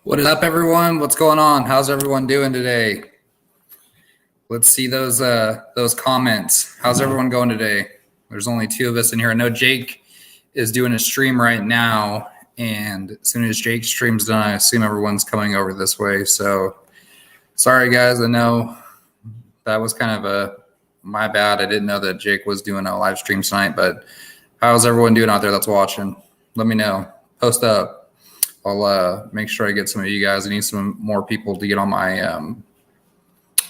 What is up, everyone? What's going on? How's everyone doing today? Let's see those comments. How's everyone going today? There's only two of us in here. I know Jake is doing a stream right now, and as soon as Jake's stream's done, I assume everyone's coming over this way. So sorry, guys. I know that was kind of my bad. I didn't know that Jake was doing a live stream tonight, but how's everyone doing out there that's watching? Let me know. Post up. I'll make sure I get some of you guys. I need some more people to get on my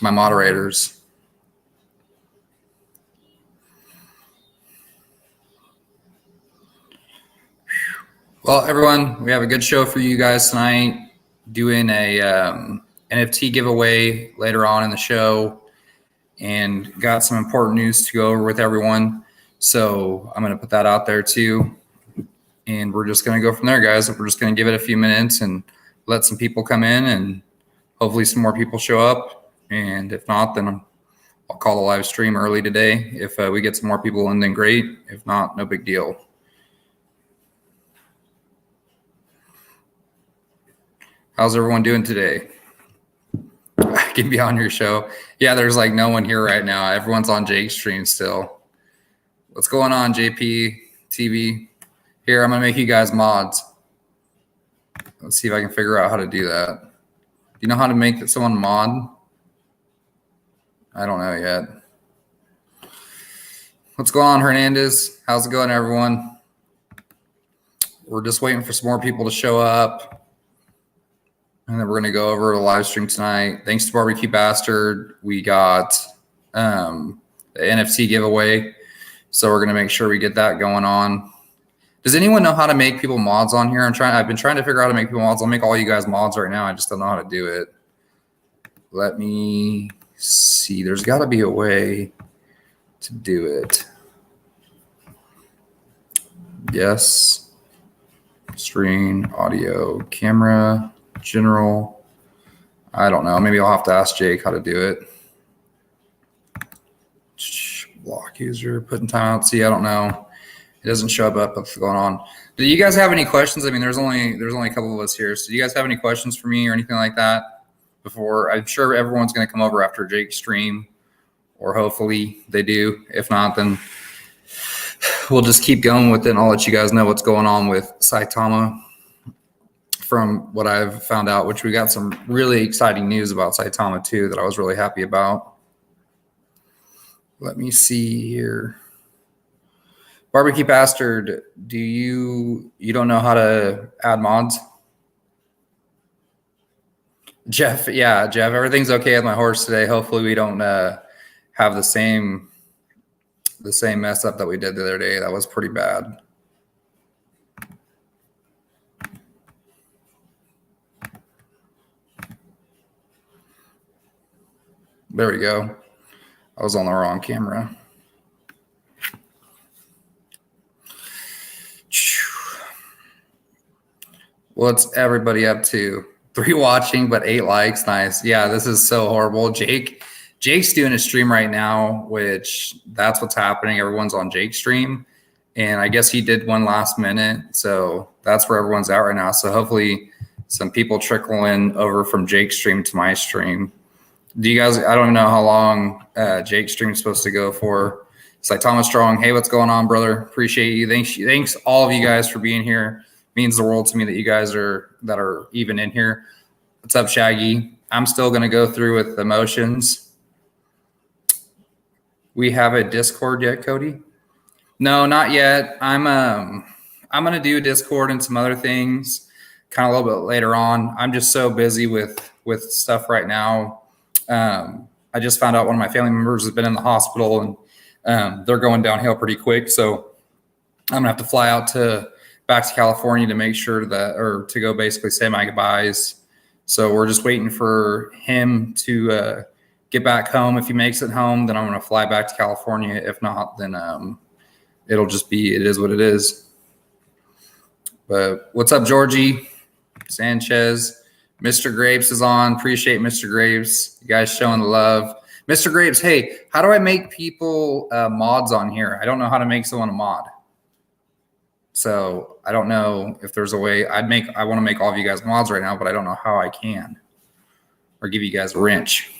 my moderators. Well, everyone, we have a good show for you guys tonight. Doing a NFT giveaway later on in the show, and got some important news to go over with everyone. So I'm going to put that out there too. And we're just going to go from there, guys. We're just going to give it a few minutes and let some people come in, and hopefully some more people show up. And if not, then I'll call the live stream early today. If we get some more people in, then great. If not, no big deal. How's everyone doing today? I can be on your show. Yeah, there's like no one here right now. Everyone's on Jake's stream still. What's going on, JP TV? Here, I'm going to make you guys mods. Let's see if I can figure out how to do that. Do you know how to make someone mod? I don't know yet. What's going on, Hernandez? How's it going, everyone? We're just waiting for some more people to show up. And then we're going to go over a live stream tonight. Thanks to Barbecue Bastard, we got the NFT giveaway. So we're going to make sure we get that going on. Does anyone know how to make people mods on here? I've been trying to figure out how to make people mods. I'll make all you guys mods right now. I just don't know how to do it. Let me see. There's got to be a way to do it. Yes. Screen, audio, camera, general. I don't know. Maybe I'll have to ask Jake how to do it. Block user, putting timeout. See, I don't know. It doesn't show up what's going on. Do you guys have any questions? I mean, there's only a couple of us here. So do you guys have any questions for me or anything like that before? I'm sure everyone's going to come over after Jake's stream, or hopefully they do. If not, then we'll just keep going with it, and I'll let you guys know what's going on with Saitama from what I've found out, which we got some really exciting news about Saitama too that I was really happy about. Let me see here. Barbecue Bastard, do you don't know how to add mods? Jeff, yeah, Jeff, everything's okay with my horse today. Hopefully we don't have the same mess up that we did the other day. That was pretty bad. There we go. I was on the wrong camera. What's everybody up to? 3 watching, but 8 likes. Nice. Yeah, this is so horrible. Jake's doing a stream right now, which that's what's happening. Everyone's on Jake's stream. And I guess he did one last minute. So that's where everyone's at right now. So hopefully some people trickle in over from Jake's stream to my stream. Do you guys, I don't know how long Jake's stream is supposed to go for. Saitama Strong. Hey, what's going on, brother? Appreciate you. Thanks all of you guys for being here. Means the world to me that you guys are even in here. What's up, Shaggy? I'm still going to go through with the motions. We have a Discord yet, Cody? No, not yet. I'm going to do Discord and some other things kind of a little bit later on. I'm just so busy with stuff right now. I just found out one of my family members has been in the hospital, and they're going downhill pretty quick. So I'm gonna have to fly out back to California to make sure or to go basically say my goodbyes. So we're just waiting for him to get back home. If he makes it home, then I'm going to fly back to California. If not, then it'll just be, it is what it is. But what's up, Georgie? Sanchez. Mr. Grapes is on. Appreciate Mr. Grapes. You guys showing the love. Mr. Grapes, hey, how do I make people mods on here? I don't know how to make someone a mod. So I don't know if there's a way I want to make all of you guys mods right now, but I don't know how I can or give you guys a wrench.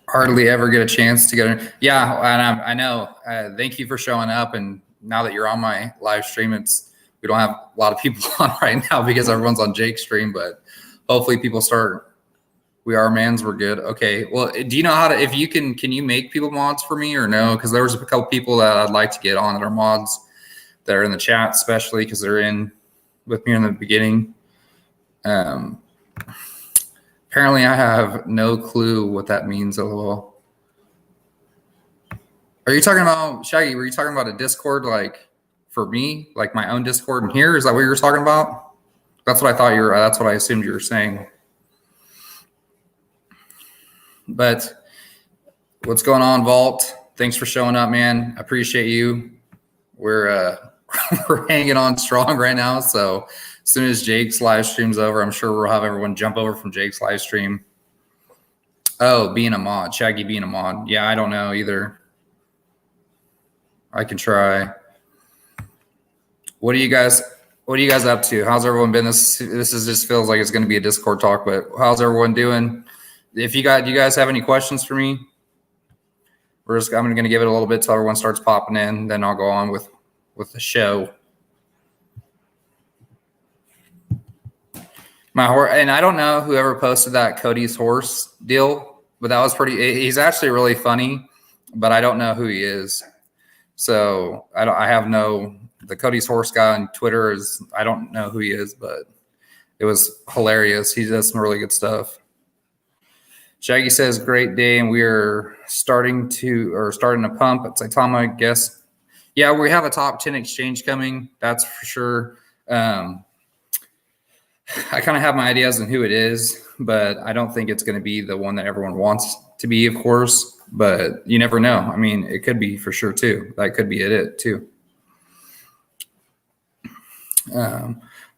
Hardly ever get a chance to get in. Yeah, and I know. Thank you for showing up. And now that you're on my live stream, we don't have a lot of people on right now because everyone's on Jake's stream, but hopefully people start. We are mans. We're good. Okay. Well, do you know how to, if you can you make people mods for me or no? Because there was a couple people that I'd like to get on that are mods that are in the chat, especially because they're in with me in the beginning. Apparently I have no clue what that means, LOL. Are you talking about, Shaggy, were you talking about a Discord like for me? Like my own Discord in here? Is that what you were talking about? That's what I thought that's what I assumed you were saying. But what's going on, Vault? Thanks for showing up, man. I appreciate you. We're we're hanging on strong right now. So as soon as Jake's live stream's over, I'm sure we'll have everyone jump over from Jake's live stream. Oh, being a mod, Shaggy being a mod. Yeah, I don't know either. I can try. What are you guys up to? How's everyone been? This is just feels like it's going to be a Discord talk, but how's everyone doing? Do you guys have any questions for me? I'm going to give it a little bit till everyone starts popping in. Then I'll go on with the show. And I don't know whoever posted that Cody's horse deal, but that was he's actually really funny, but I don't know who he is. So the Cody's horse guy on Twitter I don't know who he is, but it was hilarious. He does some really good stuff. Shaggy says, great day, and we are starting a pump at Saitama, I guess. Yeah, we have a top 10 exchange coming. That's for sure. I kind of have my ideas on who it is, but I don't think it's going to be the one that everyone wants to be, of course. But you never know. I mean, it could be for sure, too. That could be it too.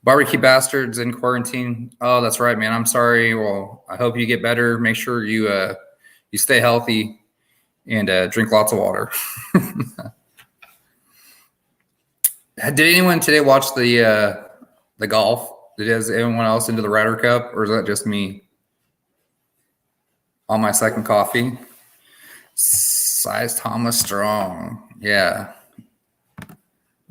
Barbecue Bastards in quarantine. Oh, that's right, man. I'm sorry. Well, I hope you get better. Make sure you stay healthy and drink lots of water. Did anyone today watch the golf? Is anyone else into the Ryder Cup, or is that just me? On my second coffee. Saitama strong. Yeah.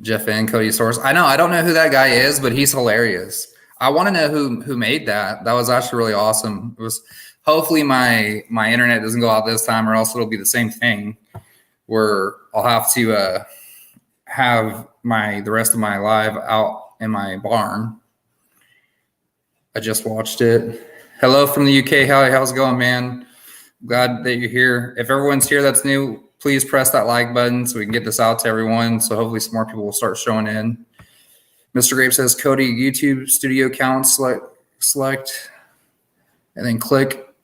Jeff and Cody Source. I know. I don't know who that guy is, but he's hilarious. I want to know who made that. That was actually really awesome. It was hopefully my internet doesn't go out this time, or else it'll be the same thing where I'll have to have the rest of my live out in my barn. I just watched it. Hello from the UK. How's it going, man? Glad that you're here. If everyone's here that's new, please press that like button so we can get this out to everyone. So hopefully some more people will start showing in. Mr. Grape says, Cody, YouTube studio account, select, and then click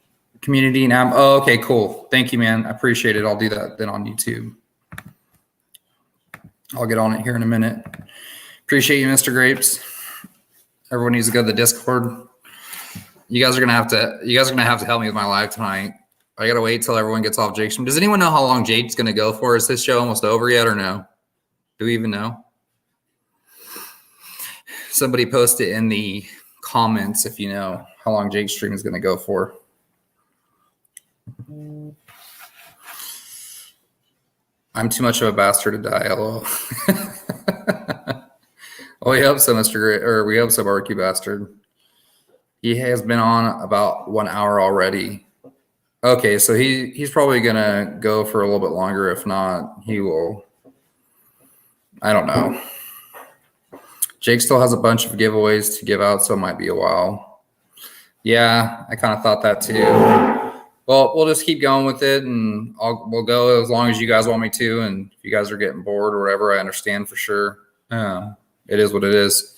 community now. Oh, okay, cool. Thank you, man. I appreciate it. I'll do that then on YouTube. I'll get on it here in a minute. Appreciate you, Mr. Grapes. Everyone needs to go to the Discord. You guys are gonna have to help me with my live tonight. I gotta wait till everyone gets off Jake's. Does anyone know how long Jake's gonna go for? Is this show almost over yet or no? Do we even know? Somebody post it in the comments if you know how long Jake's stream is gonna go for. I'm too much of a bastard to die, LOL. Oh, we hope so, we hope so, Barbecue Bastard. He has been on about 1 hour already. Okay, so he's probably gonna go for a little bit longer. If not, he will. I don't know. Jake still has a bunch of giveaways to give out, so it might be a while. Yeah, I kind of thought that too. Well, we'll just keep going with it, and we'll go as long as you guys want me to. And if you guys are getting bored or whatever, I understand for sure. It is what it is.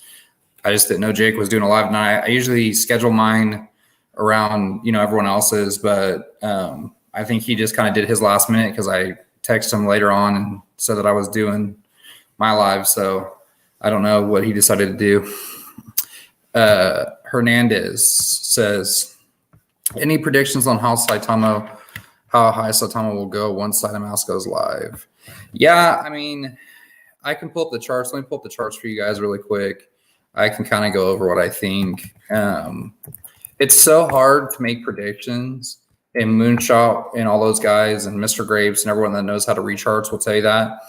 I just didn't know Jake was doing a live night. I usually schedule mine around, everyone else's, but I think he just kind of did his last minute because I texted him later on and said that I was doing my live. So I don't know what he decided to do. Hernandez says, any predictions on how high Saitama will go once Saitama goes live? Yeah, I mean, I can pull up the charts. Let me pull up the charts for you guys really quick. I can kind of go over what I think. It's so hard to make predictions. And Moonshot and all those guys and Mr. Graves and everyone that knows how to read charts will tell you that.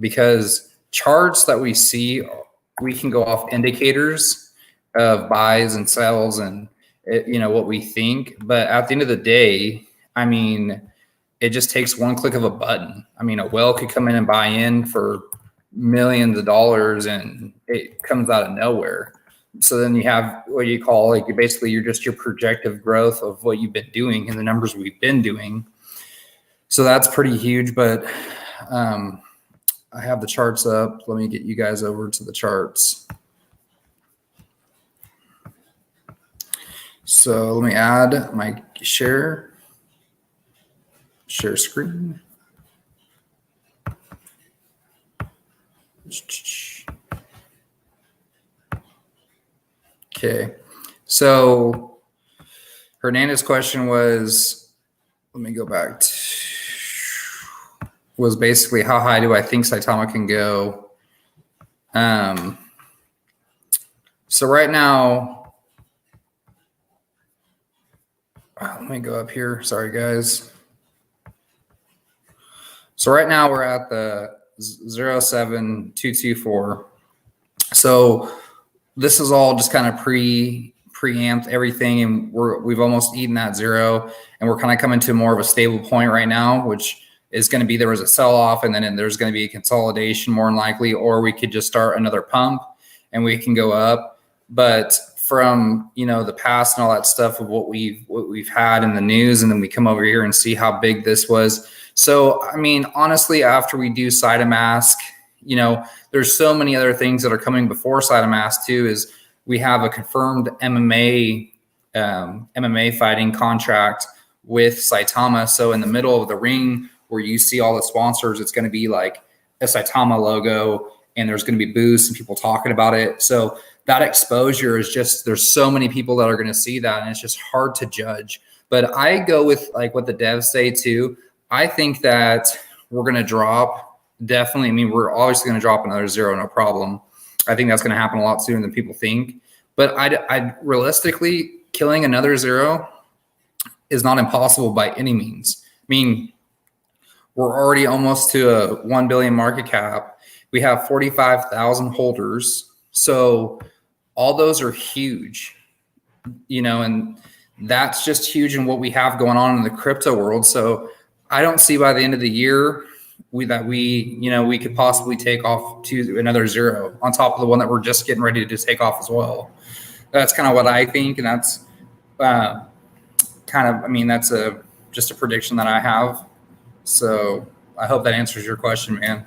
Because charts that we see, we can go off indicators of buys and sells and what we think. But at the end of the day, I mean, it just takes one click of a button. I mean, a whale could come in and buy in for millions of dollars and it comes out of nowhere. So then you have what you call like you're just your projective growth of what you've been doing and the numbers we've been doing. So that's pretty huge. But I have the charts up. Let me get you guys over to the charts. So let me add my share screen. Okay, so Hernandez's question was, let me go back was basically how high do I think Saitama can go? So right now, let me go up here. Sorry, guys. So right now we're at the 0.7224. So this is all just kind of preamped everything, and we've almost eaten that zero, and we're kind of coming to more of a stable point right now, which is going to be there was a sell-off, and then there's going to be a consolidation more than likely, or we could just start another pump and we can go up. But from the past and all that stuff of what we've had in the news, and then we come over here and see how big this was. So I mean, honestly, after we do Saitama, there's so many other things that are coming before Saitama too. Is we have a confirmed MMA fighting contract with Saitama. So in the middle of the ring where you see all the sponsors, it's going to be like a Saitama logo, and there's going to be booths and people talking about it. So that exposure is just, there's so many people that are going to see that, and it's just hard to judge. But I go with like what the devs say too. I think that we're going to drop. Definitely. I mean, we're obviously going to drop another zero, no problem. I think that's going to happen a lot sooner than people think. But I realistically, killing another zero is not impossible by any means. I mean, we're already almost to a 1 billion market cap. We have 45,000 holders. So all those are huge, and that's just huge in what we have going on in the crypto world. So I don't see by the end of the year we could possibly take off to another zero on top of the one that we're just getting ready to take off as well. That's kind of what I think, and that's that's just a prediction that I have. So I hope that answers your question, man.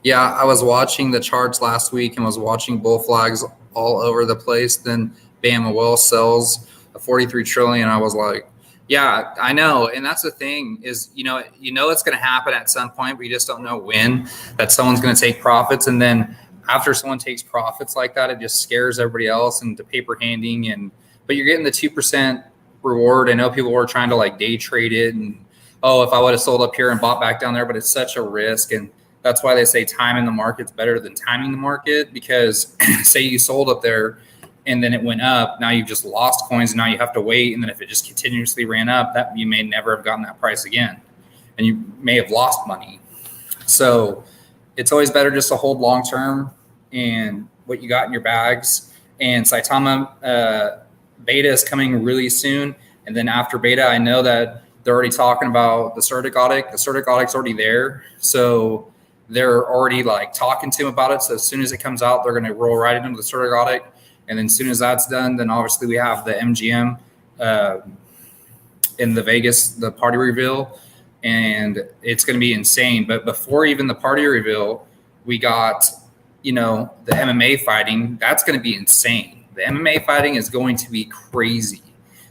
Yeah, I was watching the charts last week and was watching bull flags all over the place. Then bam, a whale sells a 43 trillion. I was like, yeah, I know. And that's the thing is, it's going to happen at some point. We just don't know when, that someone's going to take profits. And then after someone takes profits like that, it just scares everybody else into paper handing. But you're getting the 2% reward. I know people were trying to like day trade it. And, if I would have sold up here and bought back down there, but it's such a risk. And that's why they say time in the market's better than timing the market, because say you sold up there and then it went up, now you've just lost coins, and now you have to wait. And then if it just continuously ran up, that you may never have gotten that price again, and you may have lost money. So it's always better just to hold long term and what you got in your bags. And Saitama beta is coming really soon. And then after beta, I know that they're already talking about the Certicotic. The Certicotic's already there. So they're already like talking to him about it. So as soon as it comes out, they're going to roll right into the Certicotic. And then as soon as that's done, then obviously we have the MGM in the Vegas, the party reveal, and it's going to be insane. But before even the party reveal, we got, the MMA fighting. That's going to be insane. The MMA fighting is going to be crazy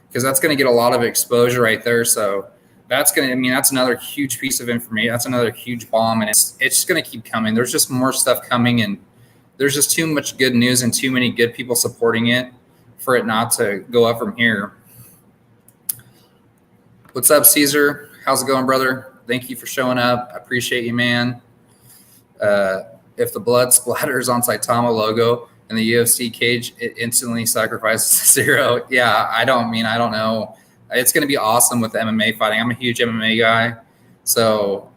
because that's going to get a lot of exposure right there. So that's another huge piece of information. That's another huge bomb, and it's just going to keep coming. There's just more stuff coming, and there's just too much good news and too many good people supporting it for it not to go up from here. What's up, Caesar? How's it going, brother? Thank you for showing up. I appreciate you, man. If the blood splatters on Saitama logo and the UFC cage, it instantly sacrifices 0. Yeah, I don't know. It's going to be awesome with MMA fighting. I'm a huge MMA guy. So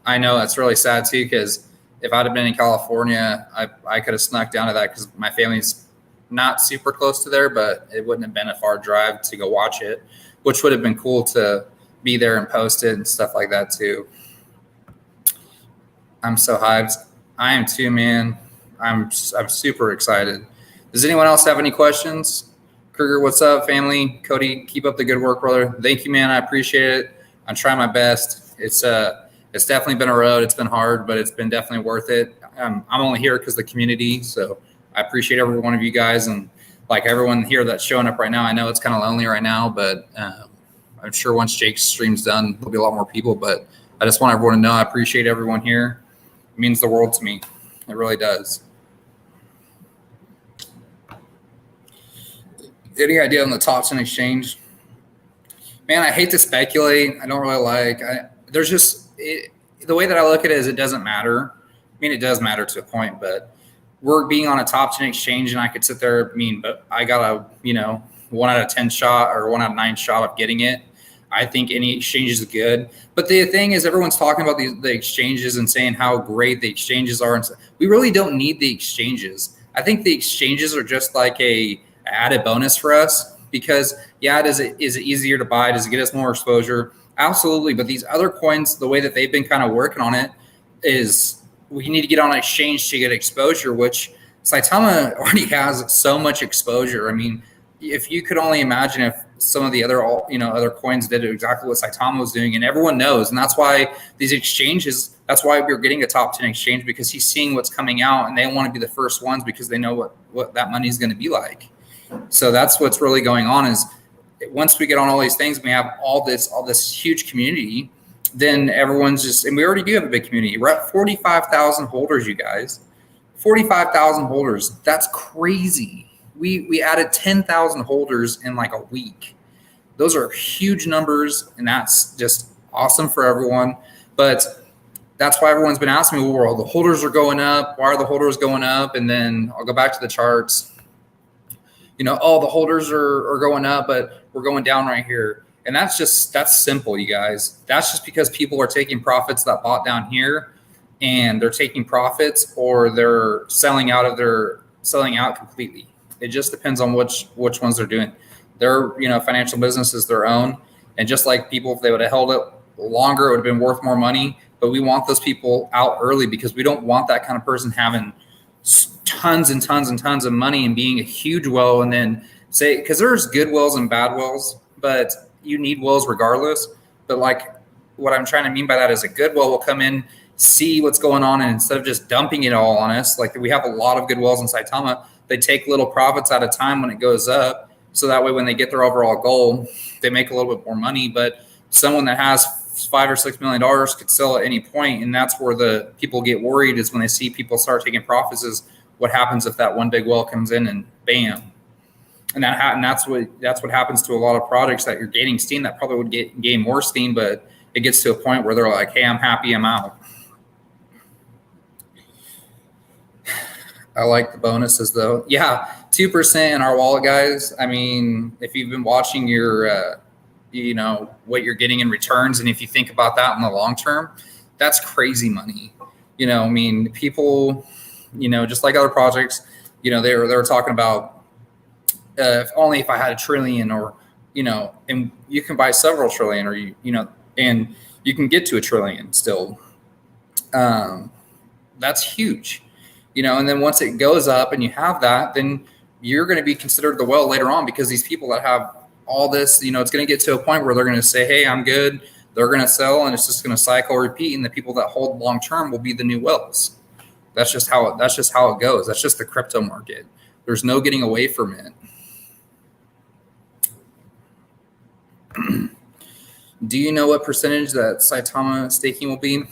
I know it's really sad too, because if I'd have been in California, I could have snuck down to that because my family's not super close to there, but it wouldn't have been a far drive to go watch it, which would have been cool to be there and post it and stuff like that too. I'm so hyped. I am too, man. I'm super excited. Does anyone else have any questions? Kruger, what's up, family? Cody, keep up the good work, brother. Thank you, man. I appreciate it. I'm trying my best. It's definitely been a road. It's been hard, but it's been definitely worth it. I'm only here because of the community, so I appreciate every one of you guys, and like everyone here that's showing up right now. I know it's kind of lonely right now, but I'm sure once Jake's stream's done, there'll be a lot more people. But I just want everyone to know I appreciate everyone here. It means the world to me. It really does. Any idea on the top 10 exchange? Man, I hate to speculate. I don't really like. There's just the way that I look at it is it doesn't matter. I mean, it does matter to a point, but we're being on a top 10 exchange, and I could sit there. But I got a 1 out of 10 shot or 1 out of 9 shot of getting it. I think any exchange is good. But the thing is, everyone's talking about the exchanges and saying how great the exchanges are. And we really don't need the exchanges. I think the exchanges are just like a added bonus for us because, yeah, is it easier to buy? Does it get us more exposure? Absolutely. But these other coins, the way that they've been kind of working on it is we need to get on an exchange to get exposure, which Saitama already has so much exposure. I mean, if you could only imagine if some of the other coins did exactly what Saitama was doing, and everyone knows, and that's why these exchanges, that's why we're getting a top 10 exchange, because he's seeing what's coming out and they want to be the first ones because they know what that money is going to be like. So that's what's really going on is once we get on all these things, we have all this huge community, then everyone's just, and we already do have a big community. We're at 45,000 holders, you guys. 45,000 holders. That's crazy. We added 10,000 holders in like a week. Those are huge numbers, and that's just awesome for everyone. But that's why everyone's been asking me, well, the holders are going up. Why are the holders going up? And then I'll go back to the charts. The holders are going up, but we're going down right here. And that's simple, you guys. That's just because people are taking profits that bought down here, and they're taking profits, or they're selling out completely. It just depends on which ones they're doing. Their financial business is their own, and just like people, if they would have held it longer, it would have been worth more money. But we want those people out early because we don't want that kind of person having tons and tons and tons of money and being a huge whale, and then say, because there's good whales and bad whales, but you need whales regardless. But like what I'm trying to mean by that is a good whale will come in, see what's going on, and instead of just dumping it all on us, like we have a lot of good whales in Saitama, they take little profits at a time when it goes up. So that way, when they get their overall goal, they make a little bit more money. But someone that has $5 or $6 million could sell at any point, and that's where the people get worried is when they see people start taking profits. Is what happens if that one big whale comes in and bam, and that's what happens to a lot of projects that you're gaining steam that probably would gain more steam, but it gets to a point where they're like, hey, I'm happy, I'm out. I like the bonuses though. Yeah, 2% in our wallet, guys. I mean, if you've been watching your, what you're getting in returns, and if you think about that in the long term, that's crazy money. People, just like other projects, they were talking about if only if I had $1 trillion, or and you can buy several trillion, or and you can get to $1 trillion still. That's huge. And then once it goes up and you have that, then you're going to be considered the whale later on, because these people that have all this, it's going to get to a point where they're going to say, hey, I'm good. They're going to sell, and it's just going to cycle repeat. And the people that hold long term will be the new whales. That's just how it goes. That's just the crypto market. There's no getting away from it. Do you know what percentage that Saitama staking will be?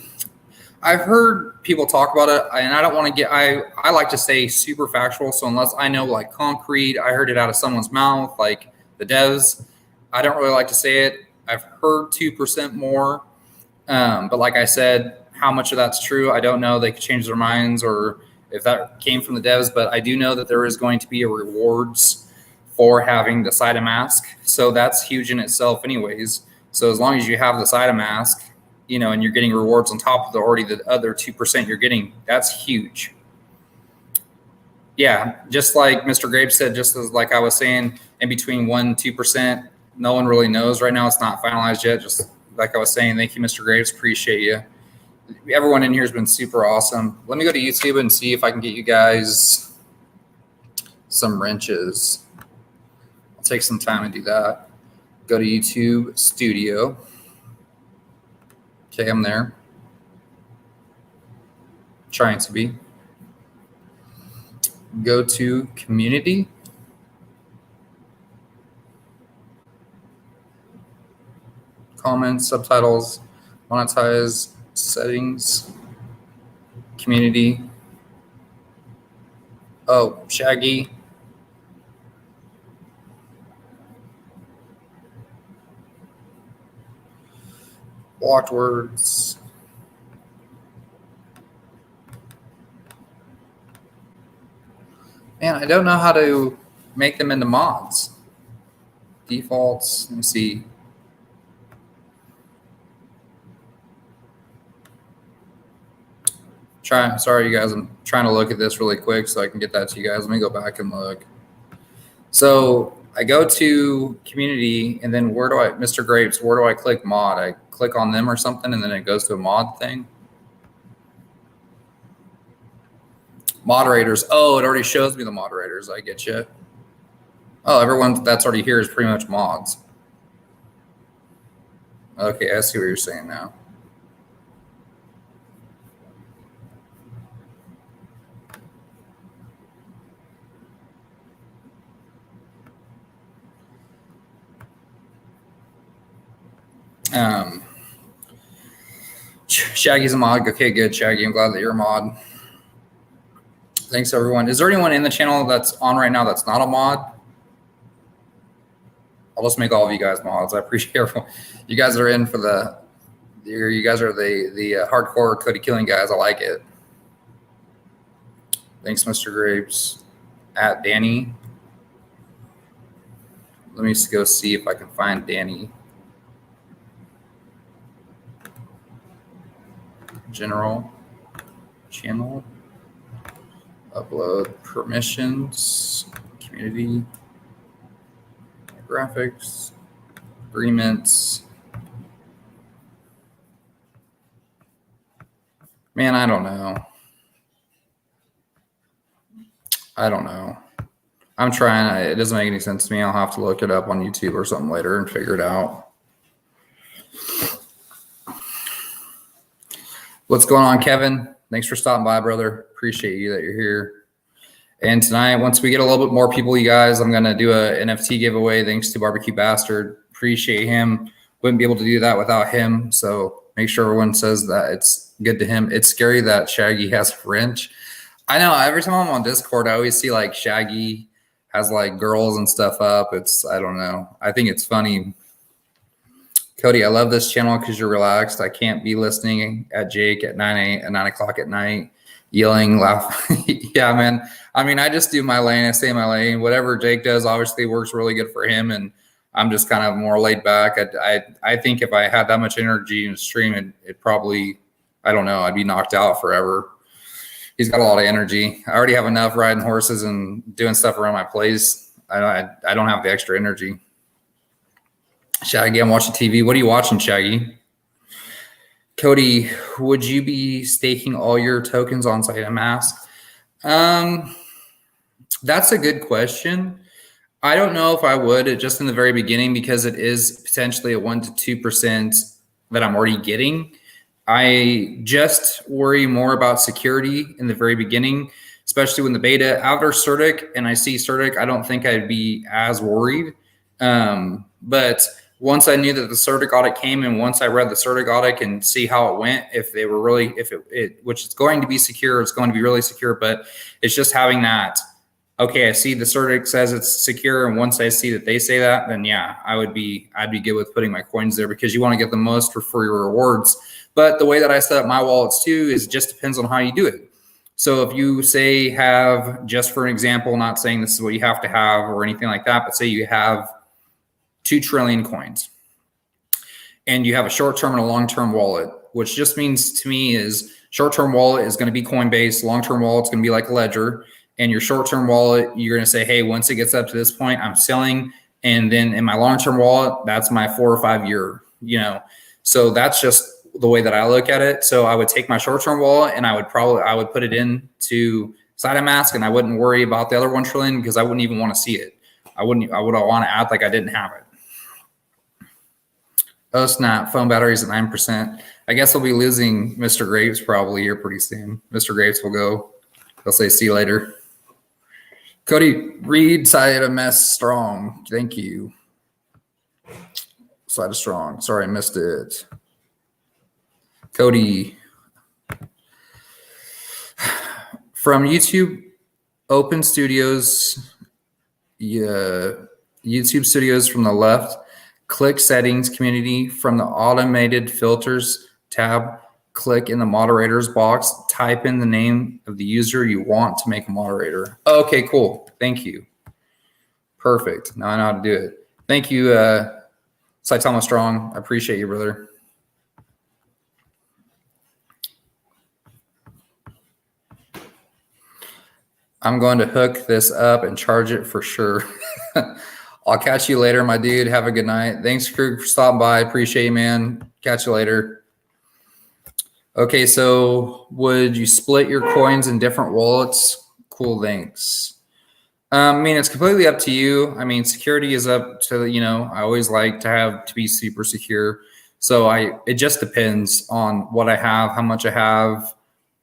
I've heard people talk about it, and I don't want to get, I like to say super factual. So unless I know like concrete, I heard it out of someone's mouth, like the devs, I don't really like to say it. I've heard 2% more. But like I said, how much of that's true, I don't know. They could change their minds, or if that came from the devs, but I do know that there is going to be a rewards for having the Saitama mask. So that's huge in itself anyways. So as long as you have the Saitama mask, you know, and you're getting rewards on top of the already the other 2% you're getting, that's huge. Yeah, just like Mr. Graves said, just as like I was saying, in between 1-2%, no one really knows right now. It's not finalized yet. Just like I was saying, thank you, Mr. Graves. Appreciate you. Everyone in here has been super awesome. Let me go to YouTube and see if I can get you guys some wrenches. I'll take some time and do that. Go to YouTube Studio. Okay, I'm there. Trying to be. Go to Community. Comments, subtitles, monetize, settings, community. Oh, Shaggy. Blocked words. Man, I don't know how to make them into mods. Defaults, let me see. Sorry, you guys, I'm trying to look at this really quick so I can get that to you guys. Let me go back and look. So I go to community, and then where do I, Mr. Grapes, where do I click mod? I click on them or something, and then it goes to a mod thing. Moderators. Oh, it already shows me the moderators. I get you. Oh, everyone that's already here is pretty much mods. Okay, I see what you're saying now. Shaggy's a mod. Okay, good, Shaggy. I'm glad that you're a mod. Thanks, everyone. Is there anyone in the channel that's on right now that's not a mod? I'll just make all of you guys mods. I appreciate everyone. You guys are in for the. You guys are the hardcore Cody killing guys. I like it. Thanks, Mr. Graves. At Danny. Let me go see if I can find Danny. General channel. Upload permissions. Community. Graphics. Agreements. Man, I don't know. I'm trying. It doesn't make any sense to me. I'll have to look it up on YouTube or something later and figure it out. What's going on, Kevin? Thanks for stopping by, brother. Appreciate you that you're here. And tonight, once we get a little bit more people, you guys, I'm going to do a NFT giveaway thanks to Barbecue Bastard. Appreciate him. Wouldn't be able to do that without him. So make sure everyone says that it's good to him. It's scary that Shaggy has a wrench. I know. Every time I'm on Discord, I always see like Shaggy has like girls and stuff up. I don't know. I think it's funny. Cody, I love this channel because you're relaxed. I can't be listening at Jake at 9 o'clock at night, yelling, laughing. Yeah, man. I mean, I just do my lane. I stay in my lane. Whatever Jake does obviously works really good for him, and I'm just kind of more laid back. I think if I had that much energy in the stream, it probably, I don't know, I'd be knocked out forever. He's got a lot of energy. I already have enough riding horses and doing stuff around my place. I don't have the extra energy. Shaggy, I'm watching TV. What are you watching, Shaggy? Cody, would you be staking all your tokens on Saitama? That's a good question. I don't know if I would just in the very beginning because it is potentially a 1 to 2% that I'm already getting. I just worry more about security in the very beginning, especially when the beta after CertiK and I see CertiK, I don't think I'd be as worried. But once I knew that the CertiK audit came and once I read the CertiK audit and see how it went, if they were really, which is going to be secure, it's going to be really secure, but it's just having that okay, I see the certificate says it's secure, and once I see that they say that, then yeah, I'd be good with putting my coins there, because you want to get the most for your rewards. But the way that I set up my wallets too is just depends on how you do it. So if you say have, just for an example, not saying this is what you have to have or anything like that, but say you have 2 trillion coins and you have a short-term and a long-term wallet, which just means to me is short-term wallet is going to be Coinbase, long-term wallet is going to be like Ledger, and your short-term wallet, you're going to say, hey, once it gets up to this point, I'm selling. And then in my long-term wallet, that's my 4 or 5 year, so that's just the way that I look at it. So I would take my short-term wallet and I would put it into Saitama, and I wouldn't worry about the other 1 trillion because I wouldn't even want to see it. I would want to act like I didn't have it. Oh snap, phone battery's at 9%. I guess we'll be losing Mr. Grapes probably here pretty soon. Mr. Grapes will go. They'll say see you later. Cody, read Saitama Strong. Thank you. Saitama Strong. Sorry, I missed it. Cody. From YouTube Open Studios, YouTube Studios from the left, click Settings Community. From the Automated Filters tab, click in the Moderators box, type in the name of the user you want to make a moderator. Okay, cool. Thank you. Perfect. Now I know how to do it. Thank you, Saitama Strong. I appreciate you, brother. I'm going to hook this up and charge it for sure. I'll catch you later, my dude. Have a good night. Thanks, Krug, for stopping by. Appreciate you, man. Catch you later. Okay, so would you split your coins in different wallets? Cool, thanks. I mean, it's completely up to you. I mean, security is up to, I always like to be super secure. So it just depends on what I have, how much I have.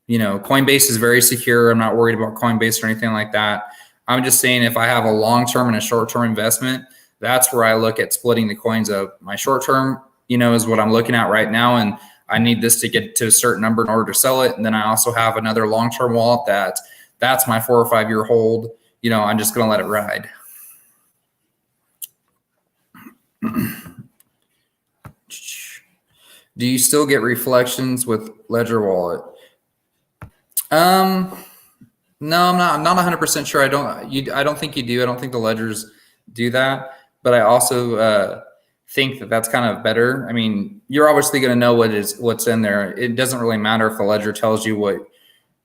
Coinbase is very secure. I'm not worried about Coinbase or anything like that. I'm just saying if I have a long-term and a short-term investment, that's where I look at splitting the coins up. My short-term, is what I'm looking at right now. And I need this to get to a certain number in order to sell it. And then I also have another long-term wallet that's my 4 or 5 year hold. I'm just going to let it ride. Do you still get reflections with Ledger Wallet? No, I'm not 100% sure. I don't think you do. I don't think the ledgers do that, but I also think that that's kind of better. I mean, you're obviously going to know what's in there. It doesn't really matter if the ledger tells you what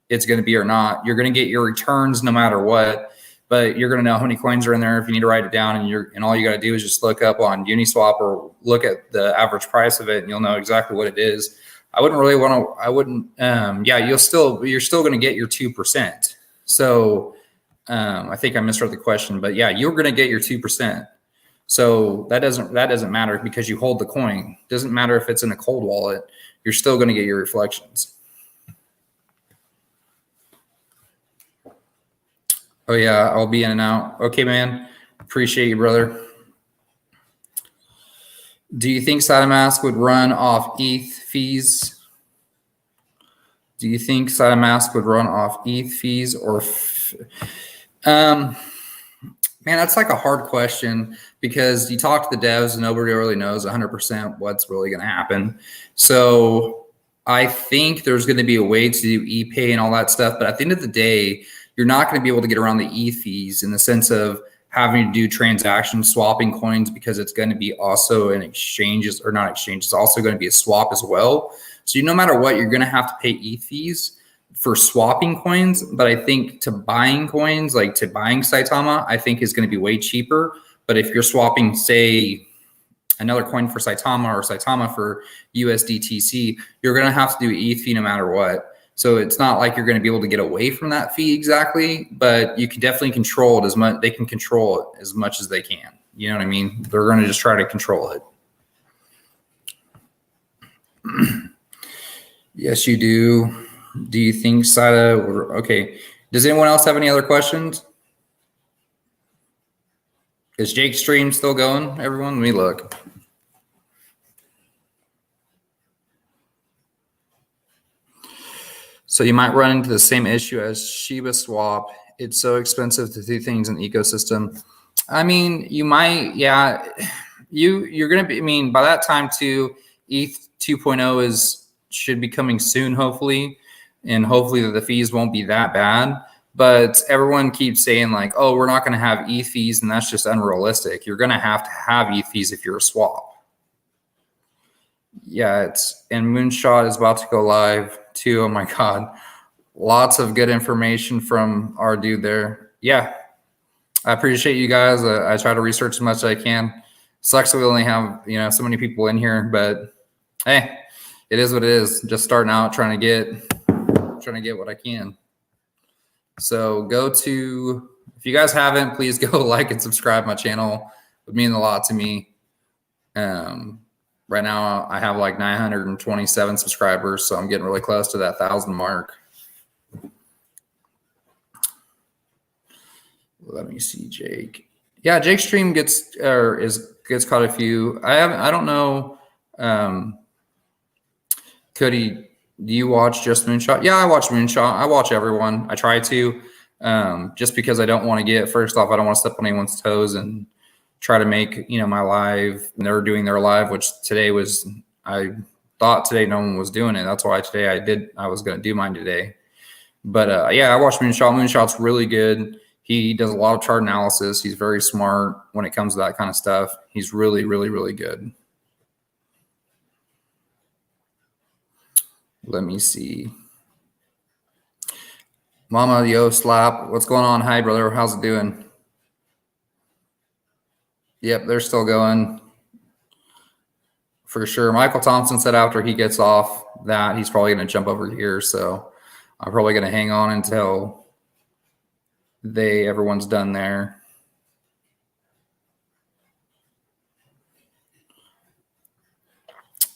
it's going to be or not. You're going to get your returns no matter what, but you're going to know how many coins are in there if you need to write it down, and all you got to do is just look up on Uniswap or look at the average price of it, and you'll know exactly what it is. I wouldn't really want to. I wouldn't. You're still going to get your 2%. So I think I misread the question, but yeah, you're going to get your 2%. So that doesn't matter because you hold the coin. It doesn't matter if it's in a cold wallet. You're still going to get your reflections. Oh yeah, I'll be in and out. Okay, man. Appreciate you, brother. Do you think Saitama would run off ETH fees? Do you think Saitama would run off ETH fees or? Man, that's like a hard question because you talk to the devs and nobody really knows 100% what's really going to happen. So I think there's going to be a way to do ePay and all that stuff. But at the end of the day, you're not going to be able to get around the ETH fees in the sense of having to do transactions, swapping coins, because it's going to be also an exchanges or not exchange. It's also going to be a swap as well. So no matter what, you're going to have to pay ETH fees for swapping coins. But I think to buying coins, like to buying Saitama, I think is going to be way cheaper. But if you're swapping, say, another coin for Saitama or Saitama for USDTC, you're going to have to do ETH fee no matter what. So it's not like you're going to be able to get away from that fee exactly, but you can definitely control it as much. They can control it as much as they can. You know what I mean? They're going to just try to control it. Yes, you do. Do you think SATA? Okay. Does anyone else have any other questions? Is Jake's stream still going? Everyone, let me look. So you might run into the same issue as Shiba Swap it's so expensive to do things in the ecosystem. I mean, you might, yeah, you're going to be, I mean, by that time too, ETH 2.0 should be coming soon, hopefully. And hopefully the fees won't be that bad. But everyone keeps saying like, oh, we're not going to have ETH fees. And that's just unrealistic. You're going to have ETH fees if you're a swap. Yeah, and Moonshot is about to go live too. Oh my God. Lots of good information from our dude there. Yeah, I appreciate you guys. I try to research as much as I can. Sucks that we only have so many people in here, but hey, it is what it is. Just starting out, trying to get what I can. So go to, if you guys haven't, please go like and subscribe my channel. It would mean a lot to me. Right now I have like 927 subscribers, so I'm getting really close to that 1,000 mark. Let me see, Jake. Yeah, Jake's stream gets caught a few. I don't know. Cody, do you watch just Moonshot? Yeah, I watch Moonshot. I watch everyone. I try to, just because I don't want to get, first off, I don't want to step on anyone's toes and try to make my live. And they're doing their live, which today was. I thought today no one was doing it. That's why today I was going to do mine today. But yeah, I watch Moonshot. Moonshot's really good. He does a lot of chart analysis. He's very smart when it comes to that kind of stuff. He's really, really, really good. Let me see. Mama, yo, slap. What's going on? Hi, brother. How's it doing? Yep, they're still going. For sure. Michael Thompson said after he gets off that, he's probably going to jump over here. So I'm probably going to hang on until everyone's done there.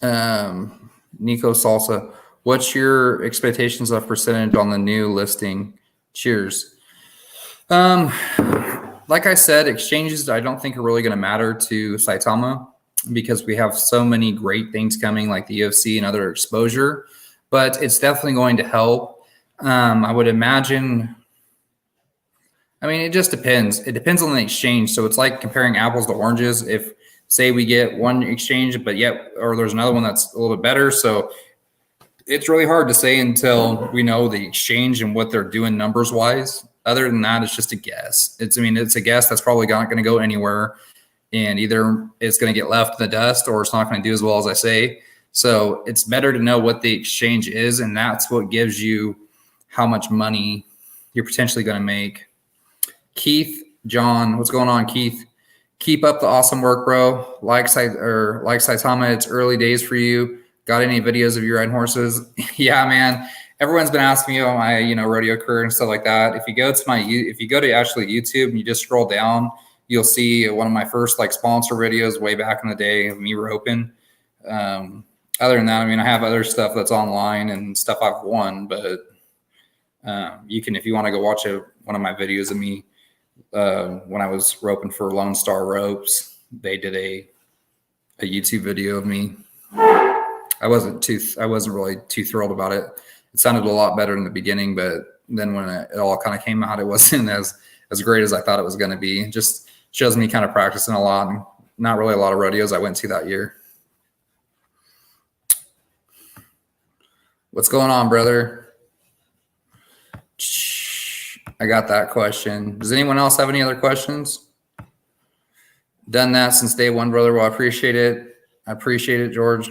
Nico Salsa, what's your expectations of percentage on the new listing? Cheers. Like I said, exchanges I don't think are really going to matter to Saitama because we have so many great things coming like the UFC and other exposure, but it's definitely going to help. I would imagine. I mean, it just depends. It depends on the exchange. So it's like comparing apples to oranges. If say we get one exchange, but or there's another one that's a little bit better. So it's really hard to say until we know the exchange and what they're doing numbers wise. Other than that, it's just a guess. It's a guess that's probably not going to go anywhere. And either it's going to get left in the dust or it's not going to do as well as I say. So it's better to know what the exchange is. And that's what gives you how much money you're potentially going to make. Keith, John, what's going on, Keith? Keep up the awesome work, bro. Like Saitama, it's early days for you. Got any videos of you riding horses? Yeah, man. Everyone's been asking me about my, rodeo career and stuff like that. If you go to actually YouTube and you just scroll down, you'll see one of my first sponsor videos way back in the day of me roping. Other than that, I have other stuff that's online and stuff I've won, but you can, if you want to go watch one of my videos of me when I was roping for Lone Star Ropes, they did a YouTube video of me. I wasn't really too thrilled about it. It sounded a lot better in the beginning, but then when it all kind of came out, it wasn't as great as I thought it was going to be. It just shows me kind of practicing a lot and not really a lot of rodeos I went to that year. What's going on, brother? I got that question. Does anyone else have any other questions? Done that since day one, brother. Well, I appreciate it. George.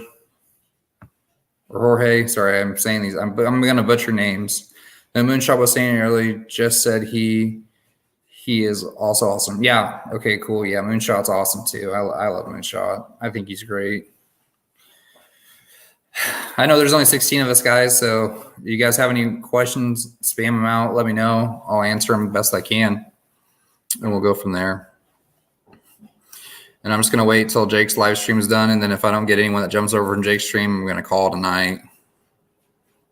Or Jorge. Sorry, I'm saying these. I'm going to butcher names. The Moonshot was saying earlier, just said he is also awesome. Yeah. Okay, cool. Yeah, Moonshot's awesome too. I love Moonshot. I think he's great. I know there's only 16 of us guys, so if you guys have any questions, spam them out. Let me know. I'll answer them the best I can, and we'll go from there. And I'm just going to wait till Jake's live stream is done, and then if I don't get anyone that jumps over from Jake's stream, I'm going to call tonight.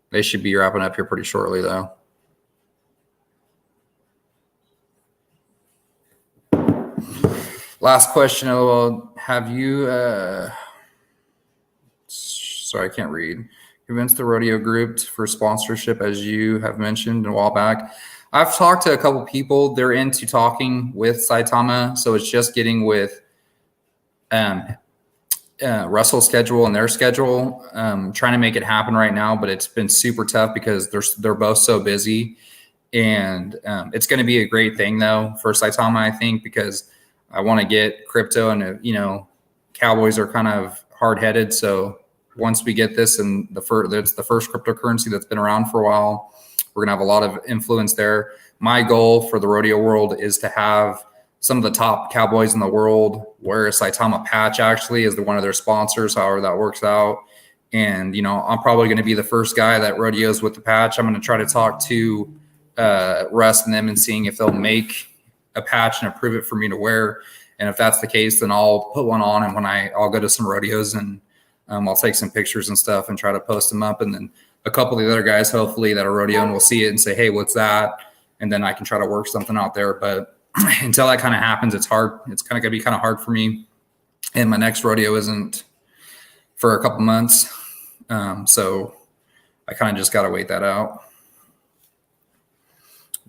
They should be wrapping up here pretty shortly, though. Last question. Have you sorry, I can't read. Convince the rodeo group for sponsorship, as you have mentioned a while back. I've talked to a couple people. They're into talking with Saitama, so it's just getting with Russell's schedule and their schedule, trying to make it happen right now. But it's been super tough because they're both so busy, and it's going to be a great thing though for Saitama, I think, because I want to get crypto, and Cowboys are kind of hard headed, so once we get this, and it's the first cryptocurrency that's been around for a while, we're going to have a lot of influence there. My goal for the rodeo world is to have some of the top cowboys in the world wear a Saitama patch actually as one of their sponsors, however that works out. And, I'm probably going to be the first guy that rodeos with the patch. I'm going to try to talk to Russ and them and seeing if they'll make a patch and approve it for me to wear. And if that's the case, then I'll put one on. And when I'll go to some rodeos and I'll take some pictures and stuff and try to post them up. And then a couple of the other guys, hopefully, that are rodeoing will see it and say, hey, what's that? And then I can try to work something out there. But until that kind of happens, it's hard. It's kind of going to be kind of hard for me. And my next rodeo isn't for a couple months. So I kind of just got to wait that out.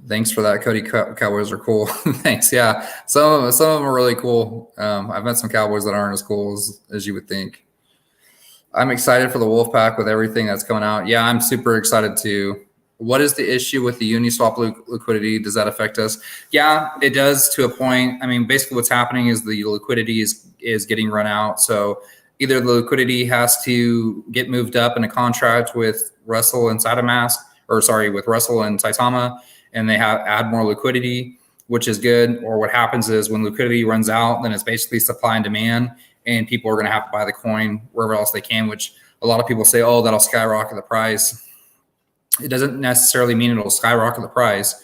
Thanks for that, Cody. Cowboys are cool. Thanks. Yeah. Some of them are really cool. I've met some Cowboys that aren't as cool as you would think. I'm excited for the Wolfpack with everything that's coming out. Yeah, I'm super excited too. What is the issue with the Uniswap liquidity? Does that affect us? Yeah, it does to a point. I mean, basically what's happening is the liquidity is getting run out. So either the liquidity has to get moved up in a contract with Russell and with Russell and Saitama, and they add more liquidity, which is good. Or what happens is when liquidity runs out, then it's basically supply and demand, and people are going to have to buy the coin wherever else they can, which a lot of people say, oh, that'll skyrocket the price. It doesn't necessarily mean it'll skyrocket the price.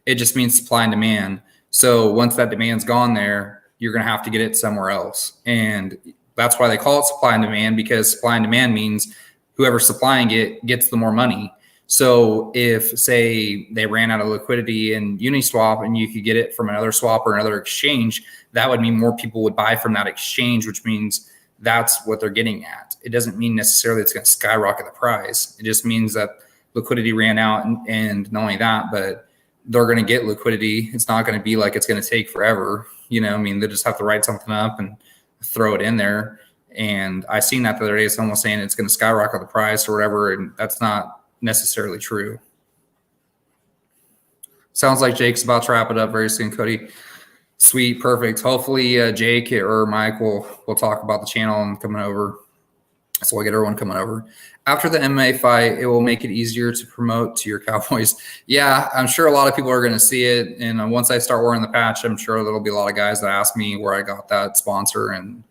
It just means supply and demand. So once that demand's gone there, you're going to have to get it somewhere else. And that's why they call it supply and demand, because supply and demand means whoever's supplying it gets the more money. So if, say, they ran out of liquidity in Uniswap and you could get it from another swap or another exchange, that would mean more people would buy from that exchange, which means that's what they're getting at. It doesn't mean necessarily it's going to skyrocket the price. It just means that liquidity ran out, and not only that, but they're going to get liquidity. It's not going to be like it's going to take forever. They just have to write something up and throw it in there. And I seen that the other day. Someone was saying it's going to skyrocket the price or whatever, and that's not necessarily true. Sounds like Jake's about to wrap it up very soon, Cody. Sweet, perfect. Hopefully Jake or Mike will talk about the channel and coming over. So we'll get everyone coming over. After the MMA fight, it will make it easier to promote to your Cowboys. Yeah, I'm sure a lot of people are going to see it. And once I start wearing the patch, I'm sure there'll be a lot of guys that ask me where I got that sponsor and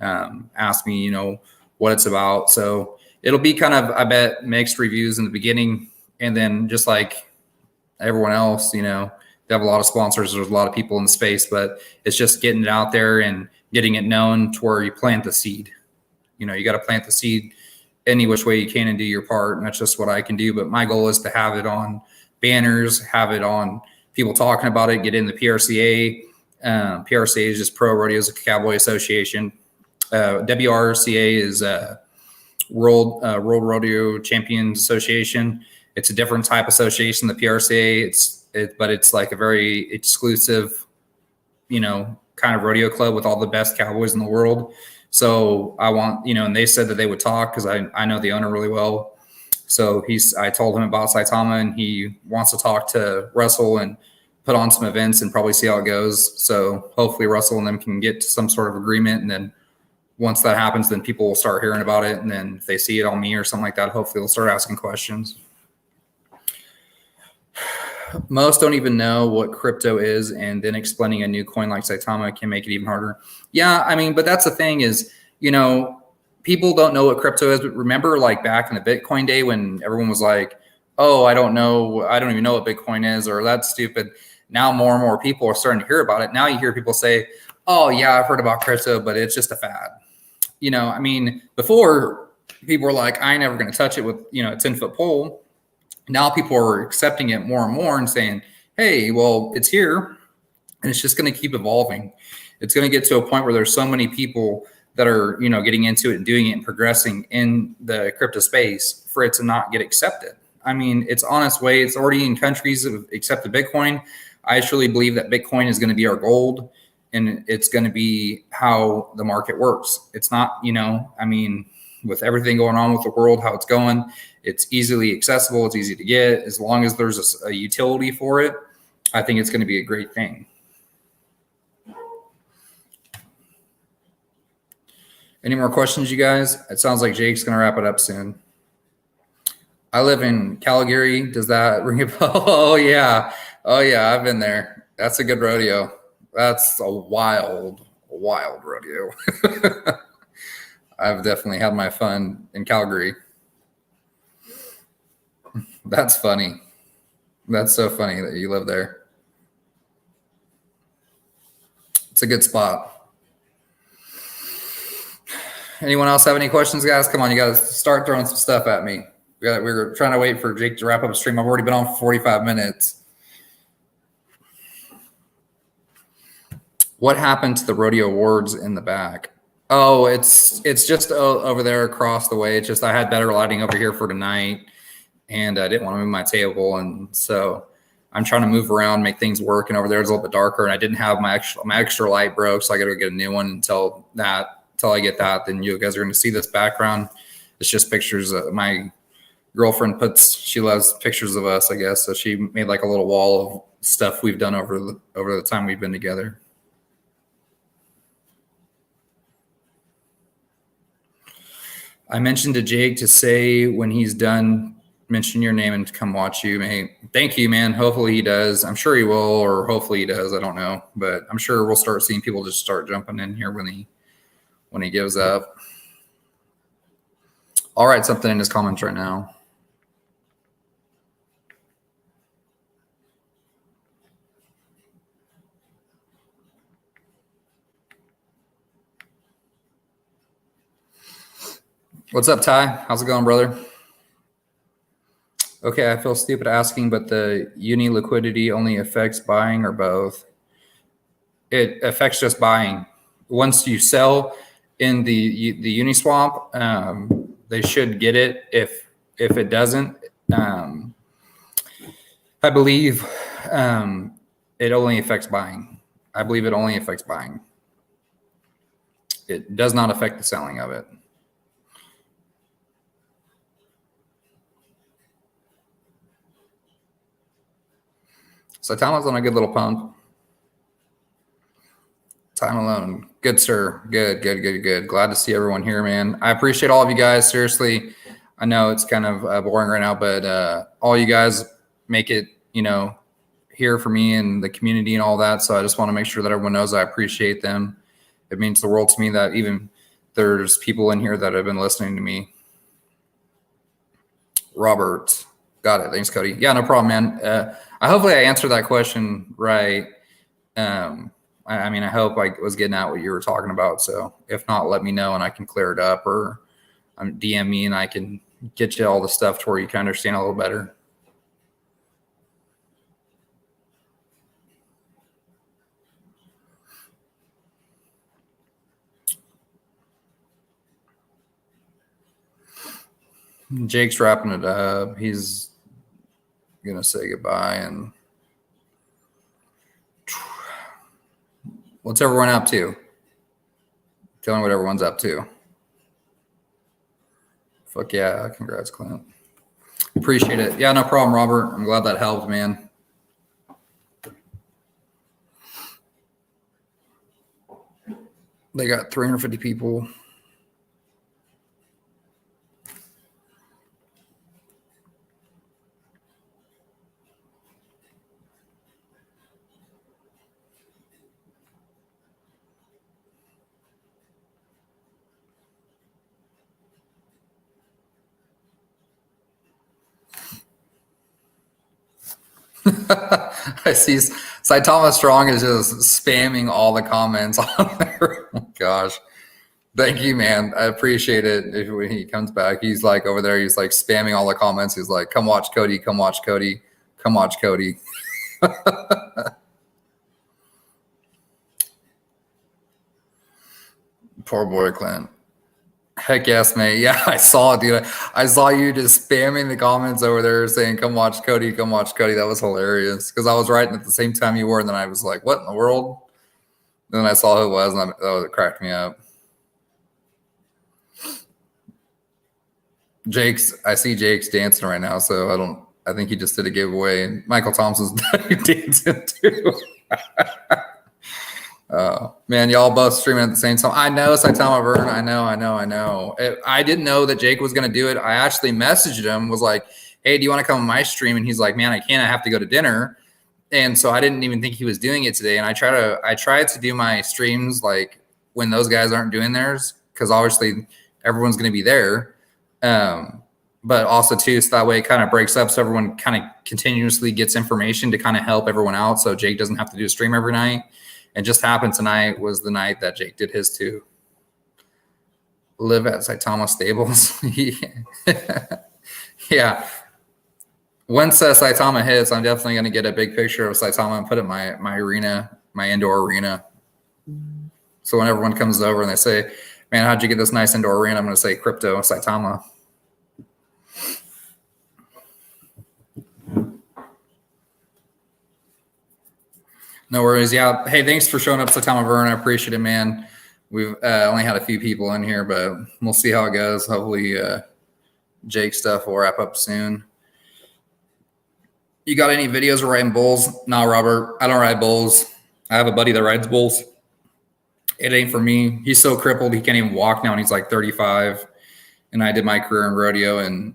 ask me, what it's about. So it'll be kind of, I bet, mixed reviews in the beginning. And then just like everyone else, they have a lot of sponsors. There's a lot of people in the space, but it's just getting it out there and getting it known to where you plant the seed. You got to plant the seed any which way you can and do your part. And that's just what I can do. But my goal is to have it on banners, have it on people talking about it, get in the PRCA. PRCA is just Pro Rodeos Cowboy Association. WRCA is World Rodeo Champions Association. It's a different type association. The PRCA, but it's like a very exclusive, kind of rodeo club with all the best cowboys in the world. So I want, and they said that they would talk because I know the owner really well. So I told him about Saitama, and he wants to talk to Russell and put on some events and probably see how it goes. So hopefully Russell and them can get to some sort of agreement. And then once that happens, then people will start hearing about it. And then if they see it on me or something like that, hopefully they'll start asking questions. Most don't even know what crypto is, and then explaining a new coin like Saitama can make it even harder. Yeah, but that's the thing is, people don't know what crypto is. But remember, like back in the Bitcoin day when everyone was like, oh, I don't even know what Bitcoin is, or that's stupid. Now more and more people are starting to hear about it. Now you hear people say, oh, yeah, I've heard about crypto, but it's just a fad. Before people were like, I ain't never going to touch it with, a 10-foot pole. Now people are accepting it more and more and saying, hey, well, it's here and it's just going to keep evolving. It's going to get to a point where there's so many people that are, getting into it and doing it and progressing in the crypto space for it to not get accepted. I mean, it's on its way. It's already in countries that have accepted Bitcoin. I truly believe that Bitcoin is going to be our gold, and it's going to be how the market works. It's not, with everything going on with the world, how it's going, it's easily accessible. It's easy to get. As long as there's a utility for it, I think it's going to be a great thing. Any more questions, you guys? It sounds like Jake's going to wrap it up soon. I live in Calgary. Does that ring a bell? Oh, yeah. I've been there. That's a good rodeo. That's a wild rodeo. I've definitely had my fun in Calgary. That's funny. That's so funny that you live there. It's a good spot. Anyone else have any questions, guys? Come on, you guys start throwing some stuff at me. We're trying to wait for Jake to wrap up a stream. I've already been on for 45 minutes. What happened to the rodeo awards in the back? Oh, it's just over there across the way. It's just I had better lighting over here for tonight, and I didn't want to move my table, and so I'm trying to move around, make things work. And over there it's a little bit darker, and I didn't have my extra light broke, so I got to go get a new one until I get that. Then you guys are going to see this background. It's just pictures. My girlfriend she loves pictures of us, I guess. So she made like a little wall of stuff we've done over the time we've been together. I mentioned to Jake to say when he's done, mention your name and to come watch you. Hey, thank you, man. Hopefully he does. I'm sure he will, or hopefully he does. I don't know, but I'm sure we'll start seeing people just start jumping in here when he gives up. I'll write something in his comments right now. What's up, Ty? How's it going, brother? Okay, I feel stupid asking, but the uni liquidity only affects buying or both? It affects just buying. Once you sell in the Uniswap, they should get it. If it doesn't, I believe it only affects buying. I believe it only affects buying. It does not affect the selling of it. Saitama's on a good little pump. Time alone. Good, sir. Good. Glad to see everyone here, man. I appreciate all of you guys. Seriously, I know it's kind of boring right now, but all you guys make it, here for me and the community and all that. So I just want to make sure that everyone knows I appreciate them. It means the world to me that even there's people in here that have been listening to me. Robert. Got it. Thanks, Cody. Yeah, no problem, man. Hopefully I answered that question right. I hope I was getting at what you were talking about. So if not, let me know and I can clear it up, or DM me and I can get you all the stuff to where you can understand a little better. Jake's wrapping it up. He's going to say goodbye. And what's everyone up to? Tell me what everyone's up to. Fuck yeah. Congrats, Clint. Appreciate it. Yeah, no problem, Robert. I'm glad that helped, man. They got 350 people. I see Saitama Strong is just spamming all the comments on there. Oh, gosh. Thank you, man. I appreciate it. When he comes back, he's like over there. He's like spamming all the comments. He's like, come watch Cody. Come watch Cody. Come watch Cody. Poor boy, Clint. Heck yes, mate. Yeah, I saw it, dude. I saw you just spamming the comments over there saying, come watch Cody, come watch Cody. That was hilarious because I was writing at the same time you were. And then I was like, what in the world? And then I saw who it was and it cracked me up. I see Jake's dancing right now. So I think he just did a giveaway. And Michael Thompson's dancing too. Man, y'all both streaming at the same time. I know, Saitama Vern. I know. I didn't know that Jake was going to do it. I actually messaged him, was like, hey, do you want to come on my stream? And he's like, man, I can't. I have to go to dinner. And so I didn't even think he was doing it today. And I try to do my streams like when those guys aren't doing theirs, because obviously everyone's going to be there. But also too, so that way it kind of breaks up, so everyone kind of continuously gets information to kind of help everyone out. So Jake doesn't have to do a stream every night. And just happened tonight was the night that Jake did his too. Live at Saitama Stables. Yeah. Once Saitama hits, I'm definitely going to get a big picture of Saitama and put it in my arena, my indoor arena. So when everyone comes over and they say, man, how'd you get this nice indoor arena? I'm going to say crypto Saitama. No worries. Yeah. Hey, thanks for showing up, Saitama Vern. I appreciate it, man. We've only had a few people in here, but we'll see how it goes. Hopefully Jake stuff will wrap up soon. You got any videos of riding bulls? No, Robert. I don't ride bulls. I have a buddy that rides bulls. It ain't for me. He's so crippled he can't even walk now, and he's like 35. And I did my career in rodeo and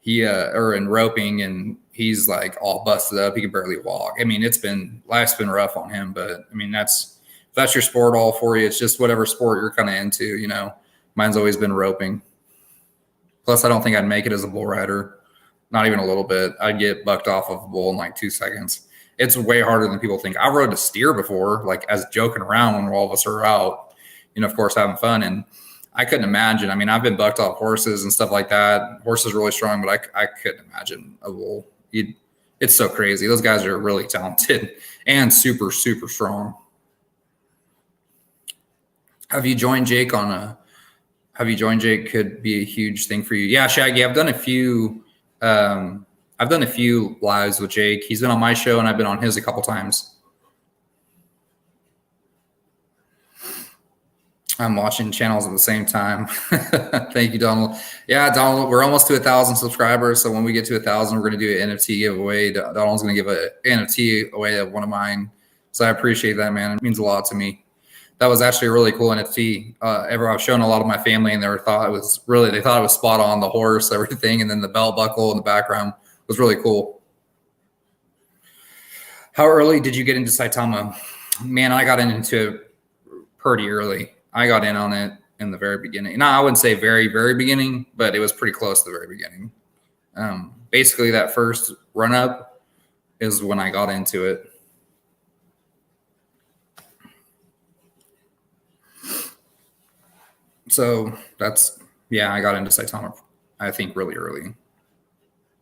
or in roping, and he's like all busted up. He can barely walk. I mean, life's been rough on him, but I mean, if that's your sport all for you. It's just whatever sport you're kind of into, you know. Mine's always been roping. Plus, I don't think I'd make it as a bull rider. Not even a little bit. I'd get bucked off of a bull in like 2 seconds. It's way harder than people think. I rode a steer before, like as joking around when all of us are out, you know, of course, having fun. And I couldn't imagine. I mean, I've been bucked off horses and stuff like that. Horses are really strong, but I couldn't imagine a bull. It's so crazy. Those guys are really talented and super, super strong. Have you joined Jake could be a huge thing for you? Yeah, Shaggy, I've done a few lives with Jake. He's been on my show and I've been on his a couple times. I'm watching channels at the same time. Thank you, Donald. Yeah, Donald, we're almost to 1,000 subscribers. So when we get to 1,000, we're going to do an NFT giveaway. Donald's going to give an NFT away of one of mine. So I appreciate that, man. It means a lot to me. That was actually a really cool NFT. I've shown a lot of my family, and they thought it was spot on. The horse, everything, and then the belt buckle in the background was really cool. How early did you get into Saitama? Man, I got into it pretty early. I got in on it in the very beginning. No, I wouldn't say very, very beginning, but it was pretty close to the very beginning. Basically, that first run up is when I got into it. So I got into Saitama, I think, really early.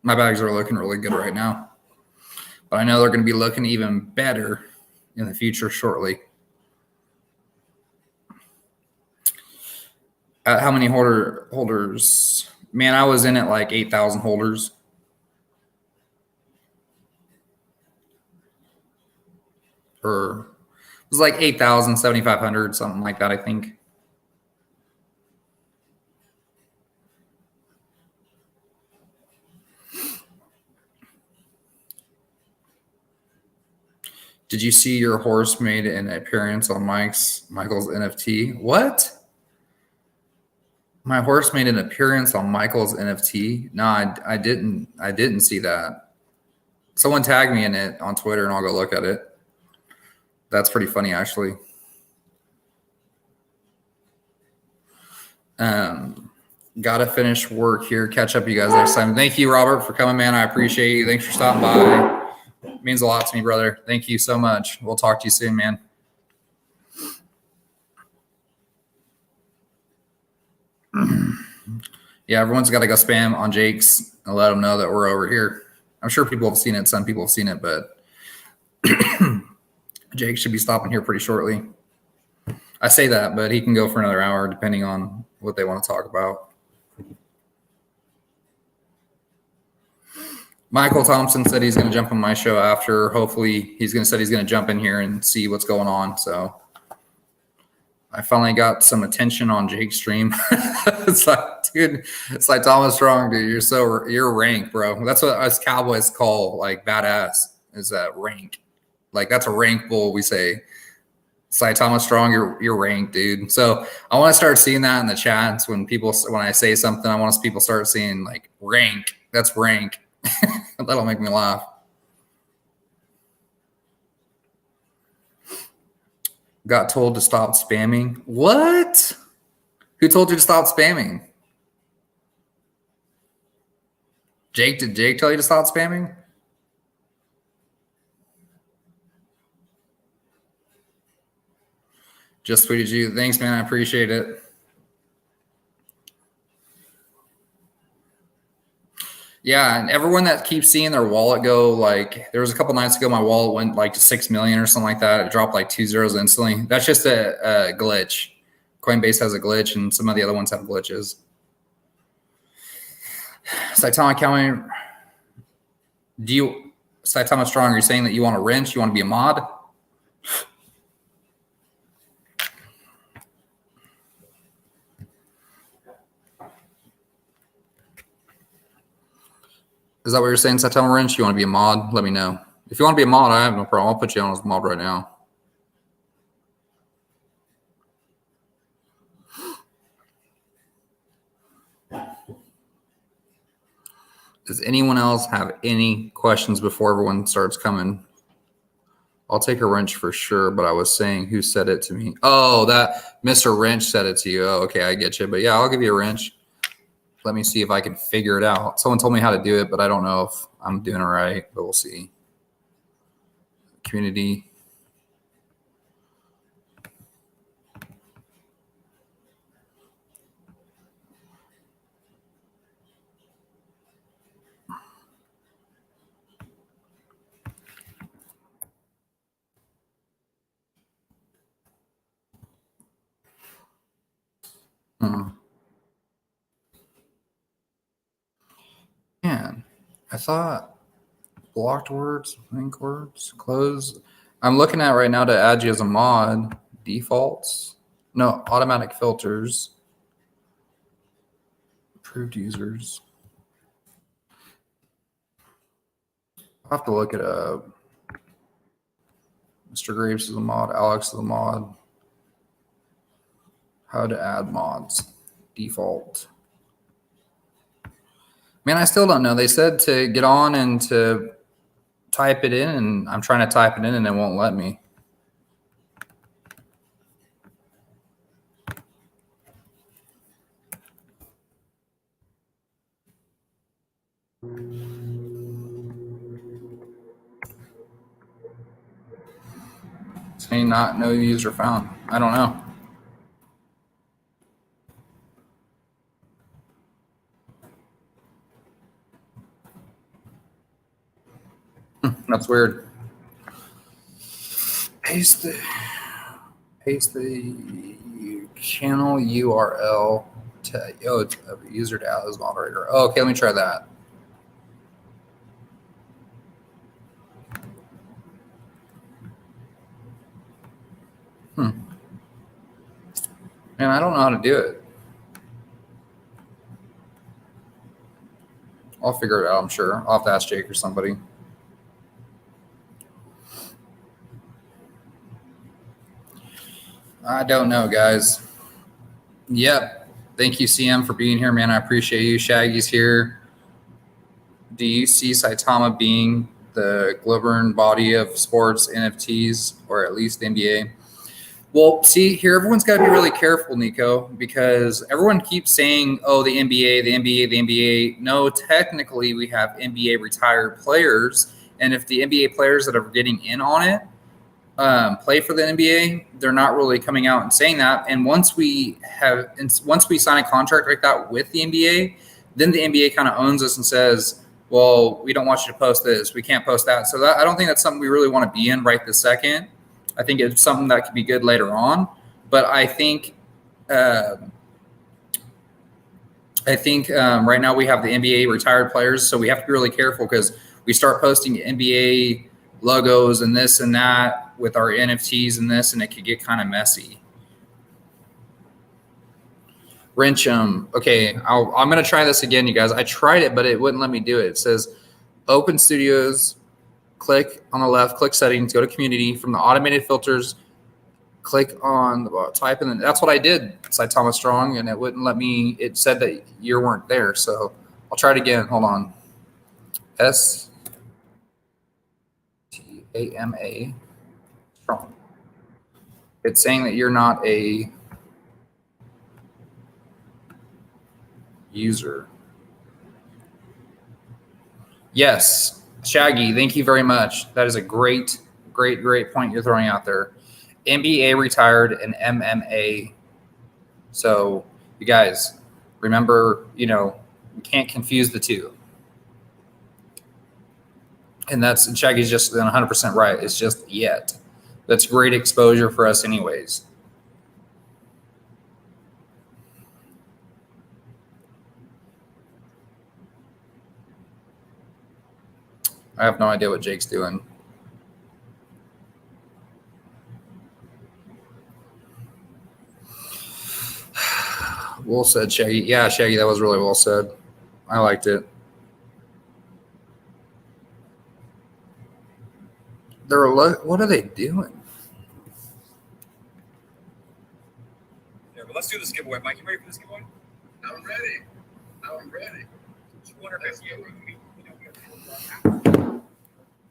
My bags are looking really good right now, but I know they're going to be looking even better in the future shortly. How many holders? Man, I was in at like 8,000 holders. Or it was like 8,000, 7,500, something like that, I think. Did you see your horse made an appearance on Michael's NFT? What? My horse made an appearance on Michael's NFT? No, I didn't see that. Someone tagged me in it on Twitter, and I'll go look at it. That's pretty funny, actually. Gotta finish work here. Catch up, you guys, next time. Thank you, Robert, for coming, man. I appreciate you. Thanks for stopping by. It means a lot to me, brother. Thank you so much. We'll talk to you soon, man. Yeah, everyone's got to go spam on Jake's and let them know that we're over here. I'm sure people have seen it. Some people have seen it, but Jake should be stopping here pretty shortly. I say that, but he can go for another hour depending on what they want to talk about. Michael Thompson said he's going to jump on my show after. Hopefully, he's going to jump in here and see what's going on. So I finally got some attention on Jake's stream. It's like, dude, it's like Thomas Strong, dude. You're rank, bro. That's what us Cowboys call like badass. Is that rank? Like that's a rank bull. We say, Saitama Strong, you're ranked, dude. So I want to start seeing that in the chats when I say something. I want people start seeing like rank. That's rank. That'll make me laugh. Got told to stop spamming. What? Who told you to stop spamming? Jake, did Jake tell you to stop spamming? Just tweeted you. Thanks, man. I appreciate it. Yeah, and everyone that keeps seeing their wallet go, like there was a couple nights ago, my wallet went like to 6 million or something like that. It dropped like 2 zeros instantly. That's just a glitch. Coinbase has a glitch, and some of the other ones have glitches. Saitama County, Saitama Strong, are you saying that you want a wrench? You want to be a mod? Is that what you're saying, Saitama Wrench? You want to be a mod? Let me know. If you want to be a mod, I have no problem. I'll put you on as a mod right now. Does anyone else have any questions before everyone starts coming? I'll take a wrench for sure, but I was saying who said it to me. Oh, that Mr. Wrench said it to you. Oh, okay, I get you. But yeah, I'll give you a wrench. Let me see if I can figure it out. Someone told me how to do it, but I don't know if I'm doing it right, but we'll see. Community. Man, I thought blocked words, link words, close. I'm looking at right now to add you as a mod. Defaults. No, automatic filters. Approved users. I'll have to look it up. Mr. Graves is a mod. Alex is a mod. How to add mods. Default. Man, I still don't know. They said to get on and to type it in, and I'm trying to type it in and it won't let me. Saying not no user found. I don't know. That's weird. Paste the channel URL to user to add as moderator. Oh, okay, let me try that. Man, I don't know how to do it. I'll figure it out, I'm sure. I'll have to ask Jake or somebody. I don't know, guys. Yep. Thank you, CM, for being here, man. I appreciate you. Shaggy's here. Do you see Saitama being the governing body of sports, NFTs, or at least the NBA? Well, see, here, everyone's got to be really careful, Nico, because everyone keeps saying, oh, the NBA, the NBA, the NBA. No, technically, we have NBA retired players. And if the NBA players that are getting in on it play for the NBA, they're not really coming out and saying that. And once we sign a contract like that with the NBA, then the NBA kind of owns us and says, well, we don't want you to post this. We can't post that. So I don't think that's something we really want to be in right this second. I think it's something that could be good later on. But I think right now we have the NBA retired players, so we have to be really careful because we start posting NBA logos and this and that with our NFTs and this, and it could get kind of messy. Wrenchum. Okay, I'm going to try this again, you guys. I tried it, but it wouldn't let me do it. It says open studios, click on the left, click settings, go to community. From the automated filters, click on the type, and then that's what I did, Saitama Strong, and it wouldn't let me. It said that you weren't there, so I'll try it again. Hold on. STAMA Strong. It's saying that you're not a user. Yes, Shaggy, thank you very much. That is a great point you're throwing out there. NBA retired and MMA. So you guys remember, you can't confuse the two. And Shaggy's just 100% right. It's just yet. That's great exposure for us anyways. I have no idea what Jake's doing. Well said, Shaggy. Yeah, Shaggy, that was really well said. I liked it. What are they doing? Yeah, but let's do this giveaway. Mike, you ready for this giveaway? I'm ready. Just wonder if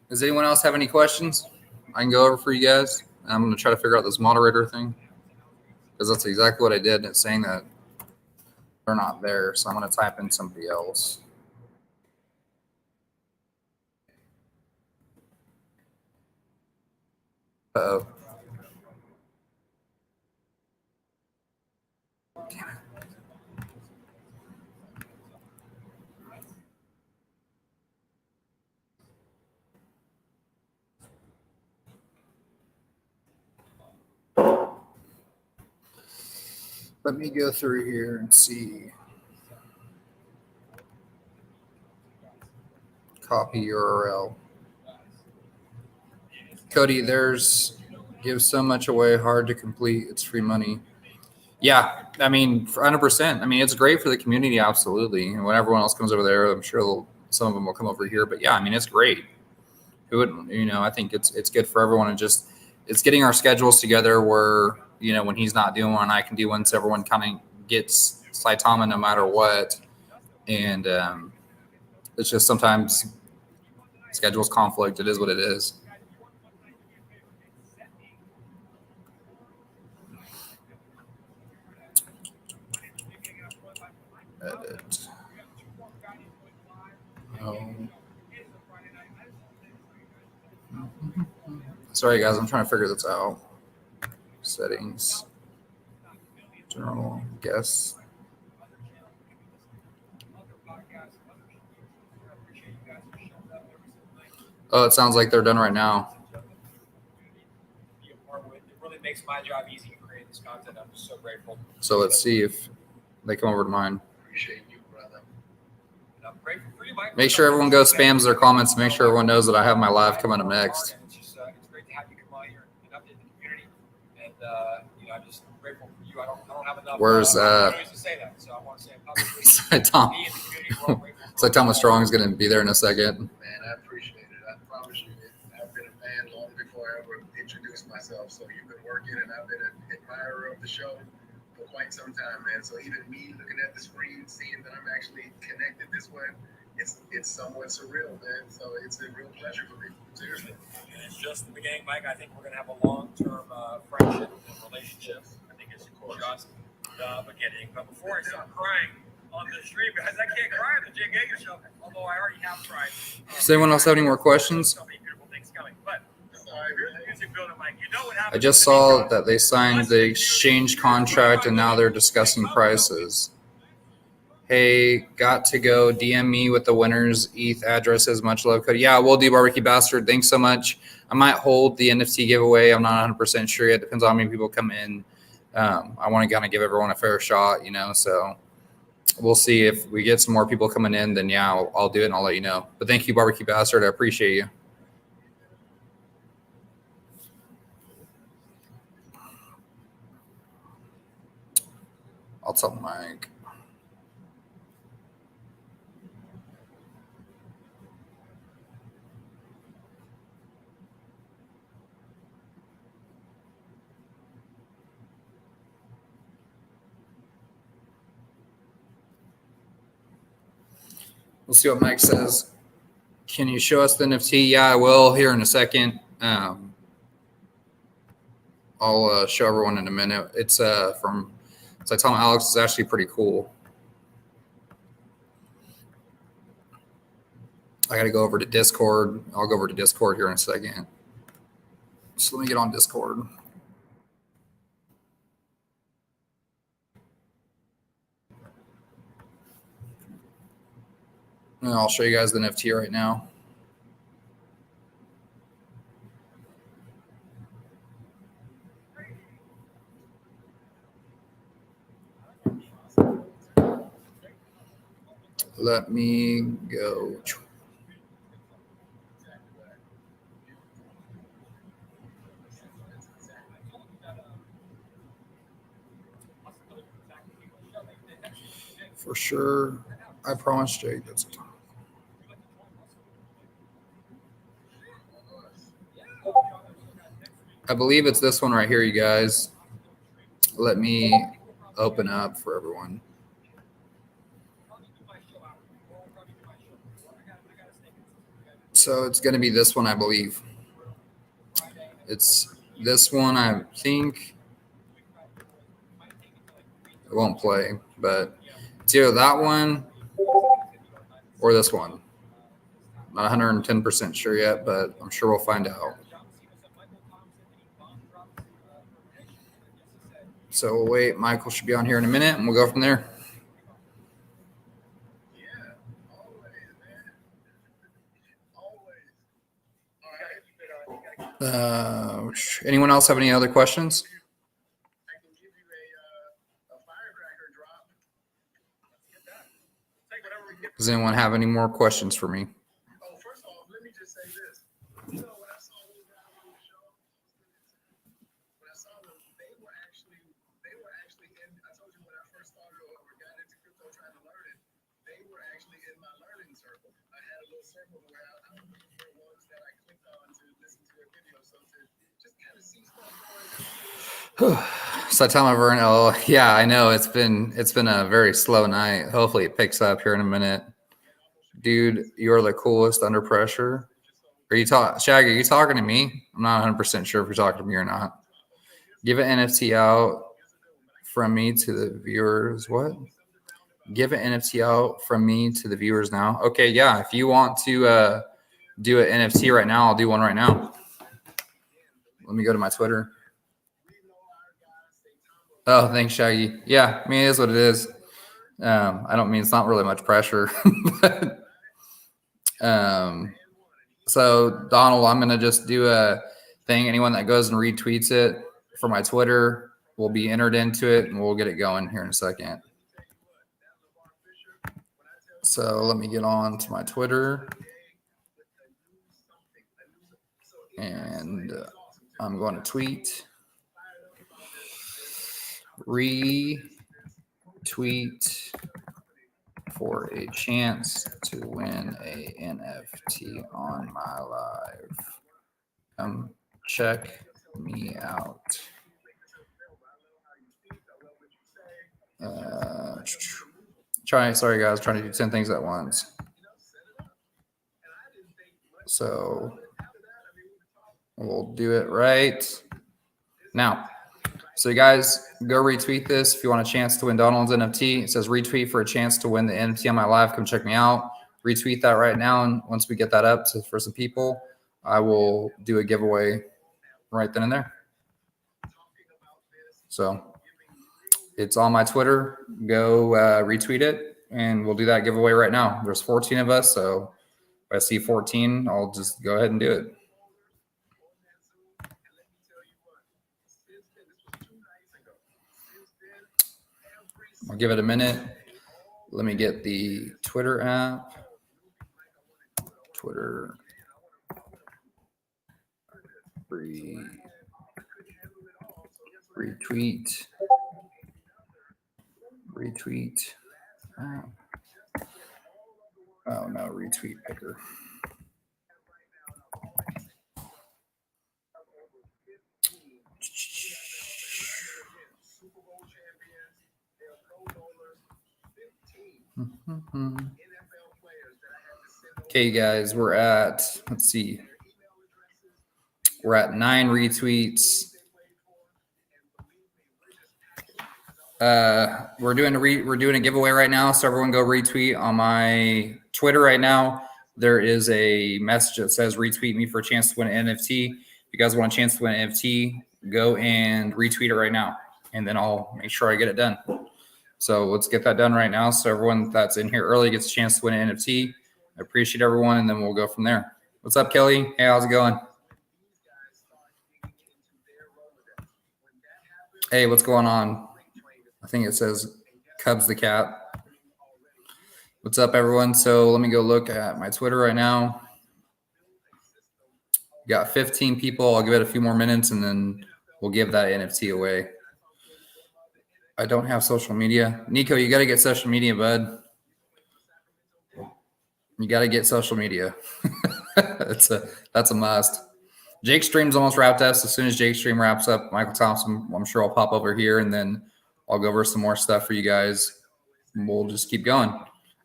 Does anyone else have any questions I can go over for you guys? I'm going to try to figure out this moderator thing because that's exactly what I did. It's saying that they're not there, so I'm going to type in somebody else. Uh-oh. Damn it. Let me go through here and see. Copy URL. Cody, give so much away, hard to complete. It's free money. Yeah, I mean, 100%. I mean, it's great for the community, absolutely. And when everyone else comes over there, I'm sure some of them will come over here. But yeah, I mean, it's great. Who wouldn't? I think it's good for everyone, and it's getting our schedules together where when he's not doing one, I can do one, so everyone kind of gets Saitama no matter what. And it's just sometimes schedules conflict. It is what it is. Edit. Sorry, guys. I'm trying to figure this out. Settings. General guess. Oh, it sounds like they're done right now. It really makes my job easy to create this content. I'm just so grateful. So let's see if they come over to mine. Appreciate you, brother. And I'm grateful for you, Mike. Make sure everyone goes spams their comments. Make sure everyone knows that I have my live coming up next. It's great to have you come on here and update the community. And I'm just grateful for you. I don't have enough. Where's opportunities to say that, so I want to say it publicly. Me and the community, we're all grateful for Saitama Strong is going to be there in a second. Man, I appreciate it. I promise you, I've been a fan long before I ever introduced myself. So you've been working, and I've been an admirer of the show for quite some time, man. So even me looking at the screen, seeing that I'm actually connected this way, it's somewhat surreal, man. So it's a real pleasure for me. Seriously. And it's just the beginning, Mike. I think we're going to have a long-term friendship and relationship. I think it's just the beginning. But before I start crying on the stream, because I can't cry on the Jay Gager show, although I already have cried. Does anyone else have any more questions? So many beautiful things coming. But here's the music building, Mike. You know what happened? I just saw that they signed the exchange contract and now they're discussing prices. Hey, got to go. DM me with the winner's ETH addresses. Much love, Cody. Yeah, we'll do, Barbecue Bastard. Thanks so much. I might hold the NFT giveaway. I'm not 100% sure yet. Depends on how many people come in. I want to kind of give everyone a fair shot, so we'll see if we get some more people coming in, then yeah, I'll do it and I'll let you know. But thank you, Barbecue Bastard. I appreciate you. I'll tell Mike. We'll see what Mike says. Can you show us the NFT? Yeah, I will here in a second. I'll show everyone in a minute. It's from Saitama Alex. It's actually pretty cool. I got to go over to Discord. I'll go over to Discord here in a second. So let me get on Discord. And I'll show you guys the NFT right now. Let me go. For sure. I promise, Jake. That's it. I believe it's this one right here, you guys. Let me open up for everyone. So it's going to be this one, I believe. It's this one, I think. It won't play, but it's either that one or this one. Not 110% sure yet, but I'm sure we'll find out. So we'll wait. Michael should be on here in a minute, and we'll go from there. Anyone else have any other questions? Does anyone have any more questions for me? Oh, first off, let me just say this. You know, when I saw those guys on the show, when I saw them, they were actually in, I told you when I first started or got into crypto trying to learn it, they were actually in my learning circle. I had a little circle where I was the ones that I clicked on to listen to their videos. So to just kind of see stuff going on. Saitama Vern, oh yeah, I know it's been a very slow night. Hopefully it picks up here in a minute. Dude, you're the coolest under pressure. Are you Shaggy? Are you talking to me? I'm not 100% sure if you're talking to me or not. Give an NFT out from me to the viewers. What? Give an NFT out from me to the viewers now. Okay, yeah. If you want to do an NFT right now, I'll do one right now. Let me go to my Twitter. Oh, thanks, Shaggy. Yeah, I mean, it is what it is. I don't mean it's not really much pressure. But, so, Donald, I'm going to just do a thing. Anyone that goes and retweets it for my Twitter will be entered into it, and we'll get it going here in a second. So let me get on to my Twitter. And I'm going to tweet. Retweet for a chance to win a NFT on my live. Come check me out. Sorry guys, trying to do 10 things at once. So we'll do it right now. So you guys go retweet this if you want a chance to win Donald's NFT. It says retweet for a chance to win the NFT on my live. Come check me out. Retweet that right now. And once we get that up for some people, I will do a giveaway right then and there. So it's on my Twitter. Go retweet it, and we'll do that giveaway right now. There's 14 of us, so if I see 14, I'll just go ahead and do it. I'll give it a minute. Let me get the Twitter app. Twitter. Retweet. Oh no, retweet picker. Okay, guys, we're at, let's see, we're at 9 retweets. We're doing a giveaway right now, so everyone go retweet on my Twitter right now. There is a message that says retweet me for a chance to win an NFT. If you guys want a chance to win an NFT, go and retweet it right now, and then I'll make sure I get it done. So let's get that done right now, so everyone that's in here early gets a chance to win an NFT. I appreciate everyone, and then we'll go from there. What's up, Kelly? Hey, how's it going? Hey, what's going on? I think it says Cubs the cat. What's up, everyone? So let me go look at my Twitter right now. Got 15 people. I'll give it a few more minutes, and then we'll give that NFT away. I don't have social media. Nico, you got to get social media, bud. You got to get social media. That's a must. Jake's stream's almost wrapped up. So as soon as Jake's stream wraps up, Michael Thompson, I'm sure I'll pop over here, and then I'll go over some more stuff for you guys. We'll just keep going.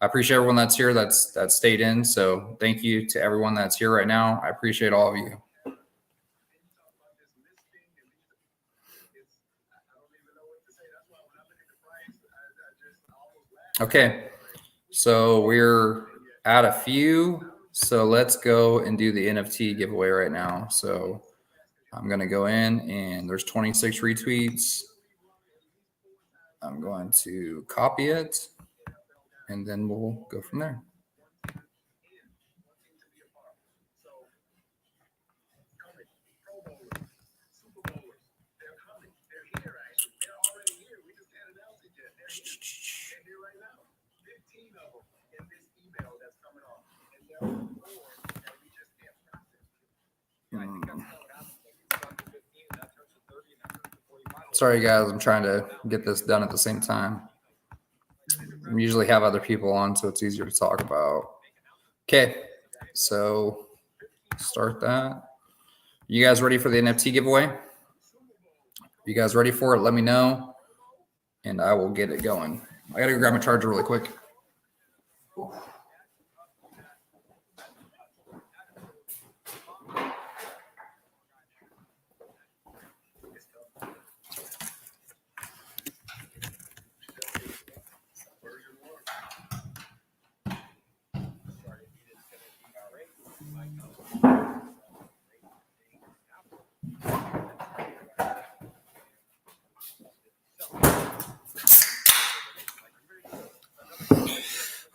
I appreciate everyone that's here that's stayed in. So thank you to everyone that's here right now. I appreciate all of you. Okay, so we're at a few. So let's go and do the NFT giveaway right now. So I'm going to go in, and there's 26 retweets. I'm going to copy it, and then we'll go from there. Sorry, guys. I'm trying to get this done at the same time. We usually have other people on, so it's easier to talk about. Okay, so start that. You guys ready for the NFT giveaway? You guys ready for it? Let me know, and I will get it going. I got to go grab my charger really quick.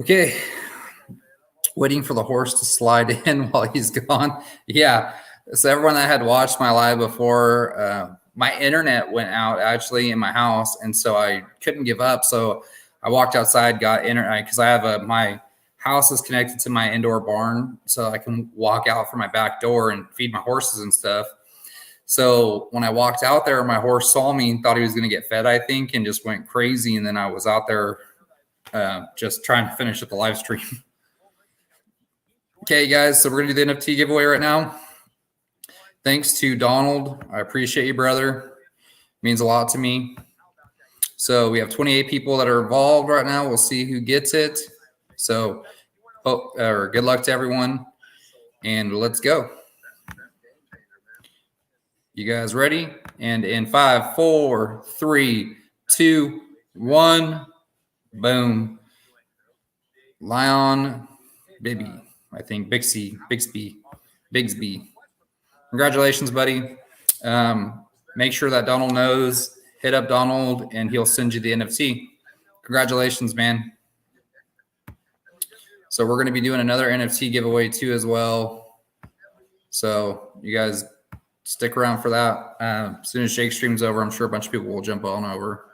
Okay, waiting for the horse to slide in while he's gone. Yeah, so everyone that had watched my live before, my internet went out actually in my house, and so I couldn't give up. So I walked outside, got internet, because I have my house is connected to my indoor barn, so I can walk out from my back door and feed my horses and stuff. So when I walked out there, my horse saw me and thought he was going to get fed, I think, and just went crazy. And then I was out there just trying to finish up the live stream. Okay, guys, so we're going to do the NFT giveaway right now. Thanks to Donald. I appreciate you, brother. It means a lot to me. So we have 28 people that are involved right now. We'll see who gets it. So good luck to everyone, and let's go. You guys ready? And in 5, 4, 3, 2, 1, boom. Lion Bibby, I think Bigsby. Congratulations, buddy. Make sure that Donald knows. Hit up Donald, and he'll send you the NFT. Congratulations, man. So we're going to be doing another NFT giveaway too as well. So you guys stick around for that. As soon as Jake stream's over, I'm sure a bunch of people will jump on over.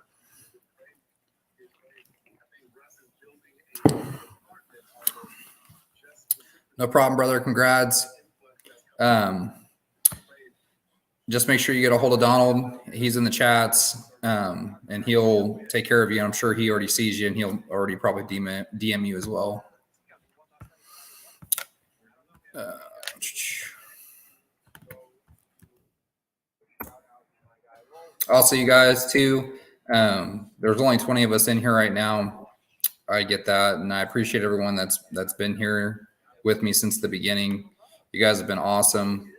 No problem, brother. Congrats. Just make sure you get a hold of Donald. He's in the chats, and he'll take care of you. I'm sure he already sees you, and he'll already probably DM you as well. Also, you guys too. There's only 20 of us in here right now. I get that, and I appreciate everyone that's been here with me since the beginning. You guys have been awesome.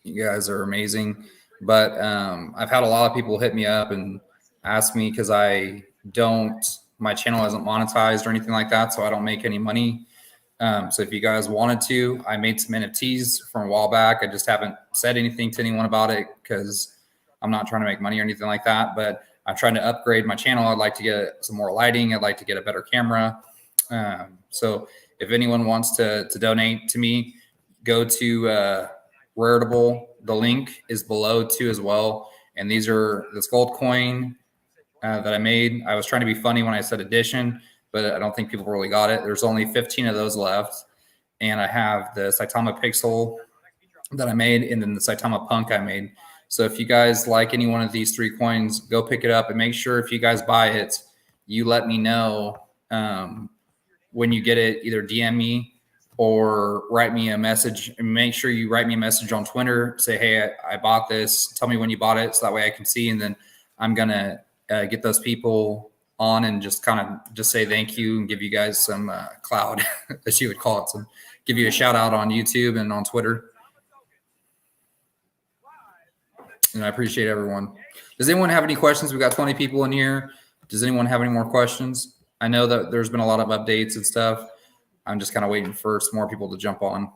You guys are amazing. But I've had a lot of people hit me up and ask me because my channel isn't monetized or anything like that, so I don't make any money. So if you guys wanted to, I made some NFTs from a while back. I just haven't said anything to anyone about it because I'm not trying to make money or anything like that. But I'm trying to upgrade my channel. I'd like to get some more lighting. I'd like to get a better camera. So if anyone wants to donate to me, go to Rareable. The link is below too as well. And these are this gold coin that I made. I was trying to be funny when I said edition, but I don't think people really got it. There's only 15 of those left. And I have the Saitama Pixel that I made, and then the Saitama Punk I made. So if you guys like any one of these 3 coins, go pick it up, and make sure if you guys buy it, you let me know when you get it. Either DM me or write me a message, and make sure you write me a message on Twitter. Say, hey, I bought this. Tell me when you bought it, so that way I can see. And then I'm going to get those people on and just kind of just say thank you and give you guys some cloud, as you would call it. So give you a shout out on YouTube and on Twitter. And I appreciate everyone. Does anyone have any questions? We got 20 people in here. Does anyone have any more questions? I know that there's been a lot of updates and stuff. I'm just kind of waiting for some more people to jump on.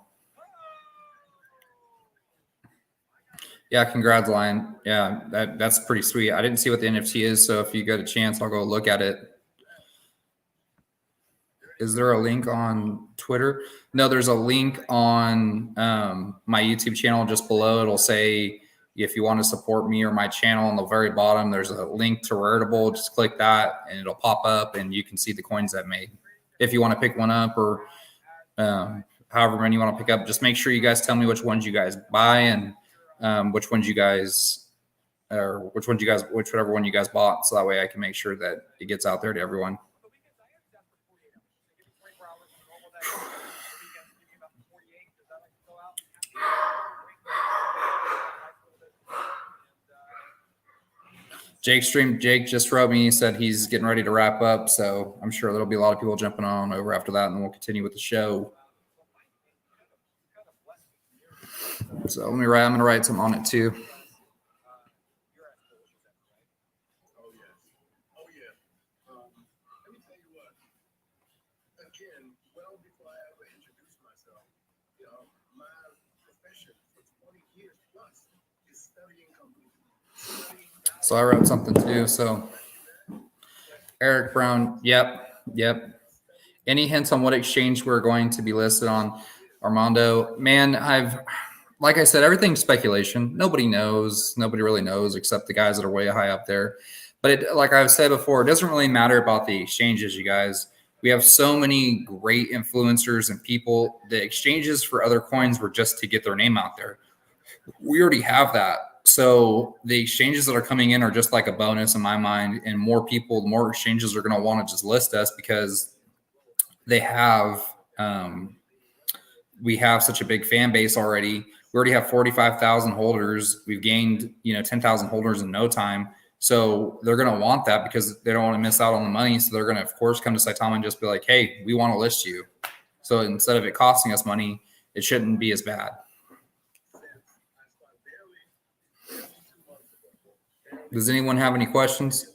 Yeah, congrats, Lion. Yeah, that's pretty sweet. I didn't see what the NFT is, so if you get a chance, I'll go look at it. Is there a link on Twitter? No, there's a link on my YouTube channel just below. It'll say, if you want to support me or my channel, on the very bottom, there's a link to Rareable. Just click that, and it'll pop up, and you can see the coins I've made. If you want to pick one up, or however many you want to pick up, just make sure you guys tell me which ones you guys buy, and whichever one you guys bought, so that way I can make sure that it gets out there to everyone. Jake just wrote me, said he's getting ready to wrap up, so I'm sure there'll be a lot of people jumping on over after that, and then we'll continue with the show. So I'm gonna write something on it too. So I wrote something too. So Eric Brown, yep. Any hints on what exchange we're going to be listed on, Armando? Man, like I said, everything's speculation. Nobody knows. Nobody really knows except the guys that are way high up there. But like I've said before, it doesn't really matter about the exchanges, you guys. We have so many great influencers and people. The exchanges for other coins were just to get their name out there. We already have that. So the exchanges that are coming in are just like a bonus in my mind. And more exchanges are going to want to just list us because we have such a big fan base already. We already have 45,000 holders. We've gained, 10,000 holders in no time. So they're going to want that because they don't want to miss out on the money. So they're going to, of course, come to Saitama and just be like, hey, we want to list you. So instead of it costing us money, it shouldn't be as bad. Does anyone have any questions?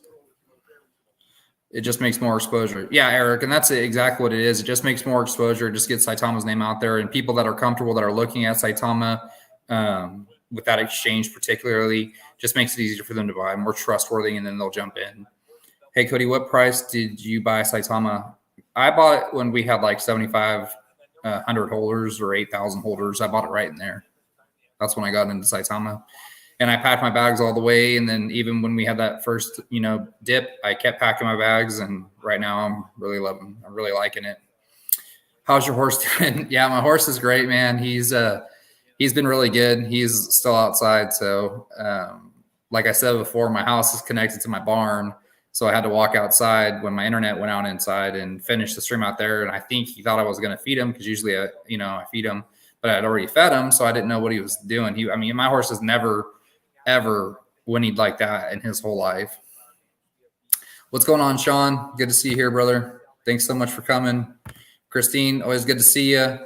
It just makes more exposure. Yeah, Eric, and that's exactly what it is. It just makes more exposure. It just gets Saitama's name out there, and people that are comfortable, that are looking at Saitama with that exchange particularly, just makes it easier for them to buy, more trustworthy, and then they'll jump in. Hey, Cody, what price did you buy Saitama? I bought it when we had like 7,500 holders or 8,000 holders. I bought it right in there. That's when I got into Saitama. And I packed my bags all the way. And then even when we had that first, dip, I kept packing my bags. And right now I'm really liking it. How's your horse doing? Yeah, my horse is great, man. He's been really good. He's still outside. So, like I said before, my house is connected to my barn. So I had to walk outside when my internet went out inside and finish the stream out there. And I think he thought I was going to feed him because usually, I feed him, but I'd already fed him. So I didn't know what he was doing. My horse has never, ever whinnied like that in his whole life. What's going on, Sean? Good to see you here, brother. Thanks so much for coming. Christine, always good to see you.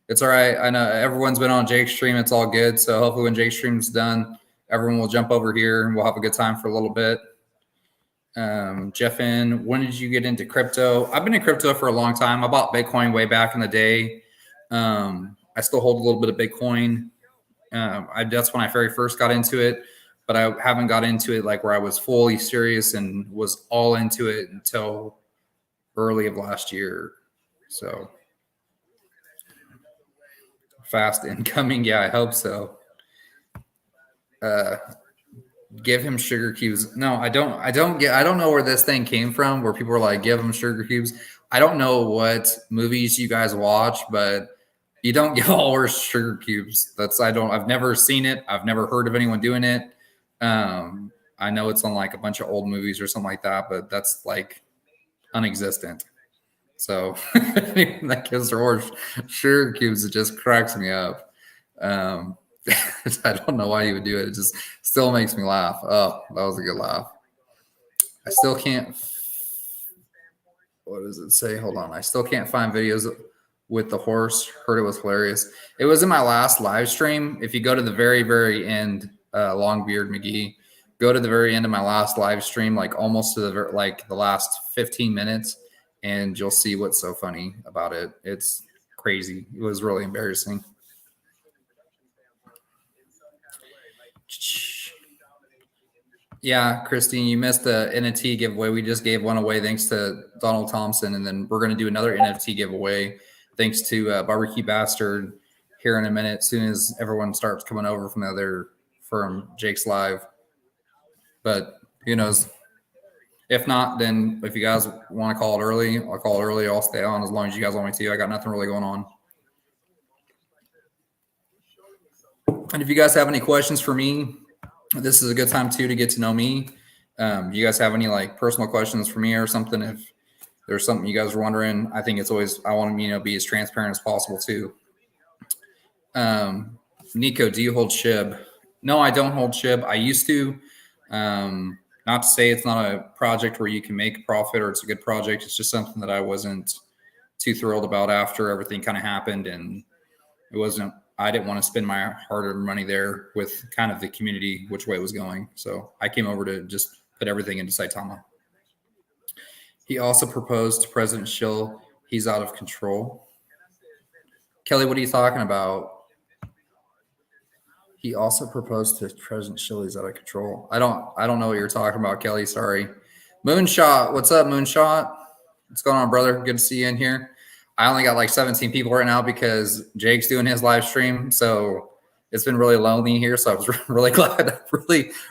It's all right. I know everyone's been on Jake's stream. It's all good. So hopefully when Jake's stream's done, everyone will jump over here and we'll have a good time for a little bit. Jeff when did you get into crypto? I've been in crypto for a long time. I bought Bitcoin way back in the day. I still hold a little bit of Bitcoin. That's when I very first got into it, but I haven't got into it like where I was fully serious and was all into it until early of last year. So fast incoming. Yeah, I hope so. Give him sugar cubes. No, I don't know where this thing came from, where people are like, give him sugar cubes. I don't know what movies you guys watch, but you don't give all horse sugar cubes. I've never seen it. I've never heard of anyone doing it. I know it's on like a bunch of old movies or something like that, but that's like non-existent. So that gives their horse sugar cubes. It just cracks me up. I don't know why you would do it. It just still makes me laugh. Oh, that was a good laugh. I still can't. What does it say? Hold on. I still can't find videos with the horse. Heard it was hilarious. It was in my last live stream. If you go to the very, very end, Longbeard McGee, go to the very end of my last live stream, like almost to the last 15 minutes, and you'll see what's so funny about it. It's crazy. It was really embarrassing. Yeah, Christine, you missed the NFT giveaway. We just gave one away thanks to Donald Thompson, and then we're going to do another NFT giveaway thanks to Barbecue Bastard here in a minute, as soon as everyone starts coming over from Jake's Live. But who knows? If not, then if you guys want to call it early, I'll call it early. I'll stay on as long as you guys want me to. I got nothing really going on. And if you guys have any questions for me, this is a good time too to get to know me. You guys have any like personal questions for me or something? If there's something you guys are wondering, I think it's always, I want to, be as transparent as possible too. Nico, do you hold SHIB? No, I don't hold SHIB. I used to. Not to say it's not a project where you can make a profit or it's a good project. It's just something that I wasn't too thrilled about after everything kind of happened, and I didn't want to spend my hard-earned money there with kind of the community, which way it was going. So I came over to just put everything into Saitama. He also proposed to President Schill. He's out of control. Kelly, what are you talking about? He also proposed to President Schill. He's out of control. I don't know what you're talking about, Kelly. Sorry. Moonshot. What's up, Moonshot? What's going on, brother? Good to see you in here. I only got like 17 people right now because Jake's doing his live stream. So it's been really lonely here. So I was really glad,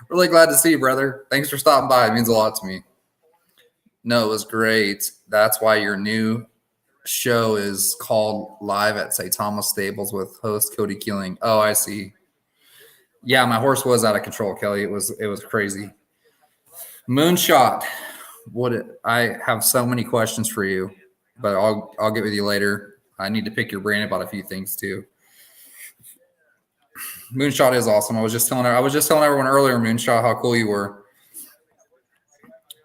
really glad to see you, brother. Thanks for stopping by. It means a lot to me. No, it was great. That's why your new show is called Live at Saitama Stables with host Cody Keeling. Oh, I see. Yeah, my horse was out of control, Kelly. It was crazy. Moonshot. I have so many questions for you, but I'll get with you later. I need to pick your brain about a few things too. Moonshot is awesome. I was just telling everyone earlier, Moonshot, how cool you were.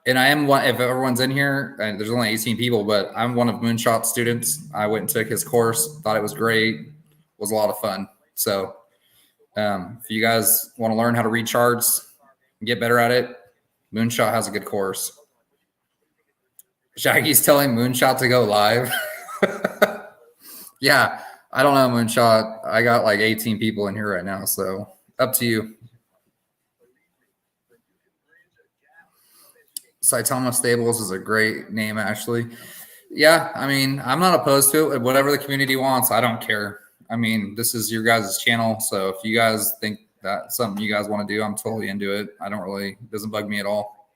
And I am one. If everyone's in here, and there's only 18 people, but I'm one of Moonshot's students. I went and took his course. Thought it was great. It was a lot of fun. So if you guys want to learn how to read charts and get better at it, Moonshot has a good course. Shaggy's telling Moonshot to go live. Yeah, I don't know, Moonshot. I got like 18 people in here right now, so up to you. Saitama Stables is a great name, actually. Yeah, I'm not opposed to it. Whatever the community wants, I don't care. This is your guys' channel, so if you guys think that's something you guys want to do, I'm totally into it. It doesn't bug me at all.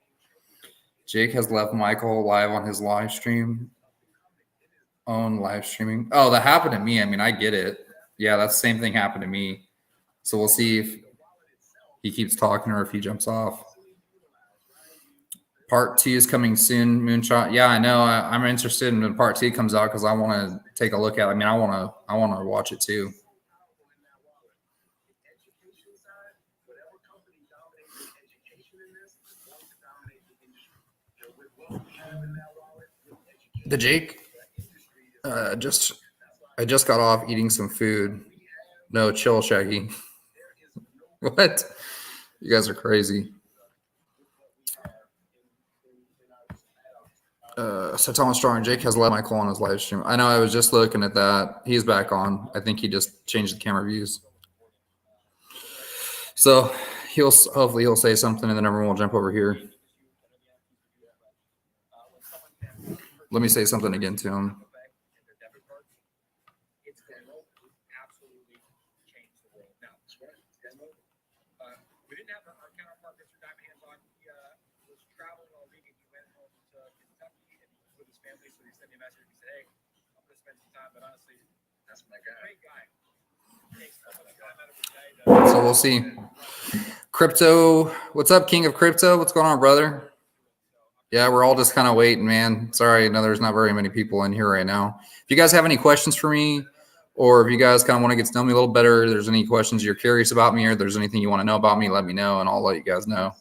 Jake has left Michael live on his live stream. own live streaming. Oh, that happened to me. I mean, I get it. Yeah, that's the same thing happened to me. So we'll see if he keeps talking or if he jumps off. Part 2 is coming soon, Moonshot. Yeah, I know. I'm interested in when part 2 comes out because I want to take a look at it. I mean, I want to watch it too. The Jake, I just got off eating some food. No, chill, Shaggy. What? You guys are crazy. Saitama Strong. Jake has let Michael on his live stream. I know. I was just looking at that. He's back on. I think he just changed the camera views. So hopefully he'll say something, and then everyone will jump over here. Let me say something again to him. We didn't have our counterpart, Mr. Diamond Hands on. He was traveling all week and he went home to Kentucky and with his family. So he sent me a message. He said, "Hey, I'm going to spend some time." But honestly, that's my guy. Great guy. So we'll see. Crypto, what's up, King of Crypto? What's going on, brother? Yeah, we're all just kind of waiting, man. Sorry, no, there's not very many people in here right now. If you guys have any questions for me, or if you guys kind of want to get to know me a little better, there's any questions you're curious about me, or there's anything you want to know about me, let me know, and I'll let you guys know.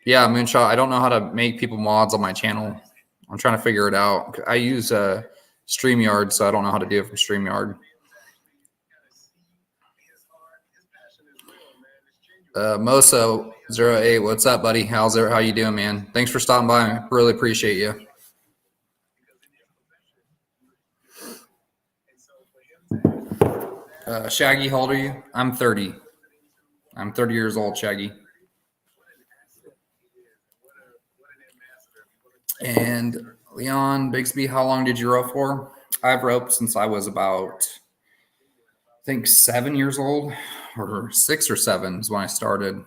Yeah, Moonshot, I don't know how to make people mods on my channel. I'm trying to figure it out. I use StreamYard, so I don't know how to do it from StreamYard. Moso08, what's up, buddy? How you doing, man? Thanks for stopping by. Really appreciate you. Shaggy, how old are you? I'm 30. I'm 30 years old, Shaggy. And Leon Bigsby, how long did you rope for? I've roped since I was about, I think, 7 years old, or 6 or 7 is when I started.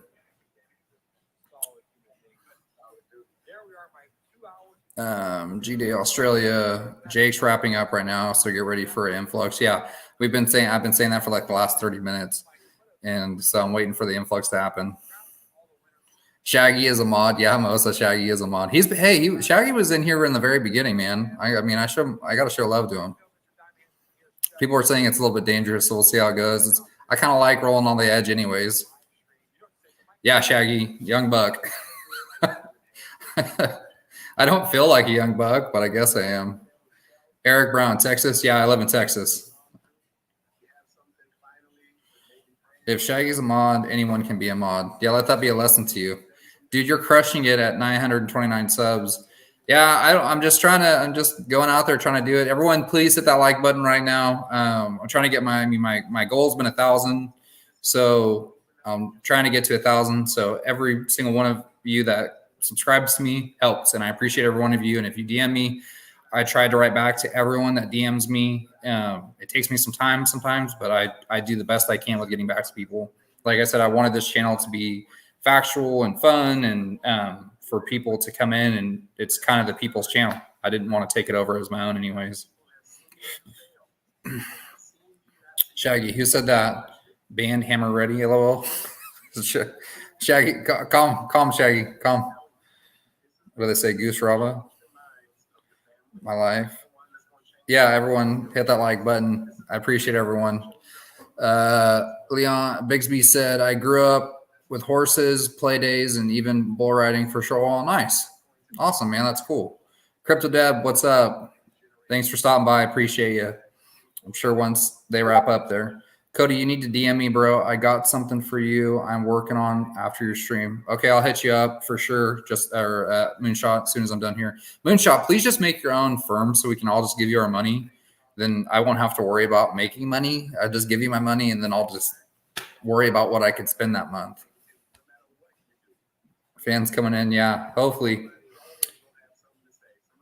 G-Day Australia, Jake's wrapping up right now, so get ready for influx. Yeah, I've been saying that for like the last 30 minutes, and so I'm waiting for the influx to happen. Shaggy is a mod. Yeah, Mosa, Shaggy is a mod. Shaggy was in here in the very beginning, man. I got to show love to him. People are saying it's a little bit dangerous, so we'll see how it goes. I kind of like rolling on the edge anyways. Yeah, Shaggy, young buck. I don't feel like a young buck, but I guess I am. Eric Brown, Texas. Yeah, I live in Texas. If Shaggy's a mod, anyone can be a mod. Yeah, let that be a lesson to you. Dude, you're crushing it at 929 subs. Yeah, I'm just going out there trying to do it. Everyone, please hit that like button right now. I'm trying to get my goal's been 1,000. So I'm trying to get to 1,000. So every single one of you that subscribes to me helps, and I appreciate every one of you. And if you DM me, I try to write back to everyone that DMs me. It takes me some time sometimes, but I do the best I can with getting back to people. Like I said, I wanted this channel to be factual and fun, and for people to come in, and it's kind of the people's channel. I didn't want to take it over as my own anyways. Shaggy, who said that? Band hammer ready, lol. Shaggy, calm, Shaggy, calm. What do they say? Goose Rava? My life. Yeah, everyone hit that like button. I appreciate everyone. Leon Bigsby said, I grew up with horses, play days, and even bull riding for sure. Oh, nice. Awesome, man. That's cool. Crypto Deb, what's up? Thanks for stopping by. I appreciate you. I'm sure once they wrap up there. Cody, you need to DM me, bro. I got something for you I'm working on after your stream. Okay, I'll hit you up for sure. Moonshot, as soon as I'm done here. Moonshot, please just make your own firm so we can all just give you our money. Then I won't have to worry about making money. I'll just give you my money, and then I'll just worry about what I could spend that month. Fans coming in, yeah, hopefully.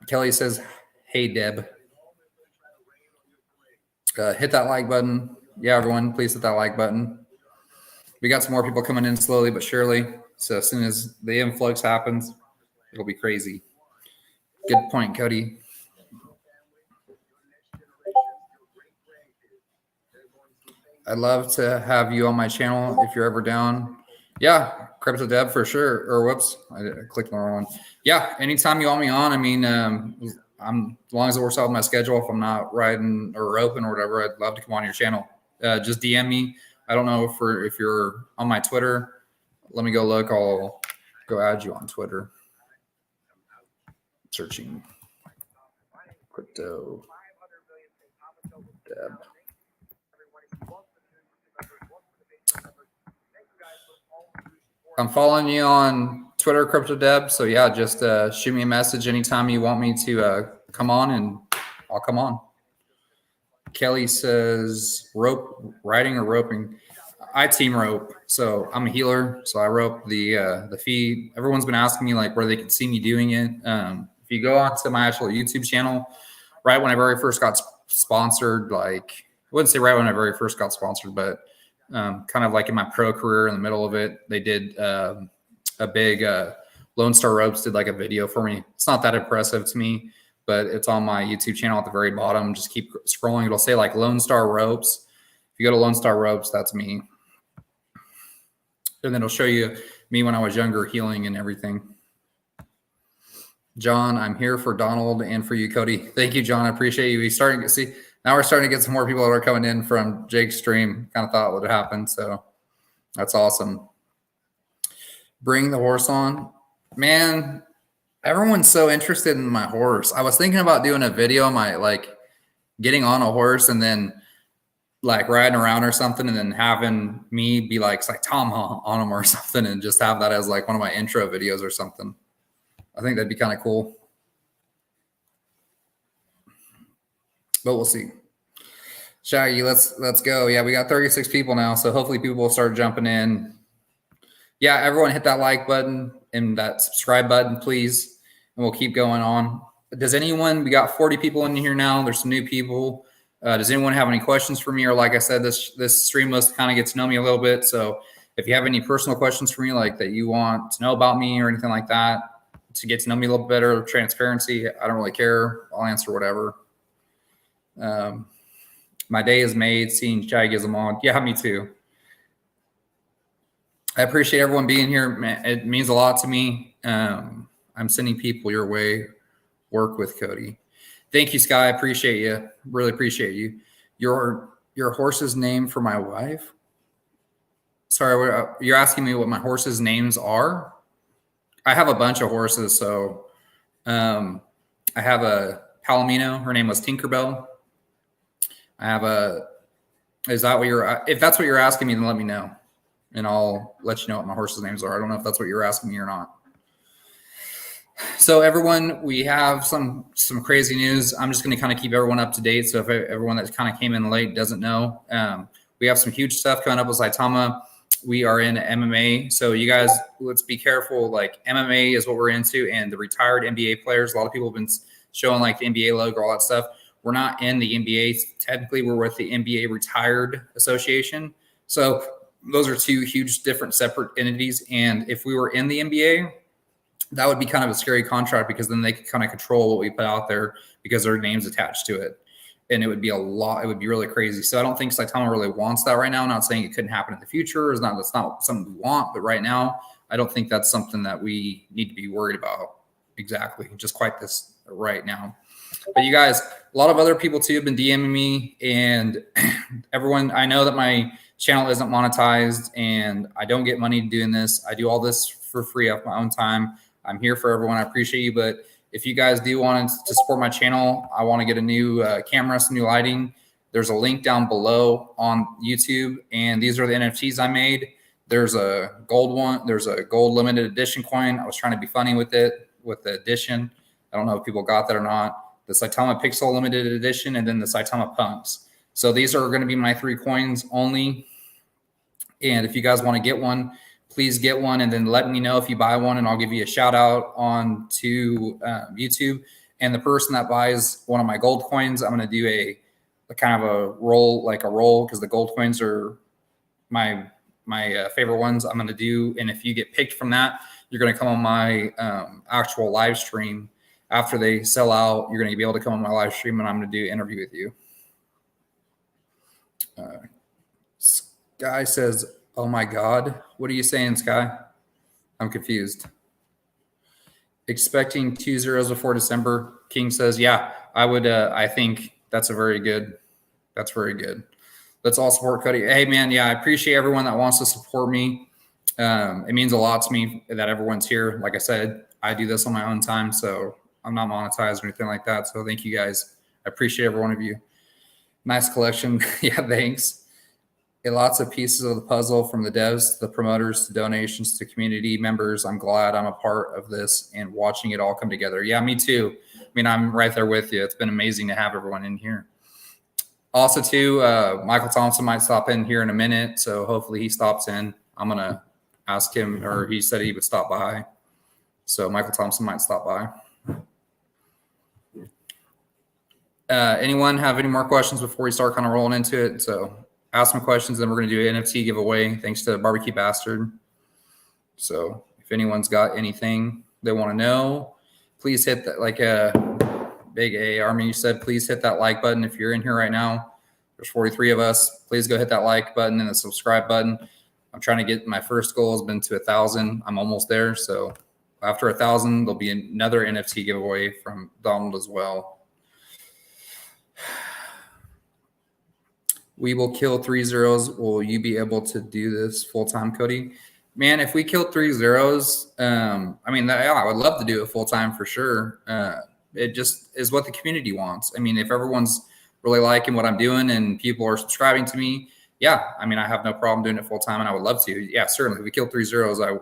Kelly says, hey, Deb. Hit that like button. Yeah, everyone, please hit that like button. We got some more people coming in slowly but surely. So as soon as the influx happens, it'll be crazy. Good point, Cody. I'd love to have you on my channel if you're ever down. Yeah, Crypto Dev for sure. Or whoops, I clicked on the wrong one. Yeah, anytime you want me on, I mean, I'm as long as it works out with my schedule. If I'm not riding or open or whatever, I'd love to come on your channel. Just DM me. I don't know if you're on my Twitter. Let me go look. I'll go add you on Twitter. Searching Crypto Dev. I'm following you on Twitter, Crypto Deb. So yeah, just shoot me a message anytime you want me to come on, and I'll come on. Kelly says riding or roping. I team rope, so I'm a healer. So I rope the feed. Everyone's been asking me like where they can see me doing it. If you go onto my actual YouTube channel, right when I very first got sponsored, like I wouldn't say right when I very first got sponsored, but kind of like in my pro career in the middle of it, they did a big Lone Star Ropes did like a video for me. It's not that impressive to me, but it's on my YouTube channel at the very bottom. Just keep scrolling. It'll say like Lone Star Ropes. If you go to Lone Star Ropes, that's me. And then it'll show you me when I was younger, healing and everything. John, I'm here for Donald and for you, Cody. Thank you, John. I appreciate you. He's starting to see. Now we're starting to get some more people that are coming in from Jake's stream. Kind of thought it would happen. So that's awesome. Bring the horse on. Man, everyone's so interested in my horse. I was thinking about doing a video on my, like, getting on a horse and then, like, riding around or something and then having me be like Saitama on him or something and just have that as, like, one of my intro videos or something. I think that'd be kind of cool. But we'll see. Shaggy, let's go. Yeah, we got 36 people now, so hopefully people will start jumping in. Yeah, everyone hit that like button and that subscribe button, please, and we'll keep going on. Does anyone? We got 40 people in here now. There's some new people. Does anyone have any questions for me? Or like I said, this stream list kind of get to know me a little bit. So if you have any personal questions for me, like that you want to know about me or anything like that, to get to know me a little better, transparency, I don't really care. I'll answer whatever. My day is made seeing Chai gives them on. Yeah, me too. I appreciate everyone being here. Man, it means a lot to me. I'm sending people your way. Work with Cody. Thank you, Sky. I appreciate you. Really appreciate you. Your horse's name for my wife? Sorry, you're asking me what my horse's names are? I have a bunch of horses. So I have a Palomino. Her name was Tinkerbell. I have is that what if that's what you're asking me, then let me know. And I'll let you know what my horses' names are. I don't know if that's what you're asking me or not. So everyone, we have some crazy news. I'm just going to kind of keep everyone up to date. So if everyone that kind of came in late doesn't know, we have some huge stuff coming up with Saitama. We are in MMA. So you guys, let's be careful. Like MMA is what we're into, and the retired NBA players. A lot of people have been showing like the NBA logo, all that stuff. We're not in the NBA. Technically, we're with the NBA Retired Association. So those are two huge, different, separate entities. And if we were in the NBA, that would be kind of a scary contract because then they could kind of control what we put out there because their name's attached to it. And it would be a lot. It would be really crazy. So I don't think Saitama really wants that right now. I'm not saying it couldn't happen in the future. That's not something we want. But right now, I don't think that's something that we need to be worried about exactly, just quite this right now. But you guys, a lot of other people too have been DMing me, and everyone, I know that my channel isn't monetized and I don't get money doing this. I do all this for free off my own time. I'm here for everyone. I appreciate you. But if you guys do want to support my channel, I want to get a new camera, some new lighting. There's a link down below on YouTube. And these are the NFTs I made. There's a gold one. There's a gold limited edition coin. I was trying to be funny with it, with the edition. I don't know if people got that or not. The Saitama Pixel limited edition, and then the Saitama Punks. So these are going to be my 3 coins only. And if you guys want to get one, please get one, and then let me know if you buy one, and I'll give you a shout out on to YouTube. And the person that buys one of my gold coins, I'm going to do a kind of a roll, because the gold coins are my favorite ones I'm going to do. And if you get picked from that, you're going to come on my actual live stream after they sell out, you're going to be able to come on my live stream, and I'm going to do an interview with you. Sky says, "Oh my God, what are you saying, Sky? I'm confused." Expecting 2 zeros before December. King says, "Yeah, I would. I think that's very good. That's very good. Let's all support Cody." Hey, man, yeah, I appreciate everyone that wants to support me. It means a lot to me that everyone's here. Like I said, I do this on my own time, so I'm not monetized or anything like that. So thank you guys. I appreciate every one of you. Nice collection. Yeah, thanks. Lots of pieces of the puzzle, from the devs to the promoters to donations to community members. I'm glad I'm a part of this and watching it all come together. Yeah, me too. I mean, I'm right there with you. It's been amazing to have everyone in here. Also, too, Michael Thompson might stop in here in a minute, so hopefully he stops in. I'm going to ask him, or he said he would stop by. So Michael Thompson might stop by. Anyone have any more questions before we start kind of rolling into it? So ask some questions, then we're going to do an NFT giveaway thanks to Barbecue Bastard. So if anyone's got anything they want to know, please hit that, like Big A Army said, please hit that like button. If you're in here right now, there's 43 of us. Please go hit that like button and the subscribe button. I'm trying to get, my first goal has been to 1,000. I'm almost there. So after 1,000, there'll be another NFT giveaway from Donald as well. We will kill 3 zeros. Will you be able to do this full time, Cody? Man, if we killed 3 zeros, I mean, yeah, I would love to do it full time for sure. It just is what the community wants. I mean, if everyone's really liking what I'm doing and people are subscribing to me, yeah, I mean, I have no problem doing it full time, and I would love to. Yeah, certainly. If we killed 3 zeros, I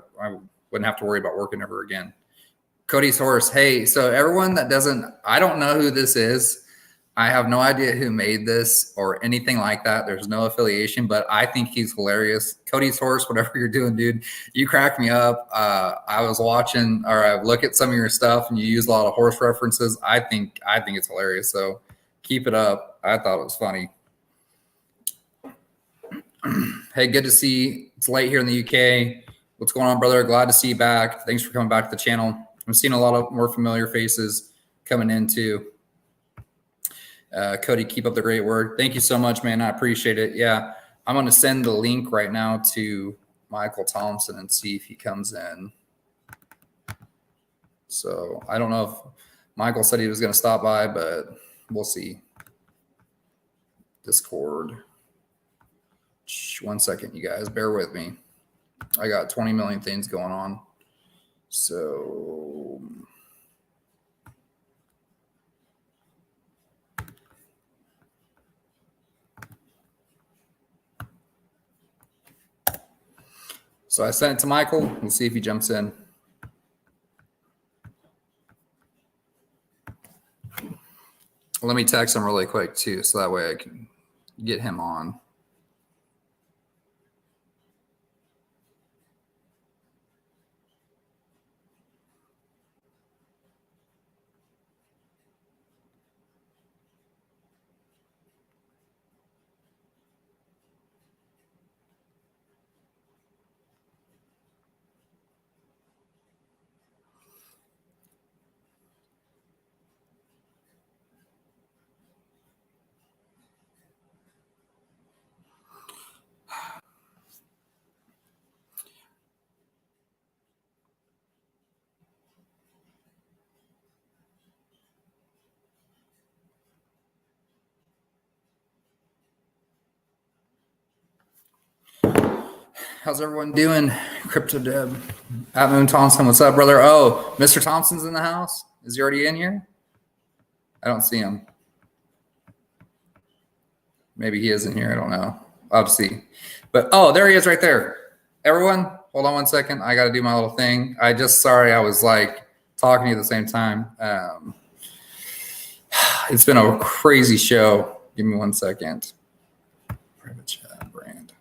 wouldn't have to worry about working ever again. Cody's horse. Hey, so everyone that doesn't, I don't know who this is. I have no idea who made this or anything like that. There's no affiliation, but I think he's hilarious. Cody's horse, whatever you're doing, dude, you crack me up. I was watching, or I look at some of your stuff, and you use a lot of horse references. I think it's hilarious. So keep it up. I thought it was funny. Hey, good to see. It's late here in the UK. What's going on, brother? Glad to see you back. Thanks for coming back to the channel. I'm seeing a lot of more familiar faces coming in too. Cody, keep up the great work. Thank you so much, man. I appreciate it. Yeah, I'm going to send the link right now to Michael Thompson and see if he comes in. So I don't know if Michael said he was going to stop by, but we'll see. Discord. 1 second, you guys. Bear with me. I got 20 million things going on. So... So I sent it to Michael. We'll see if he jumps in. Let me text him really quick too, so that way I can get him on. How's everyone doing? Crypto Deb. At Moon Thompson, what's up, brother? Oh, Mr. Thompson's in the house? Is he already in here? I don't see him. Maybe he is in here. I don't know. I'll see. But, oh, there he is right there. Everyone, hold on 1 second. I got to do my little thing. Sorry, I was like talking to you at the same time. It's been a crazy show. Give me 1 second. Private chat brand.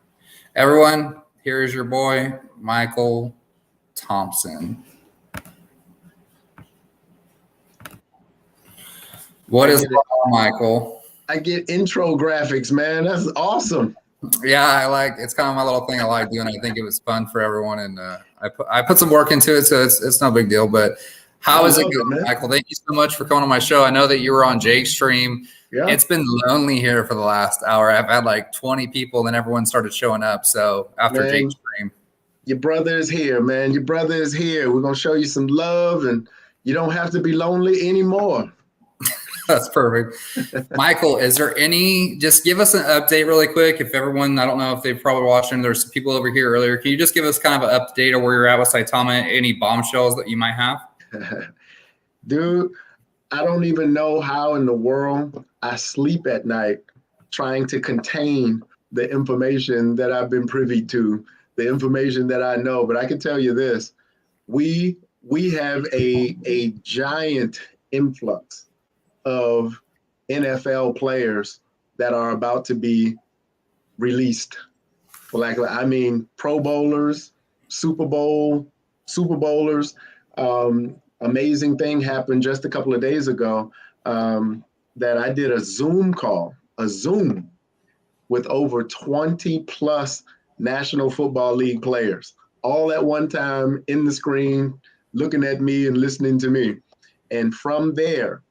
Everyone, here's your boy, Michael Thompson. What is going on, Michael? I get intro graphics, man. That's awesome. Yeah, it's kind of my little thing I like doing. I think it was fun for everyone, and I put some work into it, so it's no big deal. But How is it love going, man? Michael? Thank you so much for coming on my show. I know that you were on Jake's stream. Yeah. It's been lonely here for the last hour. I've had like 20 people, then everyone started showing up. So after Man, Jake's stream, your brother is here, man. Your brother is here. We're gonna show you some love, and you don't have to be lonely anymore. that's perfect. Michael, is there any, just give us an update really quick. If everyone, I don't know if they've probably watched them, there's some people over here earlier. Can you just give us kind of an update of where you're at with Saitama, any bombshells that you might have? Dude, I don't even know how in the world I sleep at night trying to contain the information that I've been privy to, the information that I know. But I can tell you this, we have a giant influx of NFL players that are about to be released. I mean, Pro Bowlers, Super Bowlers. Amazing thing happened just a couple of days ago that I did a Zoom with over 20 plus National Football League players, all at one time in the screen, looking at me and listening to me. And from there,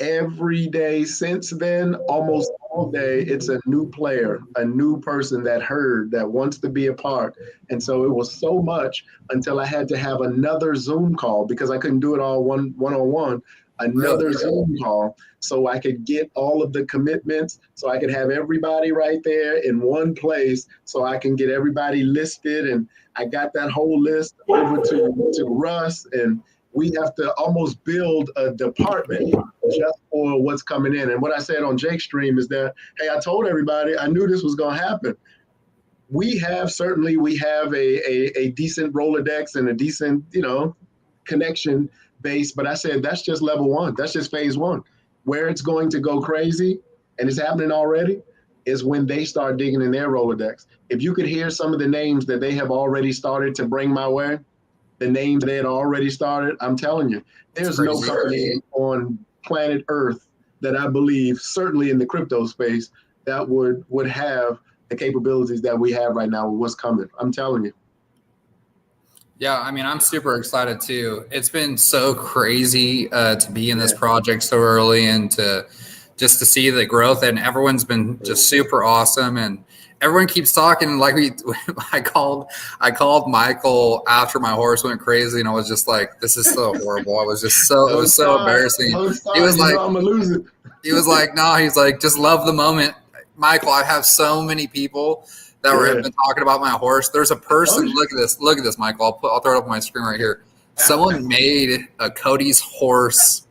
every day since then, almost all day, it's a new player, a new person that wants to be a part. And so it was so much until I had to have another Zoom call because I couldn't do it all one-on-one, another Zoom call so I could get all of the commitments, so I could have everybody right there in one place so I can get everybody listed. And I got that whole list over to Russ, and we have to almost build a department just for what's coming in. And what I said on Jake's stream is that, hey, I told everybody I knew this was going to happen. We have a decent Rolodex and a decent, connection base. But I said, that's just level one. That's just phase one. Where it's going to go crazy, and it's happening already, is when they start digging in their Rolodex. If you could hear some of the names that they have already started to bring my way, the names they had already started, I'm telling you, there's no company on planet Earth that I believe, certainly in the crypto space, that would have the capabilities that we have right now with what's coming. I'm telling you. Yeah, I mean, I'm super excited too. It's been so crazy to be in this project so early and to see the growth, and everyone's been just super awesome. And everyone keeps talking like I called Michael after my horse went crazy, and I was just like, this is so horrible. It was so embarrassing. He was like, I'm gonna lose it. He was like, no, he's like, just love the moment. Michael, I have so many people that have been talking about my horse. There's a person, look at this, Michael. I'll throw it up on my screen right here. Someone made a Cody's horse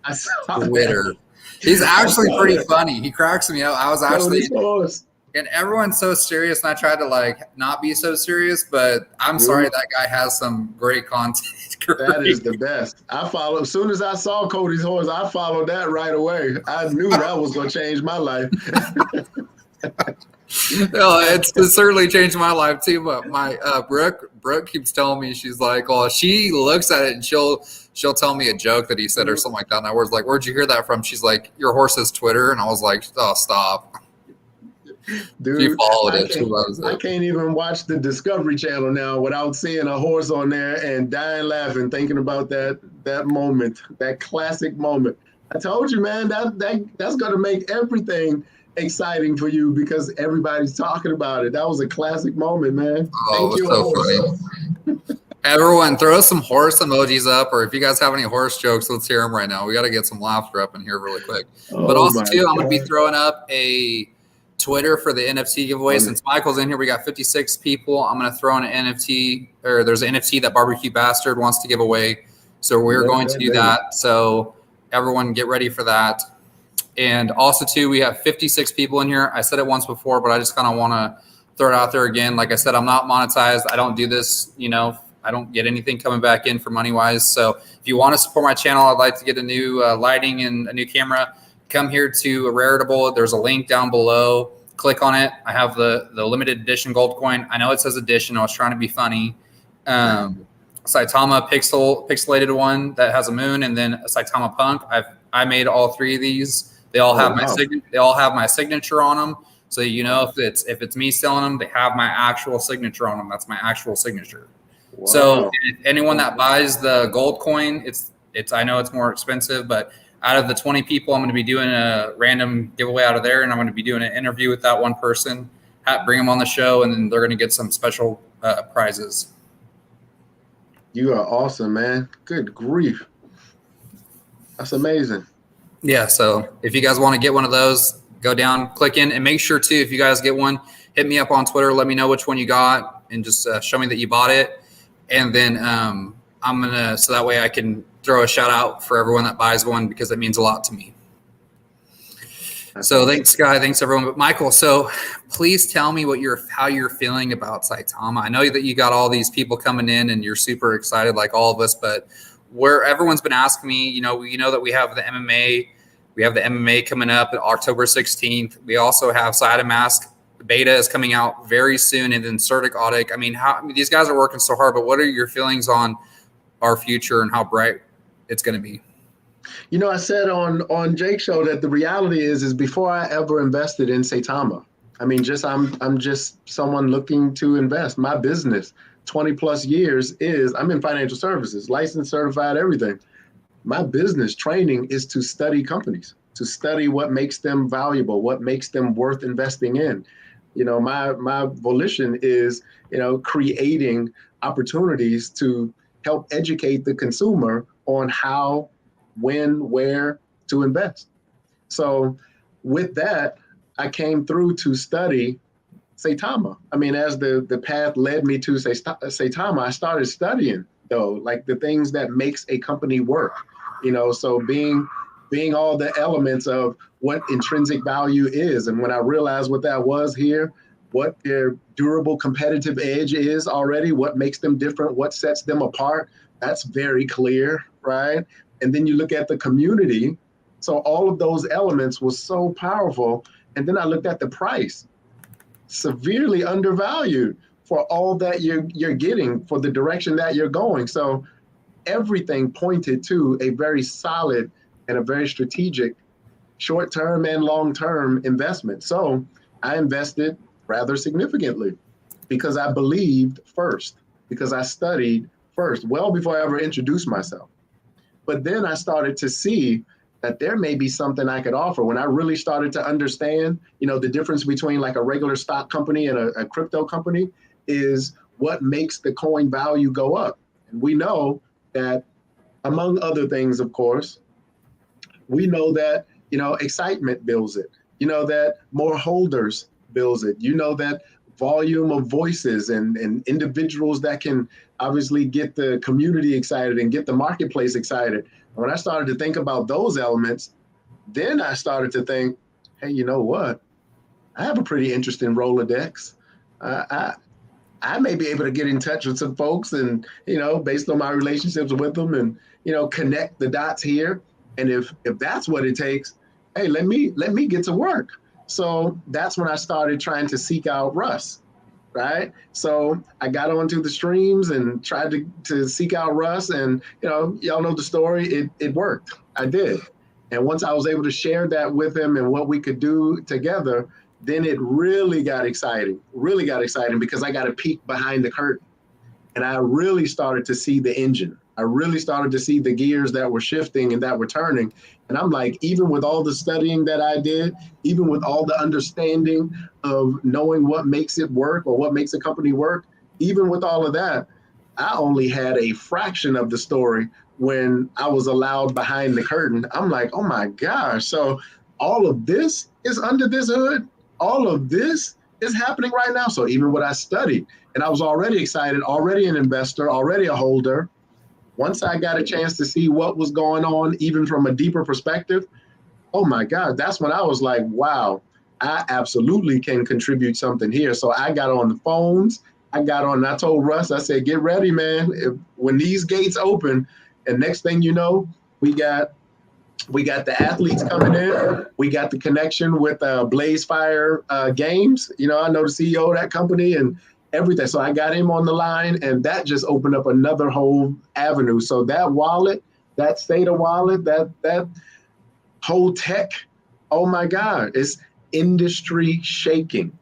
Twitter. He's actually pretty funny. He cracks me up. I was actually, and everyone's so serious, and I tried to like not be so serious, but I'm sorry, that guy has some great content. That is the best. As soon as I saw Cody's horse, I followed that right away. I knew that was going to change my life. No, it's certainly changed my life too. But my Brooke keeps telling me, she's like, oh, she looks at it and she'll tell me a joke that he said or something like that. And I was like, where'd you hear that from? She's like, your horse's Twitter. And I was like, oh, stop. Dude, she followed it. She loves it. I can't even watch the Discovery Channel now without seeing a horse on there and dying laughing, thinking about that moment, that classic moment. I told you, man, that's going to make everything exciting for you because everybody's talking about it. That was a classic moment, man. Oh, it was so funny. Everyone, throw some horse emojis up, or if you guys have any horse jokes, let's hear them right now. We got to get some laughter up in here really quick. But also, too, I'm going to be throwing up a Twitter for the NFT giveaway. Since Michael's in here, we got 56 people. I'm going to throw in an NFT, or there's an NFT that Barbecue Bastard wants to give away. So we're going to do that. So everyone get ready for that. And also, too, we have 56 people in here. I said it once before, but I just kind of want to throw it out there again. Like I said, I'm not monetized. I don't do this, I don't get anything coming back in for money-wise. So if you want to support my channel, I'd like to get a new lighting and a new camera, come here to Raritable. There's a link down below. Click on it. I have the limited edition gold coin. I know it says edition. I was trying to be funny. Saitama pixelated one that has a moon, and then a Saitama Punk. I made all three of these. They all have my signature on them. So if it's me selling them, they have my actual signature on them. That's my actual signature. Wow. So anyone that buys the gold coin, I know it's more expensive, but out of the 20 people, I'm going to be doing a random giveaway out of there, and I'm going to be doing an interview with that one person, bring them on the show, and then they're going to get some special prizes. You are awesome, man. Good grief. That's amazing. Yeah, so if you guys want to get one of those, go down, click in, and make sure too, if you guys get one, hit me up on Twitter, let me know which one you got, and just show me that you bought it. And then I'm going to, so that way I can throw a shout out for everyone that buys one, because it means a lot to me. So thanks, Sky. Thanks, everyone. But Michael, so please tell me how you're feeling about Saitama. I know that you got all these people coming in and you're super excited like all of us, but where everyone's been asking me, you know that we have the MMA coming up October 16th. We also have Saitama beta is coming out very soon, and then Certic. I mean, these guys are working so hard, but what are your feelings on our future and how bright it's going to be? You know, I said on Jake's show that the reality is before I ever invested in Saitama, I mean, I'm just someone looking to invest. My business, 20 plus years, I'm in financial services, licensed, certified, everything. My business training is to study companies, to study what makes them valuable, what makes them worth investing in. You know, my volition is, creating opportunities to help educate the consumer on how, when, where to invest. So with that, I came through to study Saitama. I mean, as the path led me to Saitama, I started studying though, like the things that makes a company work, so being all the elements of what intrinsic value is. And when I realized what that was here, what their durable competitive edge is already, what makes them different, what sets them apart, that's very clear, right? And then you look at the community. So all of those elements was so powerful. And then I looked at the price, severely undervalued for all that you're getting, for the direction that you're going. So everything pointed to a very solid and a very strategic short-term and long-term investment. So I invested rather significantly because I believed first, because I studied first, well before I ever introduced myself. But then I started to see that there may be something I could offer. When I really started to understand, the difference between like a regular stock company and a crypto company is what makes the coin value go up. And we know that, among other things, of course, we know that, excitement builds it. That more holders builds it. That volume of voices and individuals that can obviously get the community excited and get the marketplace excited. When I started to think about those elements, then I started to think, hey, you know what? I have a pretty interesting Rolodex. I may be able to get in touch with some folks and, based on my relationships with them and, connect the dots here. And if that's what it takes, hey, let me get to work. So that's when I started trying to seek out Russ, right? So I got onto the streams and tried to seek out Russ, and y'all know the story. It worked. I did. And once I was able to share that with him and what we could do together, then it really got exciting because I got a peek behind the curtain. And I really started to see the engine. I really started to see the gears that were shifting and that were turning. And I'm like, even with all the studying that I did, even with all the understanding of knowing what makes it work or what makes a company work, even with all of that, I only had a fraction of the story when I was allowed behind the curtain. I'm like, oh my gosh. So all of this is under this hood. All of this is happening right now. So even what I studied, and I was already excited, already an investor, already a holder. Once I got a chance to see what was going on, even from a deeper perspective, oh my God, that's when I was like, wow, I absolutely can contribute something here. So I got on the phones, I told Russ, I said, get ready, man. When these gates open, and next thing you know, we got the athletes coming in. We got the connection with Blaze Fire Games. I know the CEO of that company and everything. So I got him on the line, and that just opened up another whole avenue. So that wallet, that SATA wallet, that whole tech, oh my God, it's industry shaking.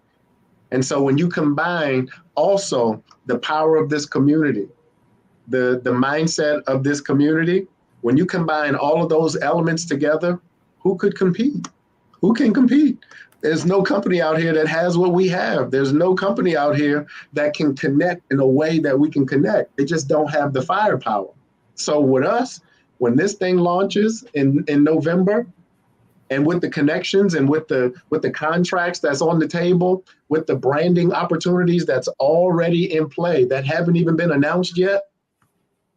And so when you combine also the power of this community, the mindset of this community, When you combine all of those elements together, who could compete? Who can compete? There's no company out here that has what we have. There's no company out here that can connect in a way that we can connect. They just don't have the firepower. So with us, when this thing launches in November, and with the connections and with the contracts that's on the table, with the branding opportunities that's already in play that haven't even been announced yet,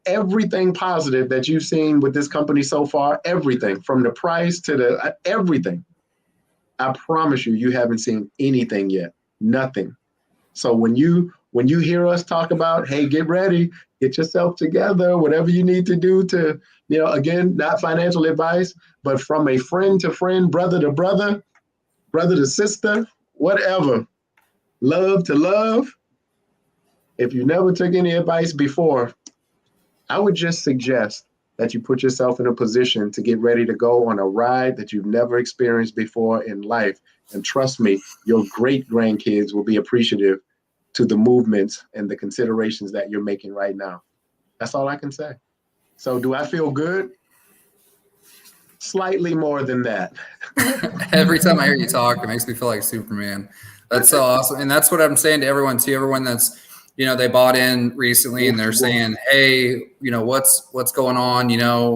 everything positive that you've seen with this company so far, everything from the price to the everything, I promise you, you haven't seen anything yet. Nothing. So when you hear us talk about, hey, get ready, get yourself together, whatever you need to do to, again, not financial advice, but from a friend to friend, brother to brother, brother to sister, whatever, love to love. If you never took any advice before, I would just suggest that you put yourself in a position to get ready to go on a ride that you've never experienced before in life. And trust me, your great grandkids will be appreciative to the movements and the considerations that you're making right now. That's all I can say. So do I feel good? Slightly more than that. Every time I hear you talk, it makes me feel like Superman. That's so awesome. And that's what I'm saying to everyone too. Everyone that's, they bought in recently and they're saying, hey, what's going on?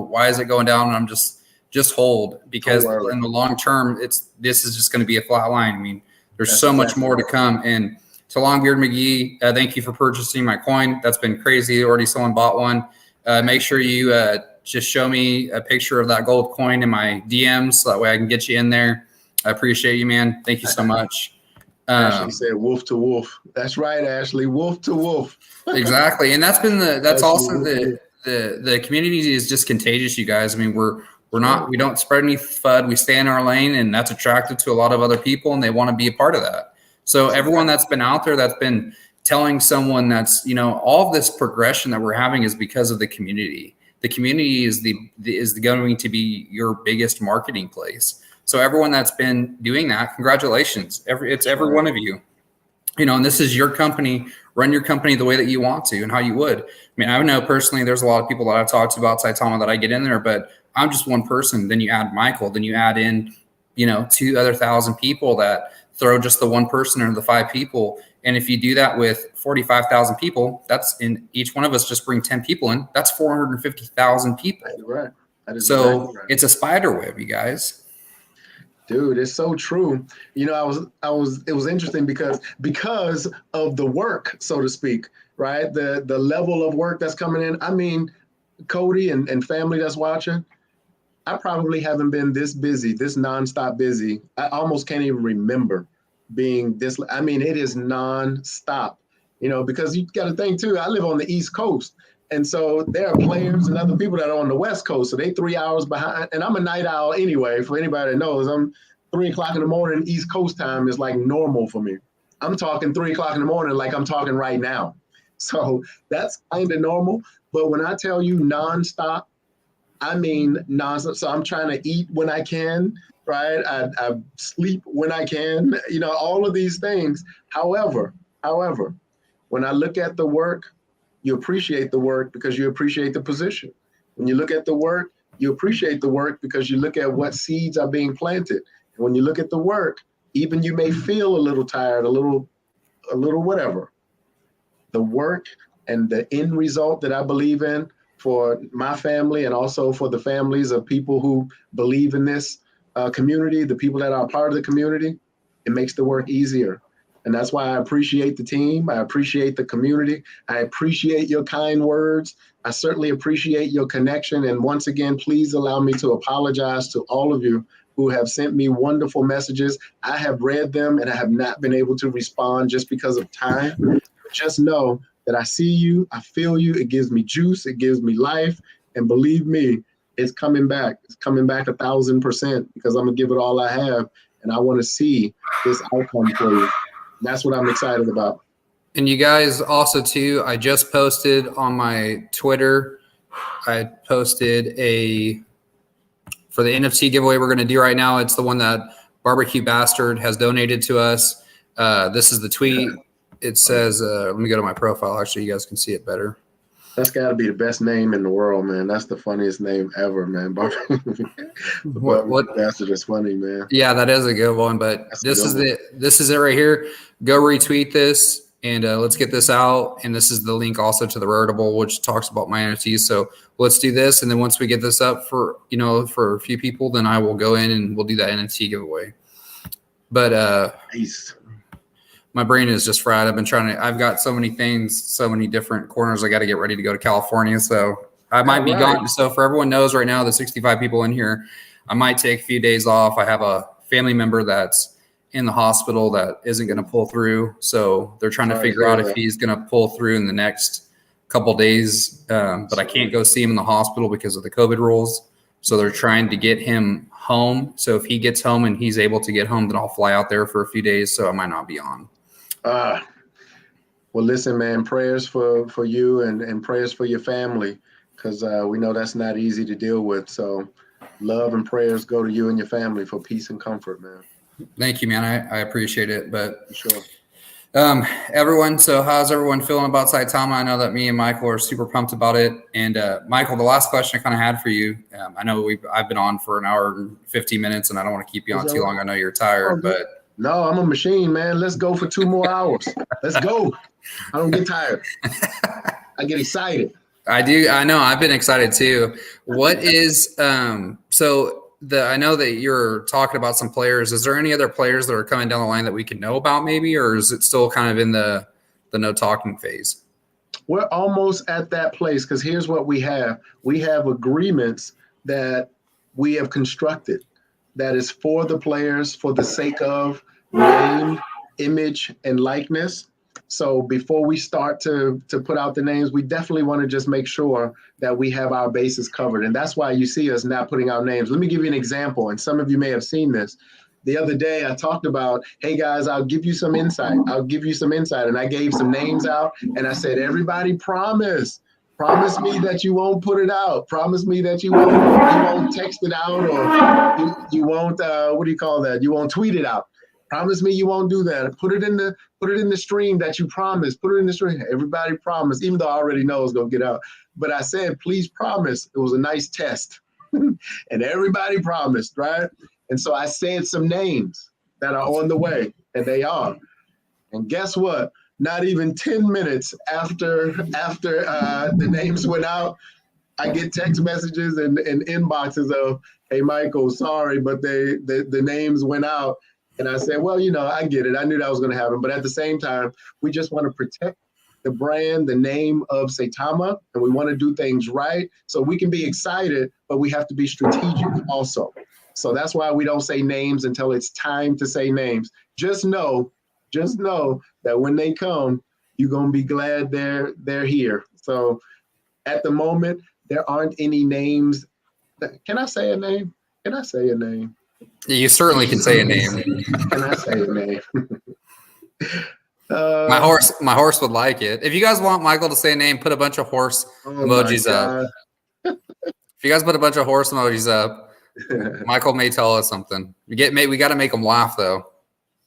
Why is it going down? And I'm just hold, because in the long term, this is just going to be a flat line. I mean, there's so much more to come. And to Longbeard McGee, thank you for purchasing my coin. That's been crazy. Already someone bought one. Make sure you just show me a picture of that gold coin in my DMs so that way I can get you in there. I appreciate you, man. Thank you so much. Ashley said wolf to wolf. That's right, Ashley. Wolf to wolf. Exactly. And that's also the community is just contagious, you guys. I mean, we don't spread any FUD. We stay in our lane, and that's attractive to a lot of other people, and they want to be a part of that. So everyone that's been out there, that's been telling someone that's, all of this progression that we're having is because of the community. The community is going to be your biggest marketing place. So everyone that's been doing that, congratulations. It's every one of you, and this is your company. Run your company the way that you want to and how you would. I mean, I know personally, there's a lot of people that I've talked to about Saitama that I get in there, but I'm just one person. Then you add Michael, then you add in, 2,000 people that throw just the one person or the 5 people. And if you do that with 45,000 people, that's in each one of us just bring 10 people in. That's 450,000 people. Right. That is so exactly right. It's a spider web, you guys. Dude, it's so true. It was interesting because of the work, so to speak, right? The level of work that's coming in. I mean, Cody and family that's watching, I probably haven't been this busy, this nonstop busy. I almost can't even remember being this. I mean, it is nonstop, because you got to think too, I live on the East Coast. And so there are players and other people that are on the West Coast. So they 3 hours behind. And I'm a night owl anyway. For anybody that knows, I'm 3 o'clock in the morning. East Coast time is like normal for me. I'm talking 3 o'clock in the morning like I'm talking right now. So that's kind of normal. But when I tell you nonstop, I mean nonstop. So I'm trying to eat when I can, right? I sleep when I can, all of these things. However, when I look at the work, you appreciate the work because you appreciate the position. When you look at the work, you appreciate the work because you look at what seeds are being planted. And when you look at the work, even you may feel a little tired, a little whatever. The work and the end result that I believe in for my family and also for the families of people who believe in this community, the people that are part of the community, it makes the work easier. And that's why I appreciate the team. I appreciate the community. I appreciate your kind words. I certainly appreciate your connection. And once again, please allow me to apologize to all of you who have sent me wonderful messages. I have read them and I have not been able to respond just because of time. But just know that I see you, I feel you. It gives me juice. It gives me life. And believe me, it's coming back. It's coming back 1,000% because I'm gonna give it all I have. And I want to see this outcome for you. That's what I'm excited about. And you guys also too, I just posted on my Twitter, I posted for the NFT giveaway we're going to do right now. It's the one that Barbecue Bastard has donated to us. This is the tweet. It says, let me go to my profile. Actually, you guys can see it better. That's got to be the best name in the world, man. That's the funniest name ever, man. The What? barbecue bastard is funny, man. Yeah, that is a good one. But That's a good one. this is it right here. Go retweet this and let's get this out. And this is the link also to the Rarible, which talks about my NFTs. So let's do this, and then once we get this up for for a few people, then I will go in and we'll do that NFT giveaway. But Nice. my brain is just fried. I've got so many things, so many different corners. I got to get ready to go to California. So I might be gone. So for everyone knows right now, the 65 people in here, I might take a few days off. I have a family member that's in the hospital that isn't going to pull through. So they're trying to figure out if he's going to pull through in the next couple days. But I can't go see him in the hospital because of the COVID rules. So they're trying to get him home. So if he gets home and he's able to get home, then I'll fly out there for a few days. So I might not be on. Well, listen, man, prayers for you and prayers for your family, because we know that's not easy to deal with. So love and prayers go to you and your family for peace and comfort, man. Thank you, man. I appreciate it. But sure. Everyone, so how's everyone feeling about Saitama? I know that me and Michael are super pumped about it. And Michael, the last question I kind of had for you, I know I've been on for an hour and 15 minutes, and I don't want to keep you on too long. I know you're tired, but no, I'm a machine, man. Let's go for 2 more hours. Let's go. I don't get tired. I get excited. I do. I know. I've been excited too. What is I know that you're talking about some players. Is there any other players that are coming down the line that we can know about maybe, or is it still kind of in the no talking phase? We're almost at that place, because here's what we have. We have agreements that we have constructed that is for the players for the sake of name, image, and likeness. So before we start to put out the names, we definitely want to just make sure that we have our bases covered. And that's why you see us not putting out names. Let me give you an example, and some of you may have seen this. The other day I talked about, hey guys, I'll give you some insight. And I gave some names out, and I said, everybody promise me that you won't put it out. Promise me that you won't text it out, or you won't, what do you call that? You won't tweet it out. Promise me you won't do that. Put it in the stream that you promised. Put it in the stream. Everybody promised, even though I already know it's gonna get out. But I said, please promise. It was a nice test. And everybody promised, right? And so I said some names that are on the way, and they are. And guess what? Not even 10 minutes after the names went out, I get text messages and inboxes of, hey, Michael, sorry, but the names went out. And I said, well, I get it. I knew that was going to happen. But at the same time, we just want to protect the brand, the name of Saitama, and we want to do things right. So we can be excited, but we have to be strategic also. So that's why we don't say names until it's time to say names. Just know that when they come, you're going to be glad they're here. So at the moment, there aren't any names. Can I say a name? You certainly can say a name. Can I say a name? My horse would like it. If you guys want Michael to say a name, put a bunch of horse emojis up. If you guys put a bunch of horse emojis up, Michael may tell us something. We got to make him laugh though.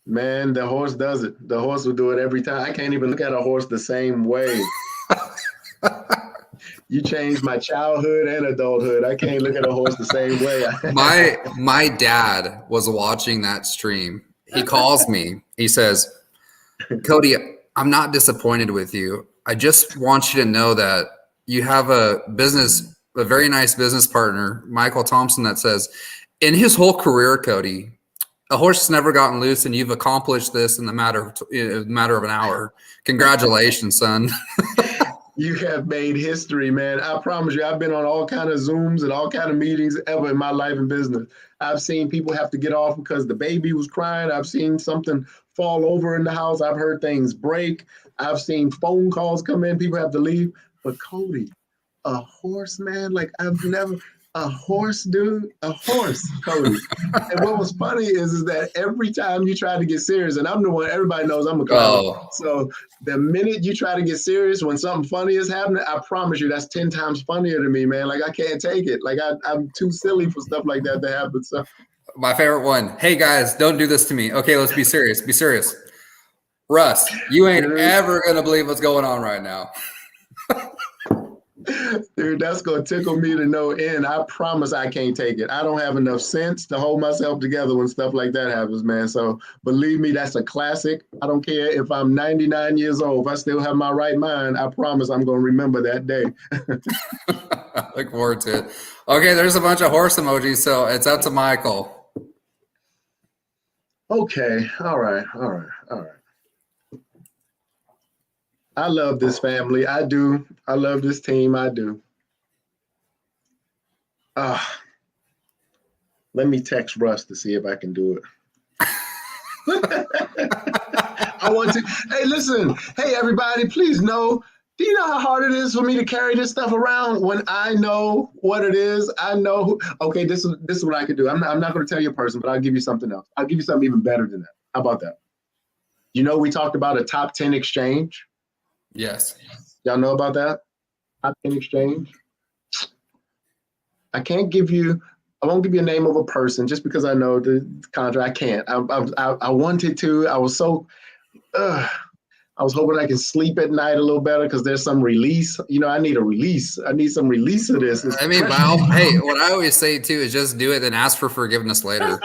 Man, the horse does it. The horse will do it every time. I can't even look at a horse the same way. You changed my childhood and adulthood. I can't look at a horse the same way. My dad was watching that stream. He calls me. He says, Cody, I'm not disappointed with you. I just want you to know that you have a very nice business partner, Michael Thompson, that says, in his whole career, Cody, a horse has never gotten loose, and you've accomplished this in the matter of an hour. Congratulations, son. You have made history, man. I promise you, I've been on all kind of Zooms and all kind of meetings ever in my life and business. I've seen people have to get off because the baby was crying. I've seen something fall over in the house. I've heard things break. I've seen phone calls come in. People have to leave. But Cody, a horse, man, like I've never... A horse, dude, a horse, Cody. And what was funny is that every time you try to get serious, and I'm the one, everybody knows I'm a clown. Oh. So the minute you try to get serious when something funny is happening, I promise you that's 10 times funnier to me, man. Like I can't take it. Like I'm too silly for stuff like that to happen. So my favorite one. Hey guys, don't do this to me. Okay, let's be serious. Be serious. Russ, you ain't ever gonna believe what's going on right now. Dude, that's gonna tickle me to no end. I promise I can't take it. I don't have enough sense to hold myself together when stuff like that happens, man. So believe me, that's a classic. I don't care if I'm 99 years old. If I still have my right mind, I promise I'm gonna remember that day. Look forward to it. Okay, there's a bunch of horse emojis, so it's up to Michael. Okay, all right. I love this family. I do. I love this team. I do. Let me text Russ to see if I can do it. I want to. Hey, listen. Hey, everybody, please know. Do you know how hard it is for me to carry this stuff around when I know what it is? I know. Okay, this is what I can do. I'm not going to tell you a person, but I'll give you something else. I'll give you something even better than that. How about that? You know, we talked about a top 10 exchange. Yes. Y'all know about that? Top 10 exchange. I won't give you a name of a person just because I know the contract. I can't. I wanted to. I was so. I was hoping I can sleep at night a little better because there's some release. You know, I need a release. I need some release of this. I mean, hey, what I always say too is just do it and ask for forgiveness later.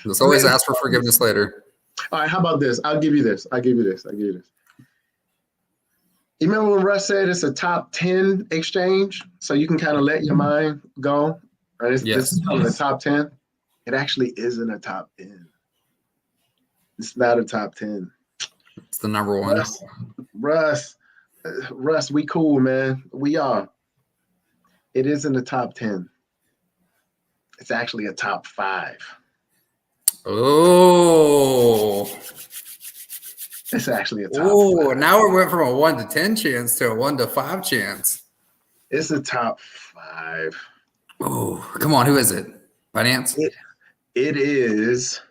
Just always ask for forgiveness later. All right, how about this? I'll give you this. You remember when Russ said it's a top 10 exchange? So you can kind of let your mind go. Right? This is probably the top 10. It actually isn't a top 10. It's not a top 10. It's the number one. Russ, we cool, man. We are. It isn't a top 10. It's actually a top 5. Oh. It's actually a top 5. Now we went from a 1 to 10 chance to a 1 to 5 chance. It's a top 5. Oh, come on. Who is it? Binance? It is.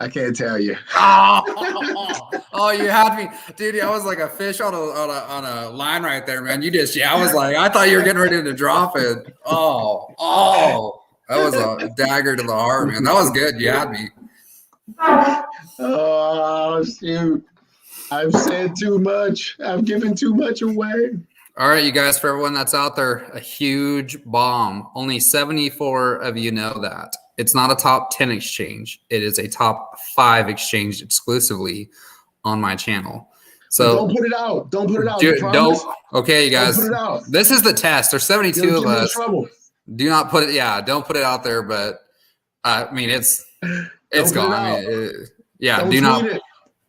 I can't tell you. Oh, you had me, dude. I was like a fish on a line right there, man. I was like, I thought you were getting ready to drop it. Oh, that was a dagger to the heart, man. That was good. You had me. Oh, shoot. I've said too much. I've given too much away. All right, you guys, for everyone that's out there, a huge bomb. Only 74 of you know that. It's not a top 10 exchange. It is a top 5 exchange exclusively on my channel. So don't put it out. Don't put it out. Okay, you guys. Don't put it out. This is the test. There's 72 of us. Trouble. Do not put it. Yeah, don't put it out there. But I mean, it's gone. I mean, do not. It.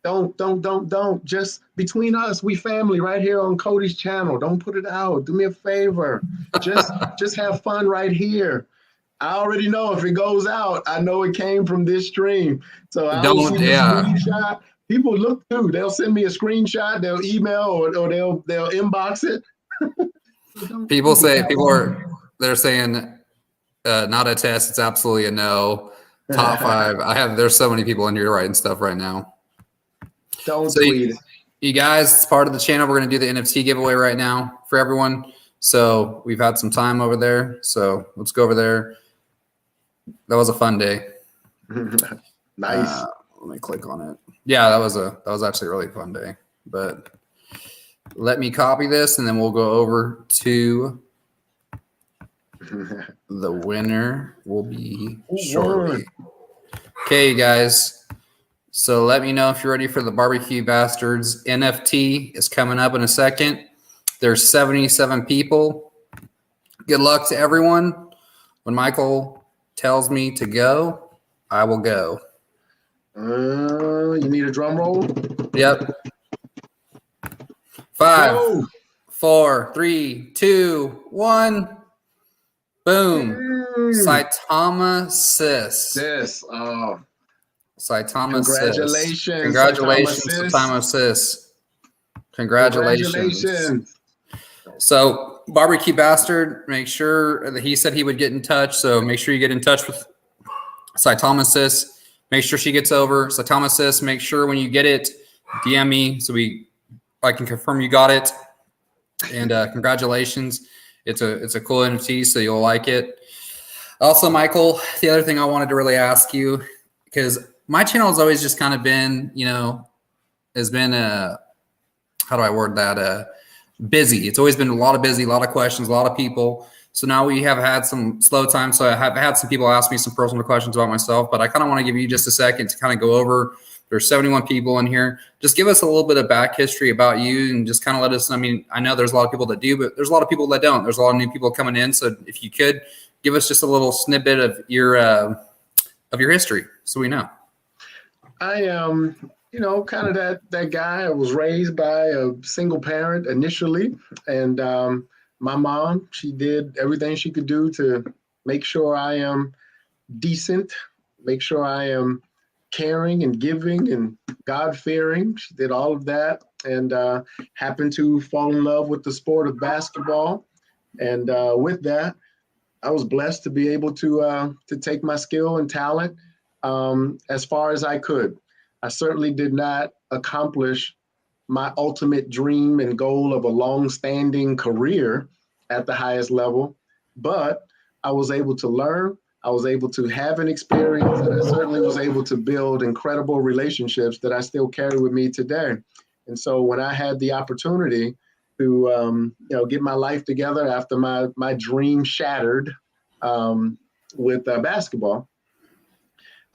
Don't. Just between us, we family right here on Cody's channel. Don't put it out. Do me a favor. Just have fun right here. I already know if it goes out, I know it came from this stream. So I don't see the screenshot. People look too. They'll send me a screenshot. They'll email or they'll inbox it. They're saying not a test. It's absolutely a no. Top 5. There's so many people in here writing stuff right now. Don't tweet it. You guys, it's part of the channel. We're going to do the NFT giveaway right now for everyone. So we've had some time over there. So let's go over there. That was a fun day. Nice. Let me click on it. Yeah, that was actually a really fun day. But let me copy this and then we'll go over to the winner will be shortly. Okay, you guys. So let me know if you're ready for the Barbecue Bastards NFT. Is coming up in a second. There's 77 people. Good luck to everyone. When Michael tells me to go, I will go. You need a drum roll? Yep. 5, 4, 3, 2, 1. Boom. Saitama Sis. Saitama Sis. Congratulations, Saitama Sis. Congratulations. So, Barbecue Bastard, make sure that he said he would get in touch. So, make sure you get in touch with Saitama Sis. Make sure she gets over. Saitama Sis, make sure when you get it, DM me so I can confirm you got it. And congratulations. It's a cool NFT, so you'll like it. Also, Michael, the other thing I wanted to really ask you, because my channel has always just kind of been, how do I word that? busy. It's always been a lot of busy, a lot of questions, a lot of people. So now we have had some slow time. So I have had some people ask me some personal questions about myself, but I kind of want to give you just a second to kind of go over. There's 71 people in here. Just give us a little bit of back history about you and just kind of let us, I mean, I know there's a lot of people that do, but there's a lot of people that don't. There's a lot of new people coming in. So if you could give us just a little snippet of your history so we know. I am, kind of that guy. I was raised by a single parent initially, and my mom, she did everything she could do to make sure I am decent, make sure I am caring and giving and God-fearing. She did all of that, and happened to fall in love with the sport of basketball. And with that, I was blessed to be able to take my skill and talent as far as I could. I certainly did not accomplish my ultimate dream and goal of a long-standing career at the highest level, but I was able to learn. I was able to have an experience, and I certainly was able to build incredible relationships that I still carry with me today. And so when I had the opportunity to get my life together after my dream shattered with basketball,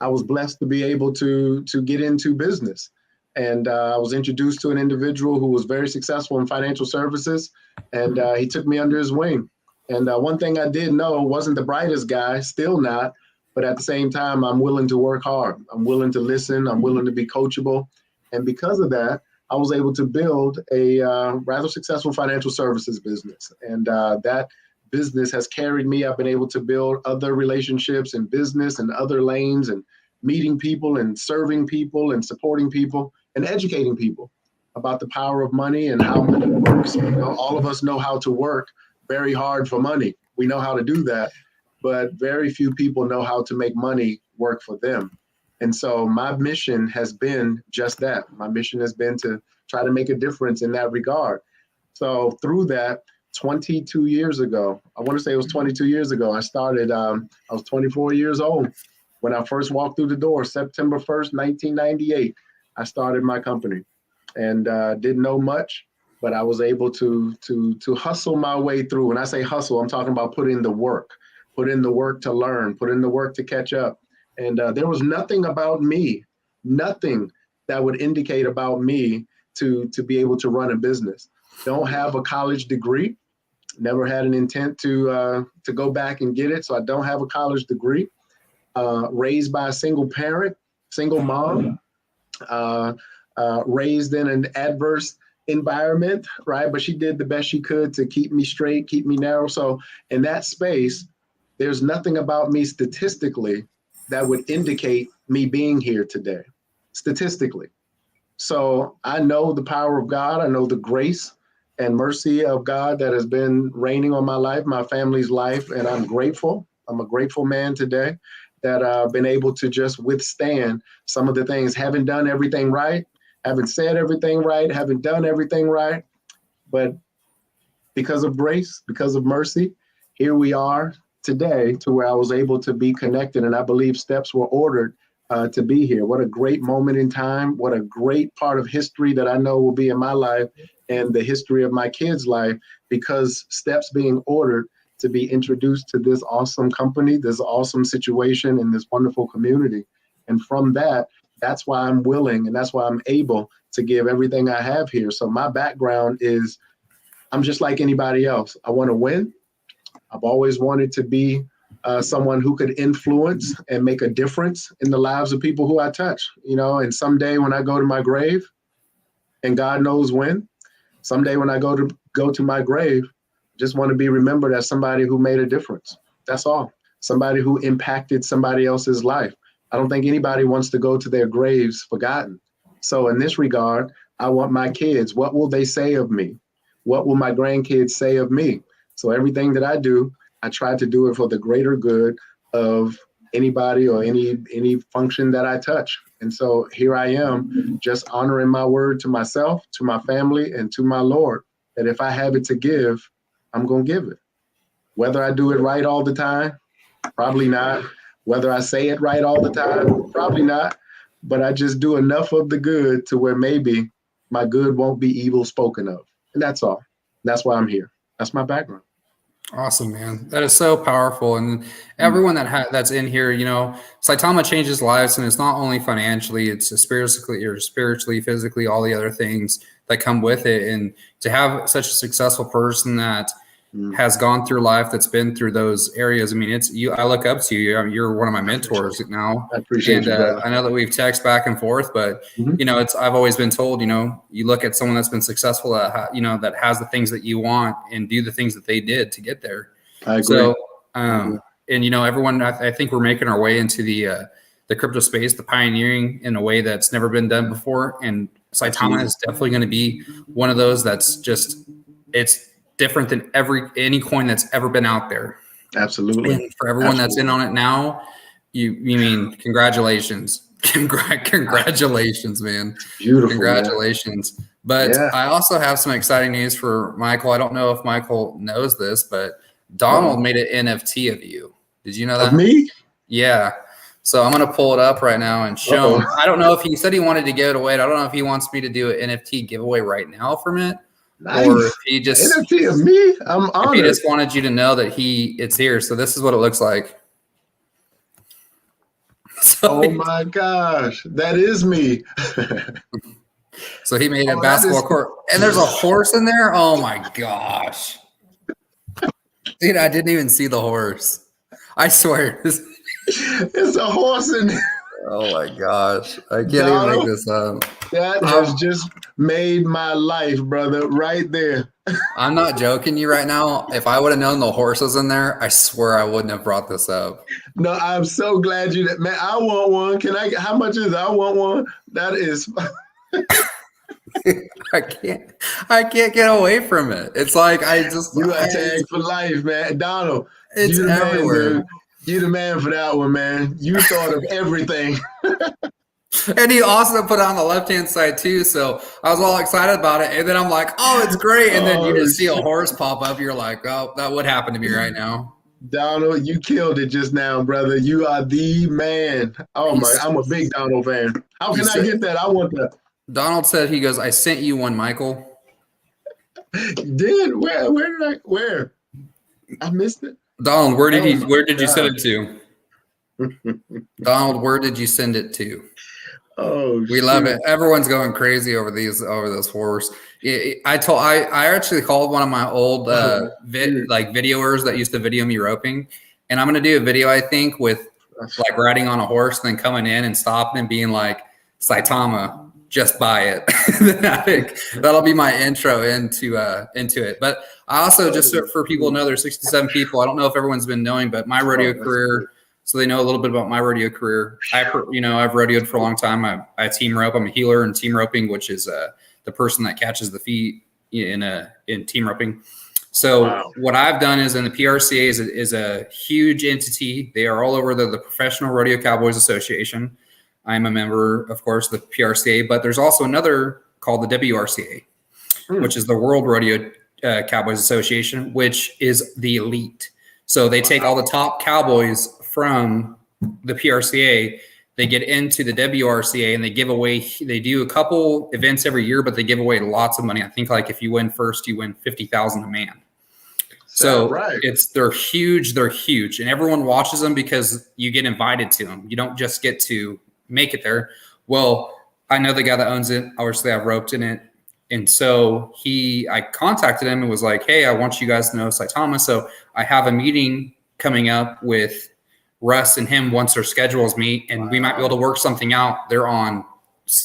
I was blessed to be able to get into business. And I was introduced to an individual who was very successful in financial services, and he took me under his wing. And one thing I did know, wasn't the brightest guy, still not, but at the same time, I'm willing to work hard. I'm willing to listen. I'm willing to be coachable. And because of that, I was able to build a rather successful financial services business. And that business has carried me. I've been able to build other relationships in business and other lanes, and meeting people and serving people and supporting people and educating people about the power of money and how money works. All of us know how to work very hard for money. We know how to do that, but very few people know how to make money work for them. And so my mission has been just that. My mission has been to try to make a difference in that regard. So through that, 22 years ago, I want to say it was 22 years ago, I started, I was 24 years old when I first walked through the door, September 1st, 1998, I started my company, and didn't know much, but I was able to hustle my way through. When I say hustle, I'm talking about put in the work to learn, put in the work to catch up. And there was nothing about me, nothing that would indicate about me to be able to run a business. Don't have a college degree. Never had an intent to go back and get it. So I don't have a college degree. Raised by a single parent, single mom, raised in an adverse environment, right? But she did the best she could to keep me straight, keep me narrow. So in that space, there's nothing about me statistically that would indicate me being here today, statistically. So I know the power of God. I know the grace and mercy of God that has been raining on my life, my family's life, and I'm grateful. I'm a grateful man today that I've been able to just withstand some of the things. Haven't done everything right, haven't said everything right, haven't done everything right, but because of grace, because of mercy, here we are today to where I was able to be connected, and I believe steps were ordered to be here. What a great moment in time. What a great part of history that I know will be in my life and the history of my kids' life, because steps being ordered to be introduced to this awesome company, this awesome situation, and this wonderful community. And from that, that's why I'm willing, and that's why I'm able to give everything I have here. So my background is, I'm just like anybody else. I want to win. I've always wanted to be someone who could influence and make a difference in the lives of people who I touch, and someday when I go to my grave, and God knows when, someday when I go to my grave, just want to be remembered as somebody who made a difference. That's all. Somebody who impacted somebody else's life. I don't think anybody wants to go to their graves forgotten. So in this regard, I want my kids, what will they say of me? What will my grandkids say of me? So everything that I do, I try to do it for the greater good of anybody or any function that I touch. And so here I am, just honoring my word to myself, to my family, and to my Lord, that if I have it to give, I'm going to give it. Whether I do it right all the time, probably not. Whether I say it right all the time, probably not. But I just do enough of the good to where maybe my good won't be evil spoken of. And that's all. That's why I'm here. That's my background. Awesome, man. That is so powerful. And everyone that's in here, Saitama changes lives, and it's not only financially, it's spiritually, physically, all the other things that come with it. And to have such a successful person that has gone through life, that's been through those areas. I mean, it's you. I look up to you. You're one of my mentors now. I appreciate you, brother. I know that we've texted back and forth, but I've always been told, you look at someone that's been successful, that has the things that you want and do the things that they did to get there. I agree. So, everyone, I think we're making our way into the crypto space, the pioneering in a way that's never been done before. And Saitama is definitely going to be one of those that's just, it's different than any coin that's ever been out there. Absolutely. And for everyone that's in on it now, you mean congratulations. Congratulations, man. Beautiful. Congratulations. Man. But I also have some exciting news for Michael. I don't know if Michael knows this, but Donald made an NFT of you. Did you know that? Of me? Yeah. So I'm going to pull it up right now and show him. I don't know if he said he wanted to give it away. I don't know if he wants me to do an NFT giveaway right now from it. Nice. Or if he just NFT of me, I'm honored. If he just wanted you to know that it's here. So this is what it looks like. Oh my gosh, that is me. So he made a basketball court, and there's a horse in there. Oh my gosh, dude! I didn't even see the horse. I swear, it's a horse in there. Oh my gosh, I can't even make this up. That has just made my life, brother, right there. I'm not joking you right now. If I would have known the horse was in there, I swear I wouldn't have brought this up. No, I'm so glad you did. Man, I want one. How much is it? I want one. That is. I can't get away from it. It's like you are tagged for life, man. Donald, it's everywhere. Man, you the man for that one, man. You thought of everything. And he also put it on the left-hand side too, so I was all excited about it. And then I'm like, "Oh, it's great!" And then you just see a horse pop up. You're like, "Oh, that would happen to me right now." Donald, you killed it just now, brother. You are the man. Oh my! I'm a big Donald fan. How can I get that? I want that. Donald said, "He goes, I sent you one, Michael." Did where? Where? I missed it. Donald, where did you send it to? Donald, where did you send it to? Oh, we love it. Everyone's going crazy over this horse. I actually called one of my old videoers that used to video me roping, and I'm gonna do a video, I think, with like riding on a horse and then coming in and stopping and being like, Saitama, just buy it. That'll be my intro into it. But I also, just for people to know, there's 67 people. I don't know if everyone's been knowing, but my rodeo career. So they know a little bit about my rodeo career. I've rodeoed for a long time. I team rope. I'm a healer in team roping, which is the person that catches the feet in team roping. So what I've done is in the PRCA is a huge entity. They are all over the Professional Rodeo Cowboys Association. I'm a member, of course, of the PRCA, but there's also another called the WRCA, which is the World Rodeo Cowboys Association, which is the elite. So they take all the top cowboys from the PRCA, they get into the WRCA, and they do a couple events every year, but they give away lots of money. I think like if you win first, you win $50,000 a man. So they're huge, and everyone watches them because you get invited to them. You don't just get to make it there. Well, I know the guy that owns it. Obviously, I've roped in it. And so I contacted him and was like, hey, I want you guys to know Saitama. So I have a meeting coming up with Russ and him once their schedules meet, and we might be able to work something out. They're on,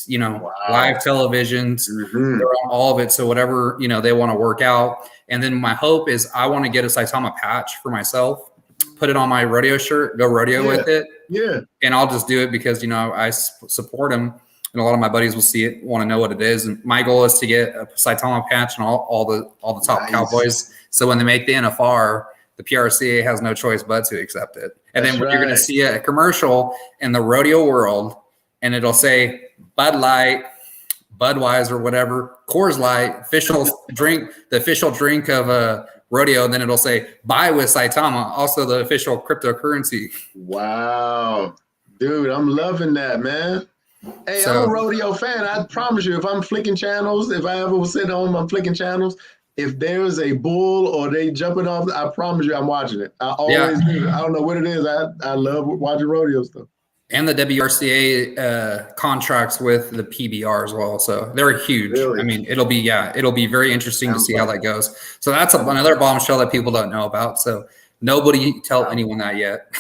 live televisions. Mm-hmm. They're on all of it. So whatever, they want to work out. And then my hope is I want to get a Saitama patch for myself, put it on my rodeo shirt, go rodeo with it. Yeah. And I'll just do it because, I support him. And a lot of my buddies will see it, want to know what it is. And my goal is to get a Saitama patch and all the top cowboys. So when they make the NFR, the PRCA has no choice but to accept it. And then you're going to see a commercial in the rodeo world, and it'll say Bud Light, Budweiser, whatever, Coors Light, the official drink of a rodeo. And then it'll say buy with Saitama, also the official cryptocurrency. Wow. Dude, I'm loving that, man. Hey, I'm a rodeo fan. I promise you, if I'm flicking channels, if I ever was sitting home, I'm flicking channels, if there's a bull or they jumping off, I promise you I'm watching it. I always do. I don't know what it is. I love watching rodeo stuff. And the WRCA contracts with the PBR as well, so they're huge. Really? I mean, it'll be very interesting to see how that goes. So that's another bombshell that people don't know about. So nobody tell anyone that yet.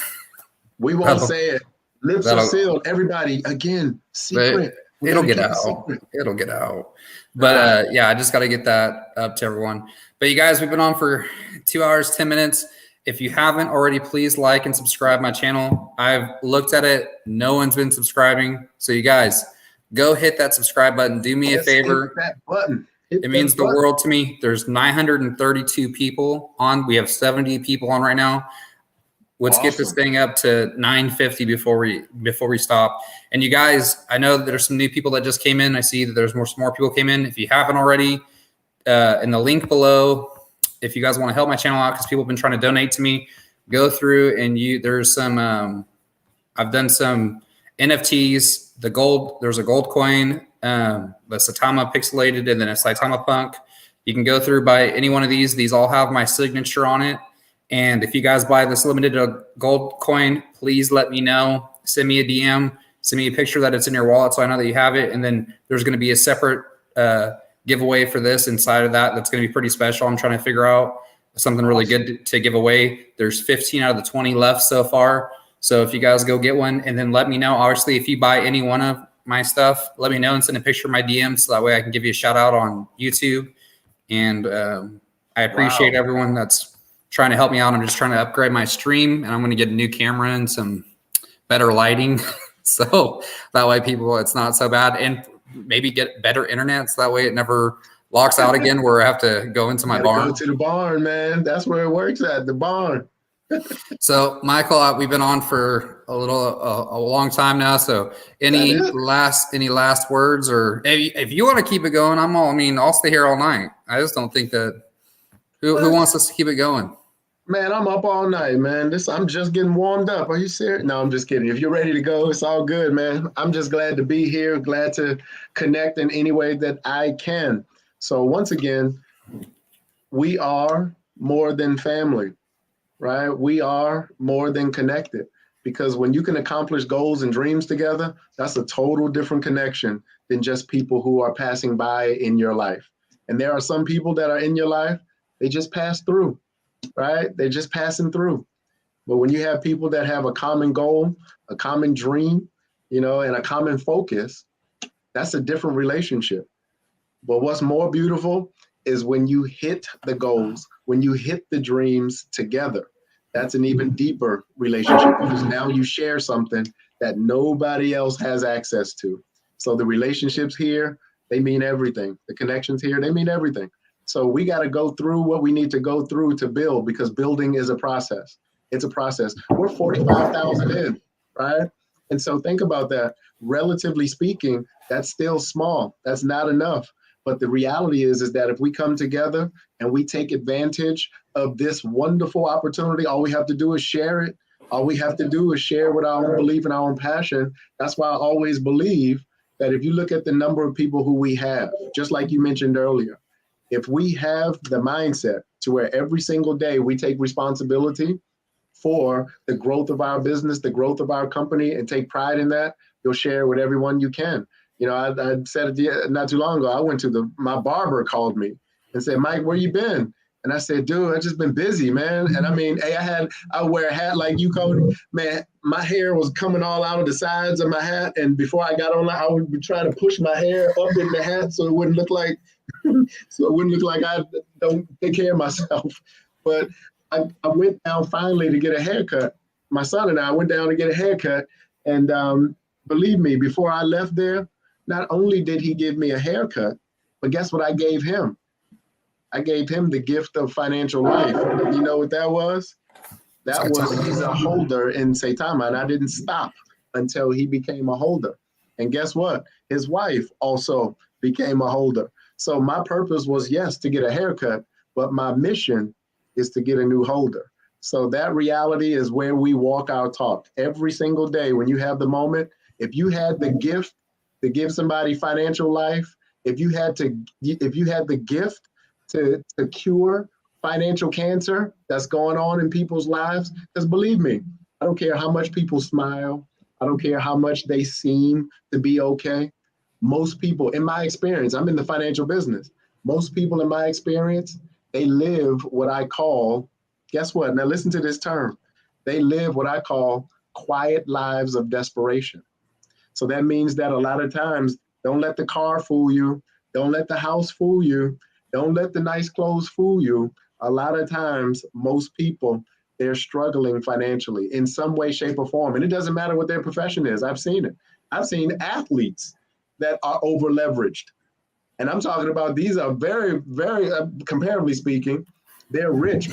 We won't say it. Lips are sealed. Everybody, again, secret. It'll get out. It'll get out. But yeah, I just got to get that up to everyone. But you guys, we've been on for 2 hours, 10 minutes. If you haven't already, please like and subscribe my channel. I've looked at it. No one's been subscribing. So you guys, go hit that subscribe button. Do me a favor. Hit that button. It means the world to me. There's 932 people on. We have 70 people on right now. Let's get this thing up to 950 before we stop. And you guys, I know that there's some new people that just came in. I see that there's some more people came in. If you haven't already, in the link below, if you guys want to help my channel out, because people have been trying to donate to me, go through and there's some, I've done some NFTs, there's a gold coin, the Saitama pixelated, and then a Saitama punk. You can go through by any one of these. These all have my signature on it. And if you guys buy this limited gold coin, please let me know. Send me a DM, send me a picture that it's in your wallet so I know that you have it. And then there's going to be a separate giveaway for this inside of that. That's going to be pretty special. I'm trying to figure out something really good to give away. There's 15 out of the 20 left so far. So if you guys go get one and then let me know, obviously, if you buy any one of my stuff, let me know and send a picture of my DM so that way I can give you a shout out on YouTube. And I appreciate everyone that's trying to help me out. I'm just trying to upgrade my stream, and I'm going to get a new camera and some better lighting. So that way it's not so bad, and maybe get better internet. So that way it never locks out again where I have to go into my barn. Go to the barn, man. That's where it works at, the barn. So Michael, we've been on for a long time now. So any last words, or if you want to keep it going, I'll stay here all night. I just don't think that who wants us to keep it going? Man, I'm up all night, man. I'm just getting warmed up. Are you serious? No, I'm just kidding. If you're ready to go, it's all good, man. I'm just glad to be here, glad to connect in any way that I can. So once again, we are more than family, right? We are more than connected, because when you can accomplish goals and dreams together, that's a total different connection than just people who are passing by in your life. And there are some people that are in your life, they just pass through. Right? They're just passing through. But when you have people that have a common goal, a common dream, and a common focus, that's a different relationship. But what's more beautiful is when you hit the goals, when you hit the dreams together. That's an even deeper relationship, because now you share something that nobody else has access to. So the relationships here, they mean everything. The connections here, they mean everything. So we got to go through what we need to go through to build, because building is a process. It's a process. We're 45,000 in, right? And so think about that. Relatively speaking, that's still small. That's not enough. But the reality is that if we come together and we take advantage of this wonderful opportunity, all we have to do is share it. All we have to do is share with our own belief and our own passion. That's why I always believe that if you look at the number of people who we have, just like you mentioned earlier, if we have the mindset to where every single day we take responsibility for the growth of our business, the growth of our company, and take pride in that, you'll share with everyone you can. I said it not too long ago. I went to my barber called me and said, "Mike, where you been?" And I said, "Dude, I just been busy, man." And I wear a hat like you, Cody. Man, my hair was coming all out of the sides of my hat. And before I got on, I would be trying to push my hair up in the hat so it wouldn't look like I don't take care of myself. But I went down finally to get a haircut. My son and I went down to get a haircut. And believe me, before I left there, not only did he give me a haircut, but guess what I gave him? I gave him the gift of financial life. You know what that was? He's a holder in Saitama, and I didn't stop until he became a holder. And guess what? His wife also became a holder. So my purpose was, yes, to get a haircut, but my mission is to get a new holder. So that reality is where we walk our talk. Every single day when you have the moment, if you had the gift to give somebody financial life, if you had the gift to cure financial cancer that's going on in people's lives. Because believe me, I don't care how much people smile. I don't care how much they seem to be okay. Most people, in my experience, I'm in the financial business. Most people in my experience, they live what I call, guess what? Now listen to this term. They live what I call quiet lives of desperation. So that means that a lot of times, don't let the car fool you. Don't let the house fool you. Don't let the nice clothes fool you. A lot of times, most people, they're struggling financially in some way, shape, or form. And it doesn't matter what their profession is. I've seen it. I've seen athletes that are over leveraged. And I'm talking about these are very, very, comparatively speaking, they're rich.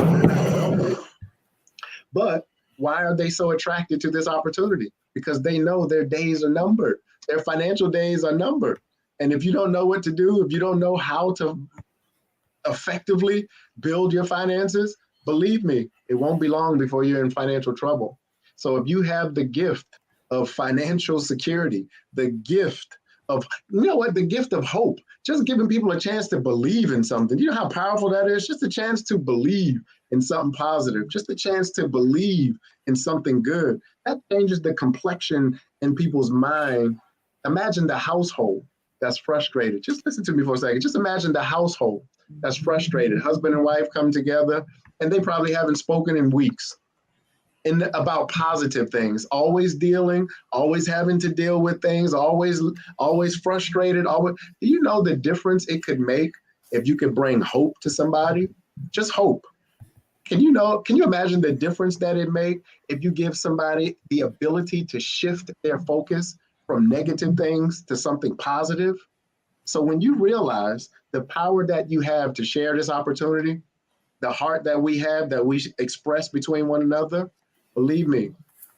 But why are they so attracted to this opportunity? Because they know their days are numbered. Their financial days are numbered. And if you don't know what to do, if you don't know how to effectively build your finances, believe me, it won't be long before you're in financial trouble. So if you have the gift of financial security, the gift of, you know what, the gift of hope, just giving people a chance to believe in something. You know how powerful that is? Just a chance to believe in something positive, just a chance to believe in something good. That changes the complexion in people's mind. Imagine the household that's frustrated. Just listen to me for a second. Just imagine the household that's frustrated. Husband and wife come together and they probably haven't spoken in weeks about positive things, always dealing, always having to deal with things, always frustrated. Always. Do you know the difference it could make if you could bring hope to somebody? Just hope. Can you imagine the difference that it make if you give somebody the ability to shift their focus from negative things to something positive? So when you realize the power that you have to share this opportunity, the heart that we have that we express between one another, believe me,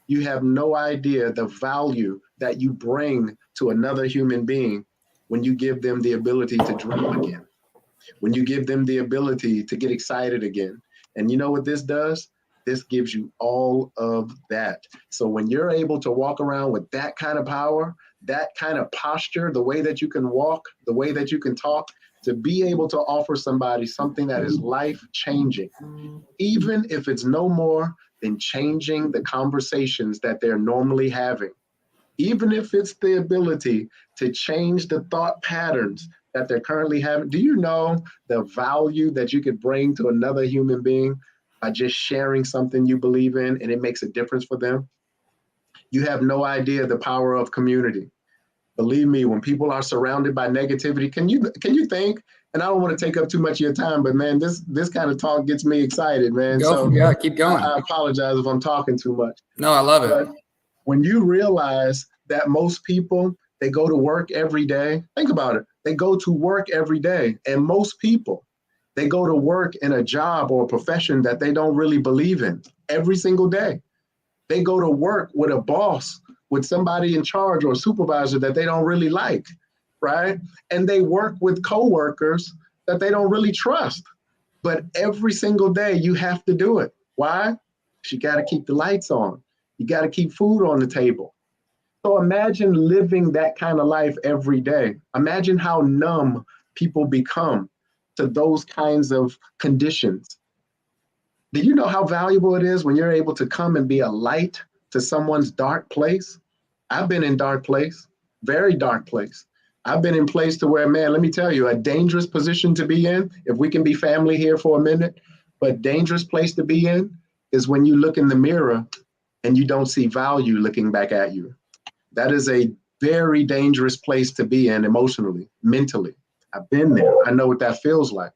you have no idea the value that you bring to another human being when you give them the ability to dream again, when you give them the ability to get excited again. And you know what this does? This gives you all of that. So when you're able to walk around with that kind of power, that kind of posture, the way that you can walk, the way that you can talk, to be able to offer somebody something that is life-changing, even if it's no more than changing the conversations that they're normally having, even if it's the ability to change the thought patterns that they're currently having. Do you know the value that you could bring to another human being by just sharing something you believe in and it makes a difference for them? You have no idea the power of community. Believe me, when people are surrounded by negativity, can you think? And I don't want to take up too much of your time, but man, this kind of talk gets me excited, man. Yeah, keep going. I apologize if I'm talking too much. No, I love it. But when you realize that most people, they go to work every day, think about it. They go to work every day. And most people, they go to work in a job or a profession that they don't really believe in every single day. They go to work with a boss, with somebody in charge or a supervisor that they don't really like, right? And they work with coworkers that they don't really trust. But every single day you have to do it. Why? Because you got to keep the lights on. You got to keep food on the table. So imagine living that kind of life every day. Imagine how numb people become to those kinds of conditions. Do you know how valuable it is when you're able to come and be a light to someone's dark place? I've been in dark place, very dark place. I've been in place to where, man, let me tell you, a dangerous position to be in, if we can be family here for a minute, but dangerous place to be in is when you look in the mirror and you don't see value looking back at you. That is a very dangerous place to be in emotionally, mentally. I've been there. I know what that feels like.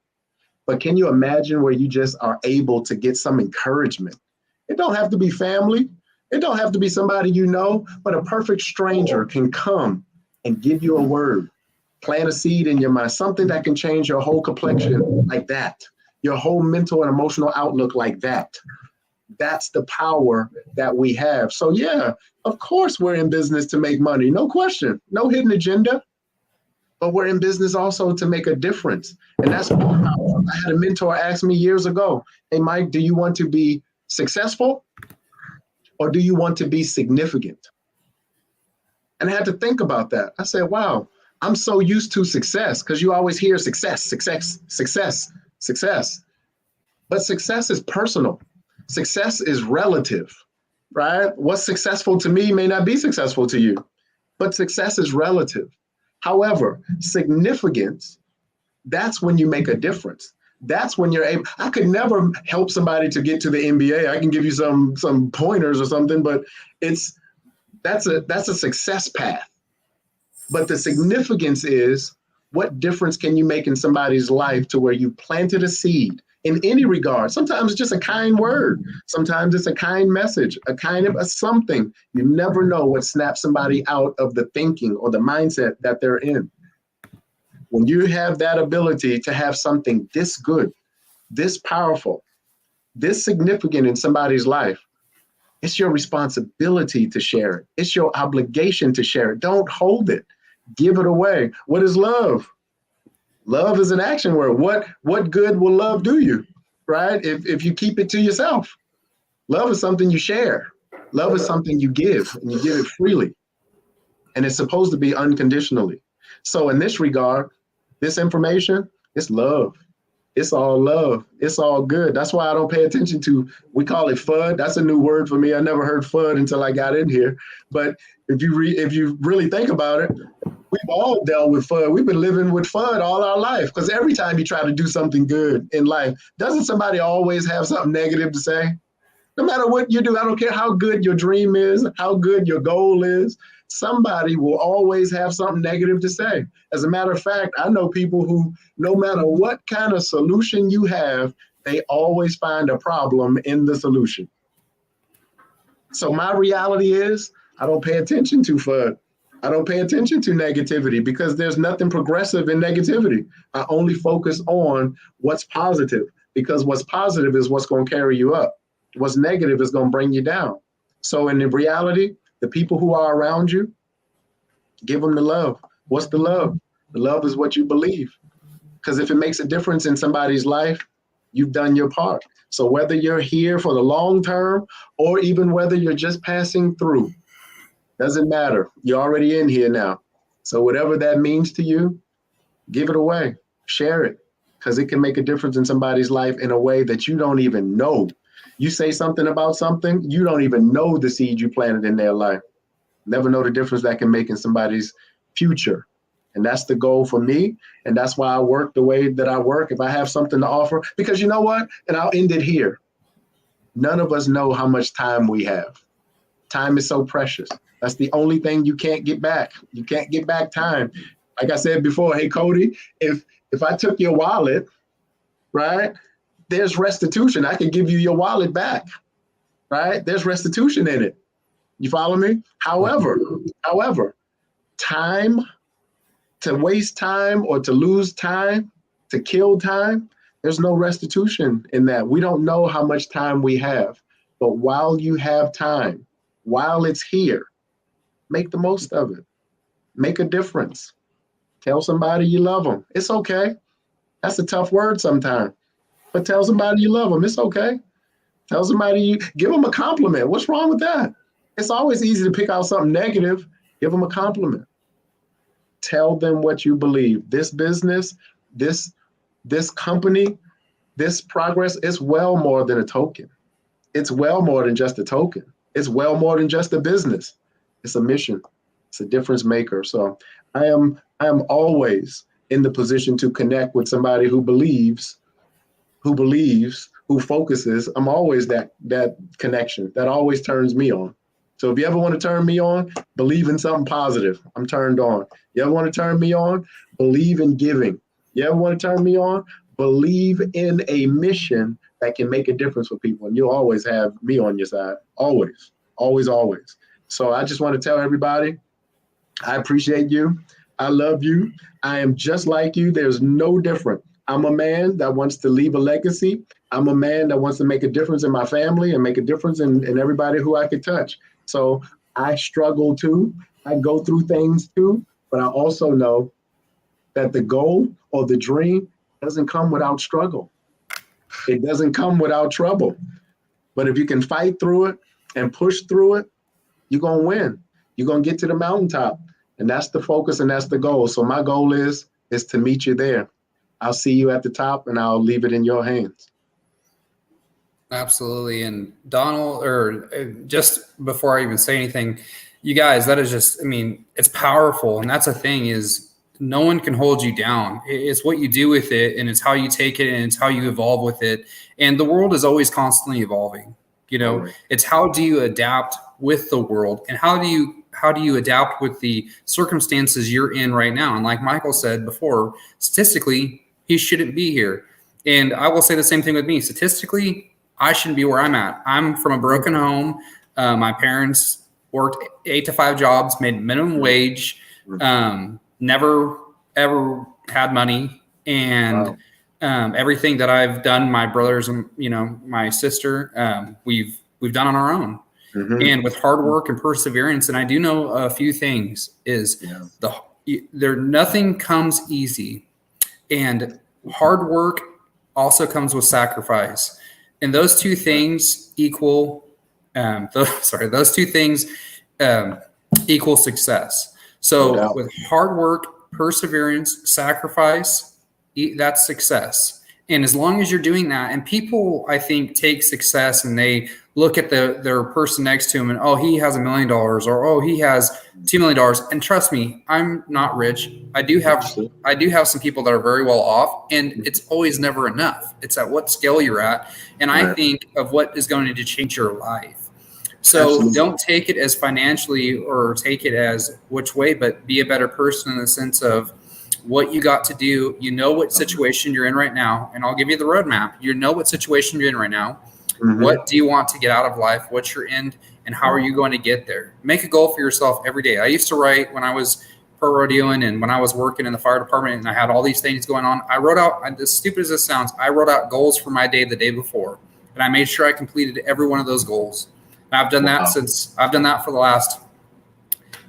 But can you imagine where you just are able to get some encouragement? It don't have to be family. It don't have to be somebody you know, but a perfect stranger can come and give you a word, plant a seed in your mind, something that can change your whole complexion like that, your whole mental and emotional outlook like that. That's the power that we have. So yeah, of course we're in business to make money, no question, no hidden agenda, but we're in business also to make a difference. And that's more powerful. I had a mentor ask me years ago, hey, Mike, do you want to be successful or do you want to be significant? And I had to think about that. I said, wow, I'm so used to success because you always hear success, success, success. success. But success is personal. Success is relative, right? What's successful to me may not be successful to you, but success is relative. However, significance, that's when you make a difference. That's when you're able. I could never help somebody to get to the NBA. I can give you some pointers or something, but that's a success path. But the significance is, what difference can you make in somebody's life to where you planted a seed in any regard? Sometimes it's just a kind word. Sometimes it's a kind message, a kind of a something. You never know what snaps somebody out of the thinking or the mindset that they're in. When you have that ability to have something this good, this powerful, this significant in somebody's life, it's your responsibility to share it. It's your obligation to share it. Don't hold it. Give it away. What is love? Love is an action word. What good will love do you, right? If you keep it to yourself. Love is something you share. Love is something you give, and you give it freely. And it's supposed to be unconditionally. So in this regard, this information, it's love. It's all love. It's all good. That's why I don't pay attention to, we call it FUD. That's a new word for me. I never heard FUD until I got in here. But if you really think about it, we've all dealt with FUD. We've been living with FUD all our life, because every time you try to do something good in life, doesn't somebody always have something negative to say? No matter what you do, I don't care how good your dream is, how good your goal is, somebody will always have something negative to say. As a matter of fact, I know people who, no matter what kind of solution you have, they always find a problem in the solution. So my reality is, I don't pay attention to FUD. I don't pay attention to negativity, because there's nothing progressive in negativity. I only focus on what's positive, because what's positive is what's going to carry you up. What's negative is going to bring you down. So in the reality, the people who are around you, give them the love. What's the love? The love is what you believe. Because if it makes a difference in somebody's life, you've done your part. So whether you're here for the long term, or even whether you're just passing through, doesn't matter. You're already in here now. So whatever that means to you, give it away. Share it. Because it can make a difference in somebody's life in a way that you don't even know. You say something about something, you don't even know the seed you planted in their life. Never know the difference that can make in somebody's future. And that's the goal for me. And that's why I work the way that I work. If I have something to offer, because you know what? And I'll end it here. None of us know how much time we have. Time is so precious. That's the only thing you can't get back. You can't get back time. Like I said before, hey, Cody, if I took your wallet, right, there's restitution. I can give you your wallet back, right? There's restitution in it. You follow me? However, time, to waste time or to lose time, to kill time, there's no restitution in that. We don't know how much time we have. But while you have time, while it's here, make the most of it. Make a difference. Tell somebody you love them. It's okay. That's a tough word sometimes. But tell somebody you love them. It's okay. Tell somebody, give them a compliment. What's wrong with that? It's always easy to pick out something negative. Give them a compliment. Tell them what you believe. This business, this company, this progress is well more than a token. It's well more than just a token. It's well more than just a business. It's a mission. It's a difference maker. So I am always in the position to connect with somebody who believes, who focuses. I'm always that connection. That always turns me on. So if you ever want to turn me on, believe in something positive. I'm turned on. You ever want to turn me on? Believe in giving. You ever want to turn me on? Believe in a mission that can make a difference for people. And you'll always have me on your side. Always, always, always. So I just want to tell everybody, I appreciate you. I love you. I am just like you. There's no different. I'm a man that wants to leave a legacy. I'm a man that wants to make a difference in my family and make a difference in everybody who I could touch. So I struggle too. I go through things too, but I also know that the goal or the dream doesn't come without struggle. It doesn't come without trouble. But if you can fight through it and push through it, you're going to win. You're going to get to the mountaintop. And that's the focus and that's the goal. So my goal is to meet you there. I'll see you at the top, and I'll leave it in your hands. Absolutely. And Donald, or just before I even say anything, you guys, that is just, I mean, it's powerful. And that's the thing, is no one can hold you down. It's what you do with it, and it's how you take it, and it's how you evolve with it. And the world is always constantly evolving. You know, it's how do you adapt with the world, and how do you adapt with the circumstances you're in right now? And like Michael said before, statistically, he shouldn't be here. And I will say the same thing with me. Statistically, I shouldn't be where I'm at. I'm from a broken home. My parents worked 8 to 5 jobs, made minimum wage, never ever had money, and everything that I've done, my brothers and my sister, we've done on our own, and with hard work and perseverance. And I do know a few things is nothing comes easy, and hard work also comes with sacrifice. And those two things equal equal success. So with hard work, perseverance, sacrifice, that's success. And as long as you're doing that, and people, I think, take success and they look at their person next to him and, oh, he has $1 million, or, oh, he has $2 million. And trust me, I'm not rich. I do have some people that are very well off, and it's always never enough. It's at what scale you're at. And I think of what is going to change your life. So don't take it as financially or take it as which way, but be a better person in the sense of what you got to do. You know what situation you're in right now, and I'll give you the roadmap. You know what situation you're in right now. What do you want to get out of life? What's your end, and how are you going to get there? Make a goal for yourself every day. I used to write when I was pro rodeoing and when I was working in the fire department, and I had all these things going on. I wrote out, as stupid as this sounds, I wrote out goals for my day the day before, and I made sure I completed every one of those goals. And I've done that for the last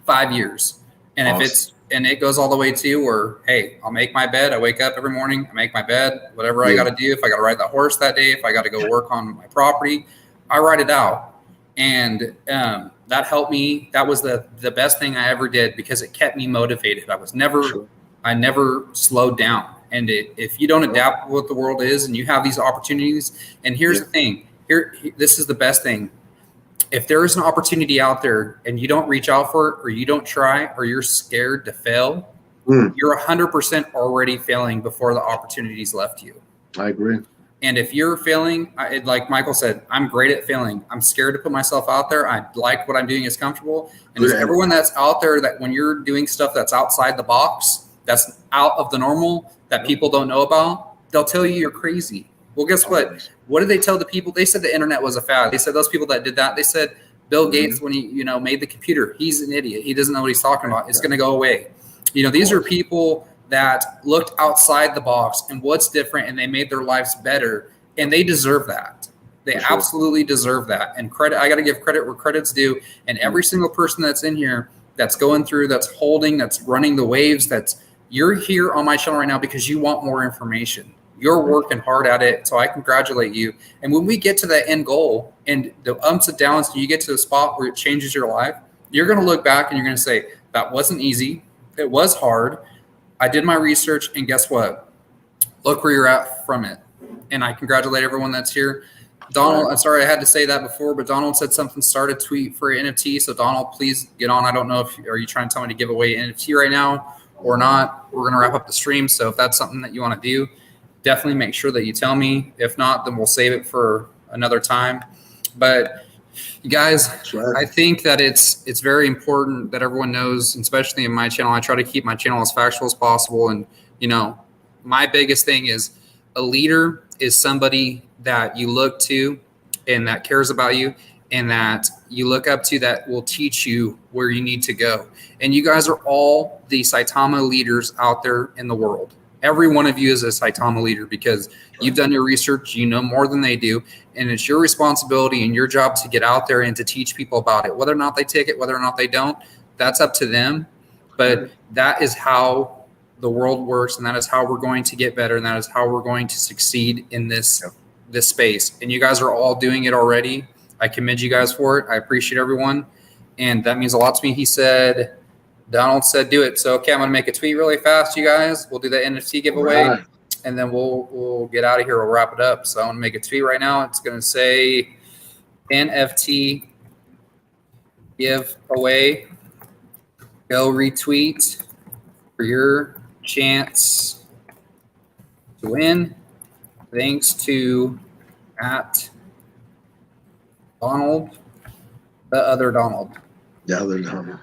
5 years. And if it goes all the way to where, hey, I'll make my bed. I wake up every morning, I make my bed, whatever I got to do. If I got to ride that horse that day, if I got to go work on my property, I write it out. And that helped me. That was the best thing I ever did, because it kept me motivated. I never slowed down. And if you don't adapt to what the world is, and you have these opportunities, and here's the thing, this is the best thing. If there is an opportunity out there and you don't reach out for it, or you don't try, or you're scared to fail, you're 100% already failing before the opportunities left you. I agree. And if you're failing, like Michael said, I'm great at failing. I'm scared to put myself out there. I like what I'm doing is comfortable. And there's everyone that's out there that when you're doing stuff that's outside the box, that's out of the normal, that people don't know about, they'll tell you you're crazy. Well, guess what? What did they tell the people? They said the internet was a fad. They said those people that did that, they said Bill Gates, when he made the computer, he's an idiot. He doesn't know what he's talking about. It's going to go away. These are people that looked outside the box and what's different, and they made their lives better, and they deserve that. They absolutely deserve that. And credit, I got to give credit where credit's due. And every single person that's in here, that's going through, that's holding, that's running the waves, you're here on my channel right now because you want more information. You're working hard at it, so I congratulate you. And when we get to that end goal and the ups and downs, and you get to the spot where it changes your life, you're going to look back and you're going to say, that wasn't easy. It was hard. I did my research, and guess what? Look where you're at from it. And I congratulate everyone that's here. Donald, I'm sorry I had to say that before, but Donald said something, start a tweet for NFT. So Donald, please get on. I don't know are you trying to tell me to give away NFT right now or not? We're going to wrap up the stream. So if that's something that you want to do, definitely make sure that you tell me. If not, then we'll save it for another time. But you guys, I think that it's very important that everyone knows, especially in my channel. I try to keep my channel as factual as possible. And, my biggest thing is a leader is somebody that you look to and that cares about you and that you look up to, that will teach you where you need to go. And you guys are all the Saitama leaders out there in the world. Every one of you is a Saitama leader because you've done your research, you know more than they do, and it's your responsibility and your job to get out there and to teach people about it. Whether or not they take it, whether or not they don't, that's up to them. But that is how the world works, and that is how we're going to get better, and that is how we're going to succeed in this space. And you guys are all doing it already. I commend you guys for it. I appreciate everyone, and that means a lot to me. Donald said do it. So, okay, I'm going to make a tweet really fast, you guys. We'll do the NFT giveaway. and then we'll get out of here. We'll wrap it up. So I want to make a tweet right now. It's going to say NFT giveaway. Go retweet for your chance to win. Thanks to at Donald, the other Donald. The other Donald.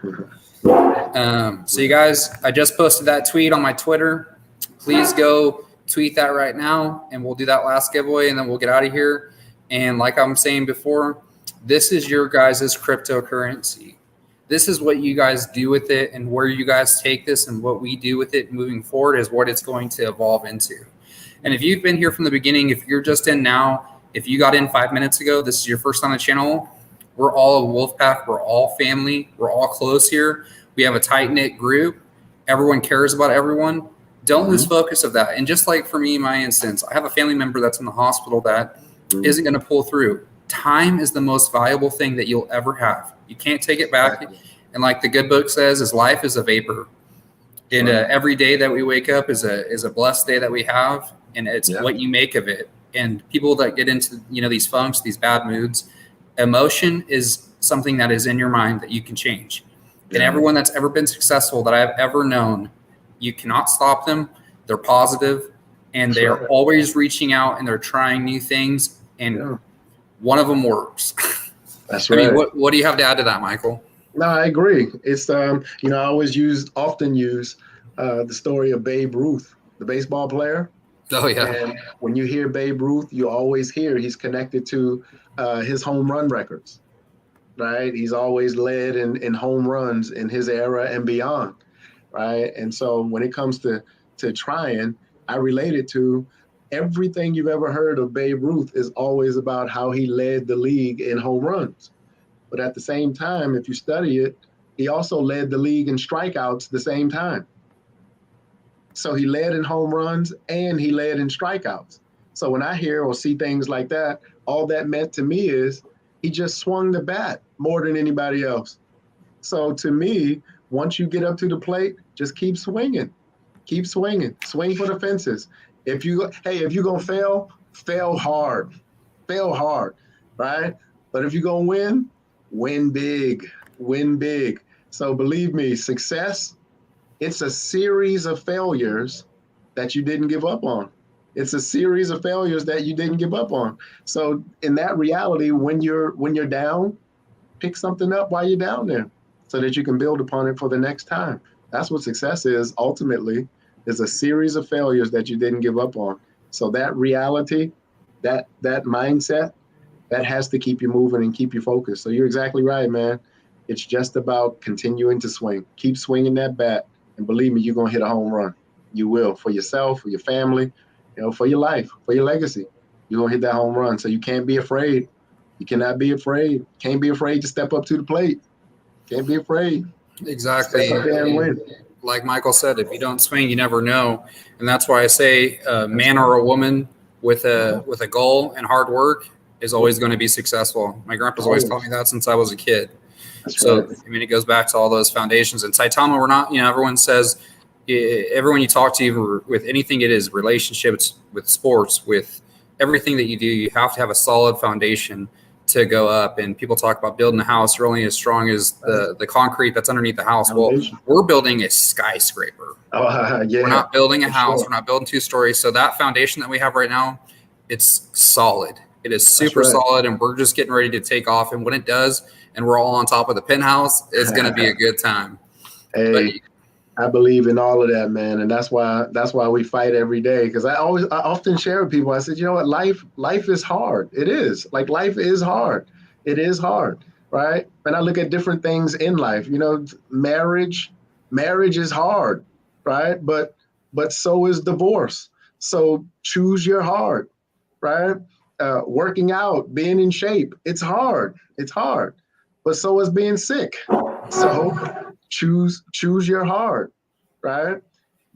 So you guys, I just posted that tweet on my Twitter. Please go tweet that right now, and we'll do that last giveaway, and then we'll get out of here. And like I'm saying before, this is your guys' cryptocurrency. This is what you guys do with it, and where you guys take this and what we do with it moving forward is what it's going to evolve into. And if you've been here from the beginning, if you're just in now, if you got in 5 minutes ago, this is your first on the channel, we're all a wolf pack. We're all family. We're all close here. We have a tight-knit group. Everyone cares about everyone. Don't lose focus of that. And just like for me, in my instance, I have a family member that's in the hospital that isn't going to pull through. Time is the most valuable thing that you'll ever have. You can't take it back. And like the good book says, is life is a vapor. And every day that we wake up is a blessed day that we have. And it's what you make of it. And people that get into, these funks, these bad moods, emotion is something that is in your mind that you can change. And everyone that's ever been successful that I've ever known, you cannot stop them. They're positive, and they are always reaching out, and they're trying new things. And one of them works. That's right. I mean, what do you have to add to that, Michael? No, I agree. It's I often use the story of Babe Ruth, the baseball player. Oh yeah. And when you hear Babe Ruth, you always hear he's connected to his home run records, right? He's always led in home runs in his era and beyond, right? And so when it comes to trying, I relate it to everything you've ever heard of Babe Ruth is always about how he led the league in home runs. But at the same time, if you study it, he also led the league in strikeouts the same time. So he led in home runs and he led in strikeouts. So when I hear or see things like that, all that meant to me is he just swung the bat more than anybody else. So to me, once you get up to the plate, just keep swinging. Keep swinging. Swing for the fences. If you're going to fail hard. Fail hard, right? But if you're going to win big. Win big. So believe me, success, it's a series of failures that you didn't give up on. It's a series of failures that you didn't give up on. So in that reality, when you're down, pick something up while you're down there so that you can build upon it for the next time. That's what success is ultimately, is a series of failures that you didn't give up on. So that reality, that mindset, that has to keep you moving and keep you focused. So you're exactly right, man. It's just about continuing to swing. Keep swinging that bat. And believe me, you're going to hit a home run. You will, for yourself, for your family, for your life, for your legacy. You're going to hit that home run. So you can't be afraid. You cannot be afraid. Can't be afraid to step up to the plate. Can't be afraid. Exactly. Step up there and win. Like Michael said, if you don't swing, you never know. And that's why I say a man or a woman with a goal and hard work is always going to be successful. My grandpa's always taught me that since I was a kid. That's So, right. I mean, it goes back to all those foundations. And Saitama, we're not, everyone says, everyone you talk to with anything it is, relationships, with sports, with everything that you do, you have to have a solid foundation to go up. And people talk about building a house. You're only as strong as the concrete that's underneath the house. Well, we're building a skyscraper. Yeah. We're not building a house. Sure. We're not building 2 stories. So that foundation that we have right now, it's solid. It is super solid, and we're just getting ready to take off. And when it does, and we're all on top of the penthouse, it's going to be a good time. Hey, I believe in all of that, man, and that's why we fight every day. Because I often share with people. I said, you know what, life is hard. It is. Like, life is hard. It is hard, right? And I look at different things in life. Marriage is hard, right? But so is divorce. So choose your hard, right? Working out, being in shape, it's hard. It's hard. But so is being sick. So choose your hard, right?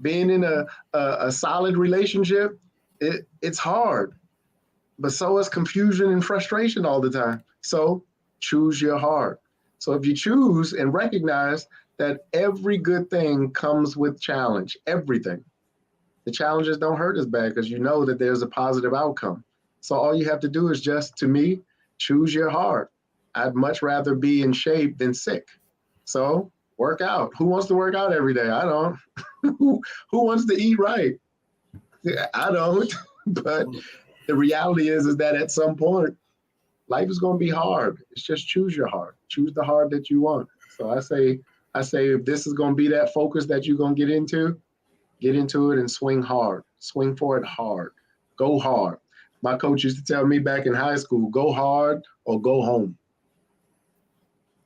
Being in a solid relationship, it's hard. But so is confusion and frustration all the time. So choose your hard. So if you choose and recognize that every good thing comes with challenge, everything. The challenges don't hurt as bad because you know that there's a positive outcome. So all you have to do is just, to me, choose your heart. I'd much rather be in shape than sick. So work out. Who wants to work out every day? I don't. Who wants to eat right? I don't. But the reality is that at some point, life is going to be hard. It's just choose your heart. Choose the heart that you want. So I say if this is going to be that focus that you're going to get into it and swing hard. Swing for it hard. Go hard. My coach used to tell me back in high school, go hard or go home.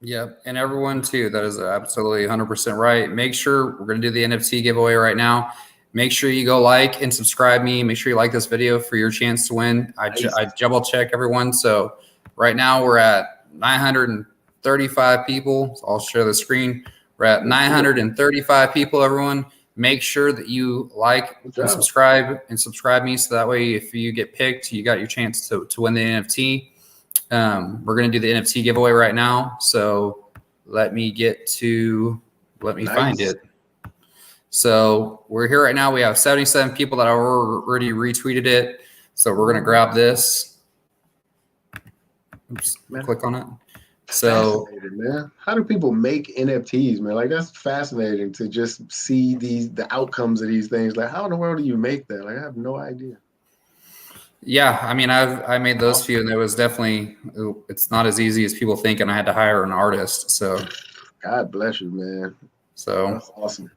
Yep. And everyone too, that is absolutely 100% right. Make sure we're going to do the NFT giveaway right now. Make sure you go like and subscribe me. Make sure you like this video for your chance to win. I double check everyone. So right now we're at 935 people. So I'll share the screen. We're at 935 people, everyone. Make sure that you like and subscribe me. So that way, if you get picked, you got your chance to win the NFT. We're going to do the NFT giveaway right now. So let me find it. So we're here right now. We have 77 people that already retweeted it. So we're going to grab this. Oops, click on it. So, man, how do people make NFTs, man? Like, that's fascinating to just see the outcomes of these things. Like, how in the world do you make that? Like, I have no idea. Yeah, I mean, I made those few, and it was definitely, it's not as easy as people think, and I had to hire an artist. So, God bless you, man. So that's awesome.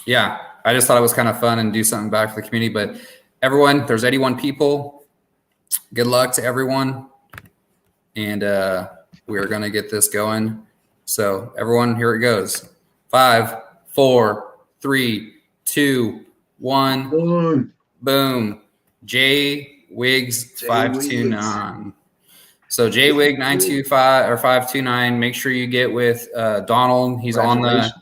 Yeah, I just thought it was kind of fun and do something back for the community. But everyone, there's 81 people. Good luck to everyone, and we're gonna get this going. So everyone, here it goes. 5, 4, 3, 2, 1. Boom. J Wiggs 529. So J Wig 925 or 529. Make sure you get with Donald. He's on the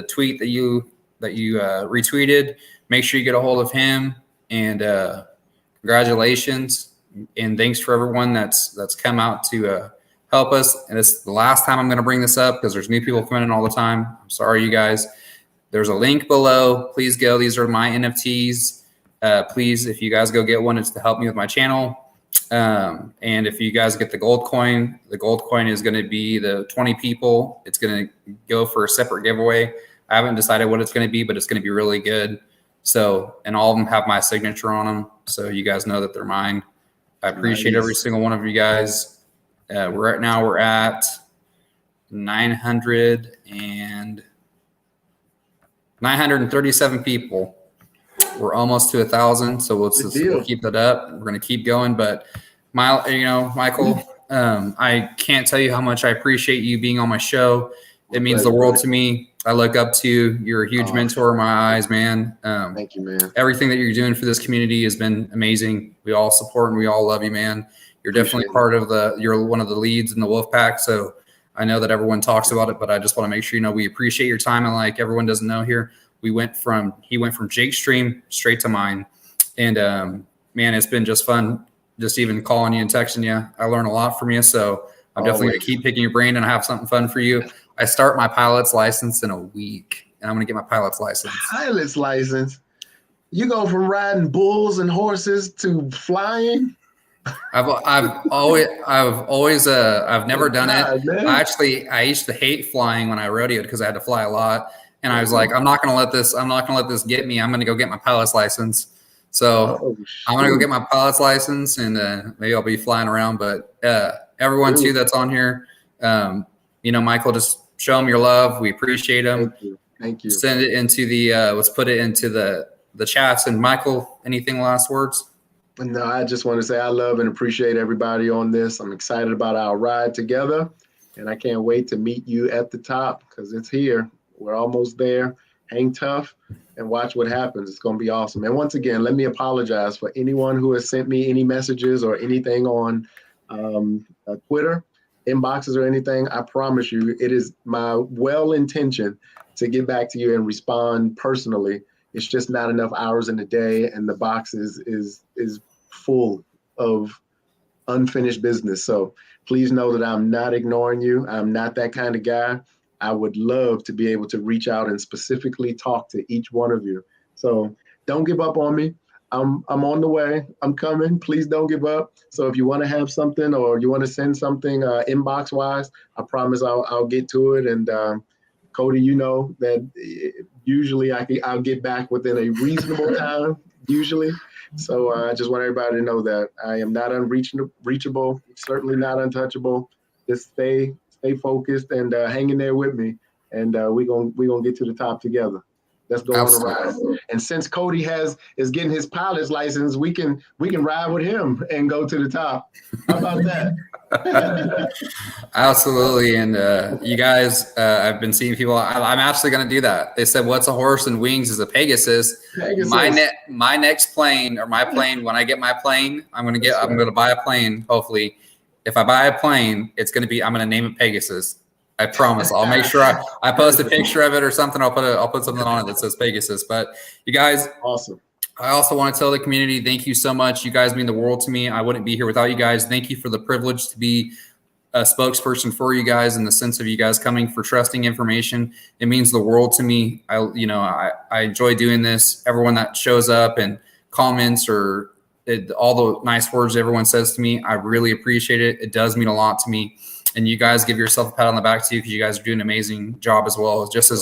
tweet that you retweeted. Make sure you get a hold of him. And congratulations and thanks for everyone that's come out to help us. And it's the last time I'm going to bring this up because there's new people coming in all the time. I'm sorry, you guys. There's a link below. Please go. These are my NFTs. Please, if you guys go get one, it's to help me with my channel. And if you guys get the gold coin is going to be the 20 people. It's going to go for a separate giveaway. I haven't decided what it's going to be, but it's going to be really good. So, and all of them have my signature on them. So you guys know that they're mine. I appreciate every single one of you guys. We're at 937 people. We're almost to 1,000, so we'll keep that up. We're going to keep going. But Michael, I can't tell you how much I appreciate you being on my show. It means the world to me. I look up to you. You're a huge mentor in my eyes, man. Thank you, man. Everything that you're doing for this community has been amazing. We all support and we all love you, man. You're definitely you're one of the leads in the Wolf Pack. So I know that everyone talks about it, but I just want to make sure we appreciate your time. And like everyone doesn't know here, he went from Jake's stream straight to mine. And man, it's been just fun just even calling you and texting you. I learn a lot from you. So I'm definitely going to keep picking your brain and have something fun for you. I start my pilot's license in a week, and I'm going to get my pilot's license. Pilot's license? You go from riding bulls and horses to flying? I've never done it. Man. I used to hate flying when I rodeoed because I had to fly a lot. And I was like, I'm not going to let this get me. I'm going to go get my pilot's license. So I'm going to go get my pilot's license and maybe I'll be flying around. But everyone too that's on here, Michael, just show them your love. We appreciate them. Thank you. Send it into let's put it into the chats. And Michael, anything last words? No, I just want to say I love and appreciate everybody on this. I'm excited about our ride together, and I can't wait to meet you at the top because it's here. We're almost there. Hang tough and watch what happens. It's going to be awesome. And once again, let me apologize for anyone who has sent me any messages or anything on Twitter, inboxes or anything. I promise you, it is my well intention to get back to you and respond personally. It's just not enough hours in the day, and the box is full of unfinished business. So please know that I'm not ignoring you. I'm not that kind of guy. I would love to be able to reach out and specifically talk to each one of you. So don't give up on me. I'm on the way. I'm coming. Please don't give up. So if you want to have something or you want to send something inbox wise, I promise I'll get to it. And Cody, you know that usually I'll get back within a reasonable time. Usually. So I just want everybody to know that I am not unreachable, certainly not untouchable. Just stay focused and hang in there with me, and we're gonna get to the top together. Let's go on a ride. And since Cody is getting his pilot's license, we can ride with him and go to the top. How about that? Absolutely. And you guys, I've been seeing people. I'm actually going to do that. They said, "What's a horse and wings is a Pegasus." My next plane, or my plane, when I get my plane, I'm going to buy a plane. Hopefully, if I buy a plane, I'm going to name it Pegasus. I promise. I'll make sure I post a picture of it or something. I'll put something on it that says Pegasus. But you guys, awesome. I also want to tell the community, thank you so much. You guys mean the world to me. I wouldn't be here without you guys. Thank you for the privilege to be a spokesperson for you guys, in the sense of you guys coming for trusting information. It means the world to me. I enjoy doing this. Everyone that shows up and comments or all the nice words everyone says to me, I really appreciate it. It does mean a lot to me. And you guys give yourself a pat on the back too, because you guys are doing an amazing job as well. Just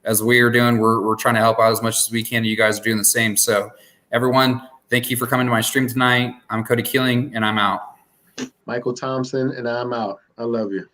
as we are doing, we're trying to help out as much as we can. You guys are doing the same. So everyone, thank you for coming to my stream tonight. I'm Cody Keeling, and I'm out. Michael Thompson, and I'm out. I love you.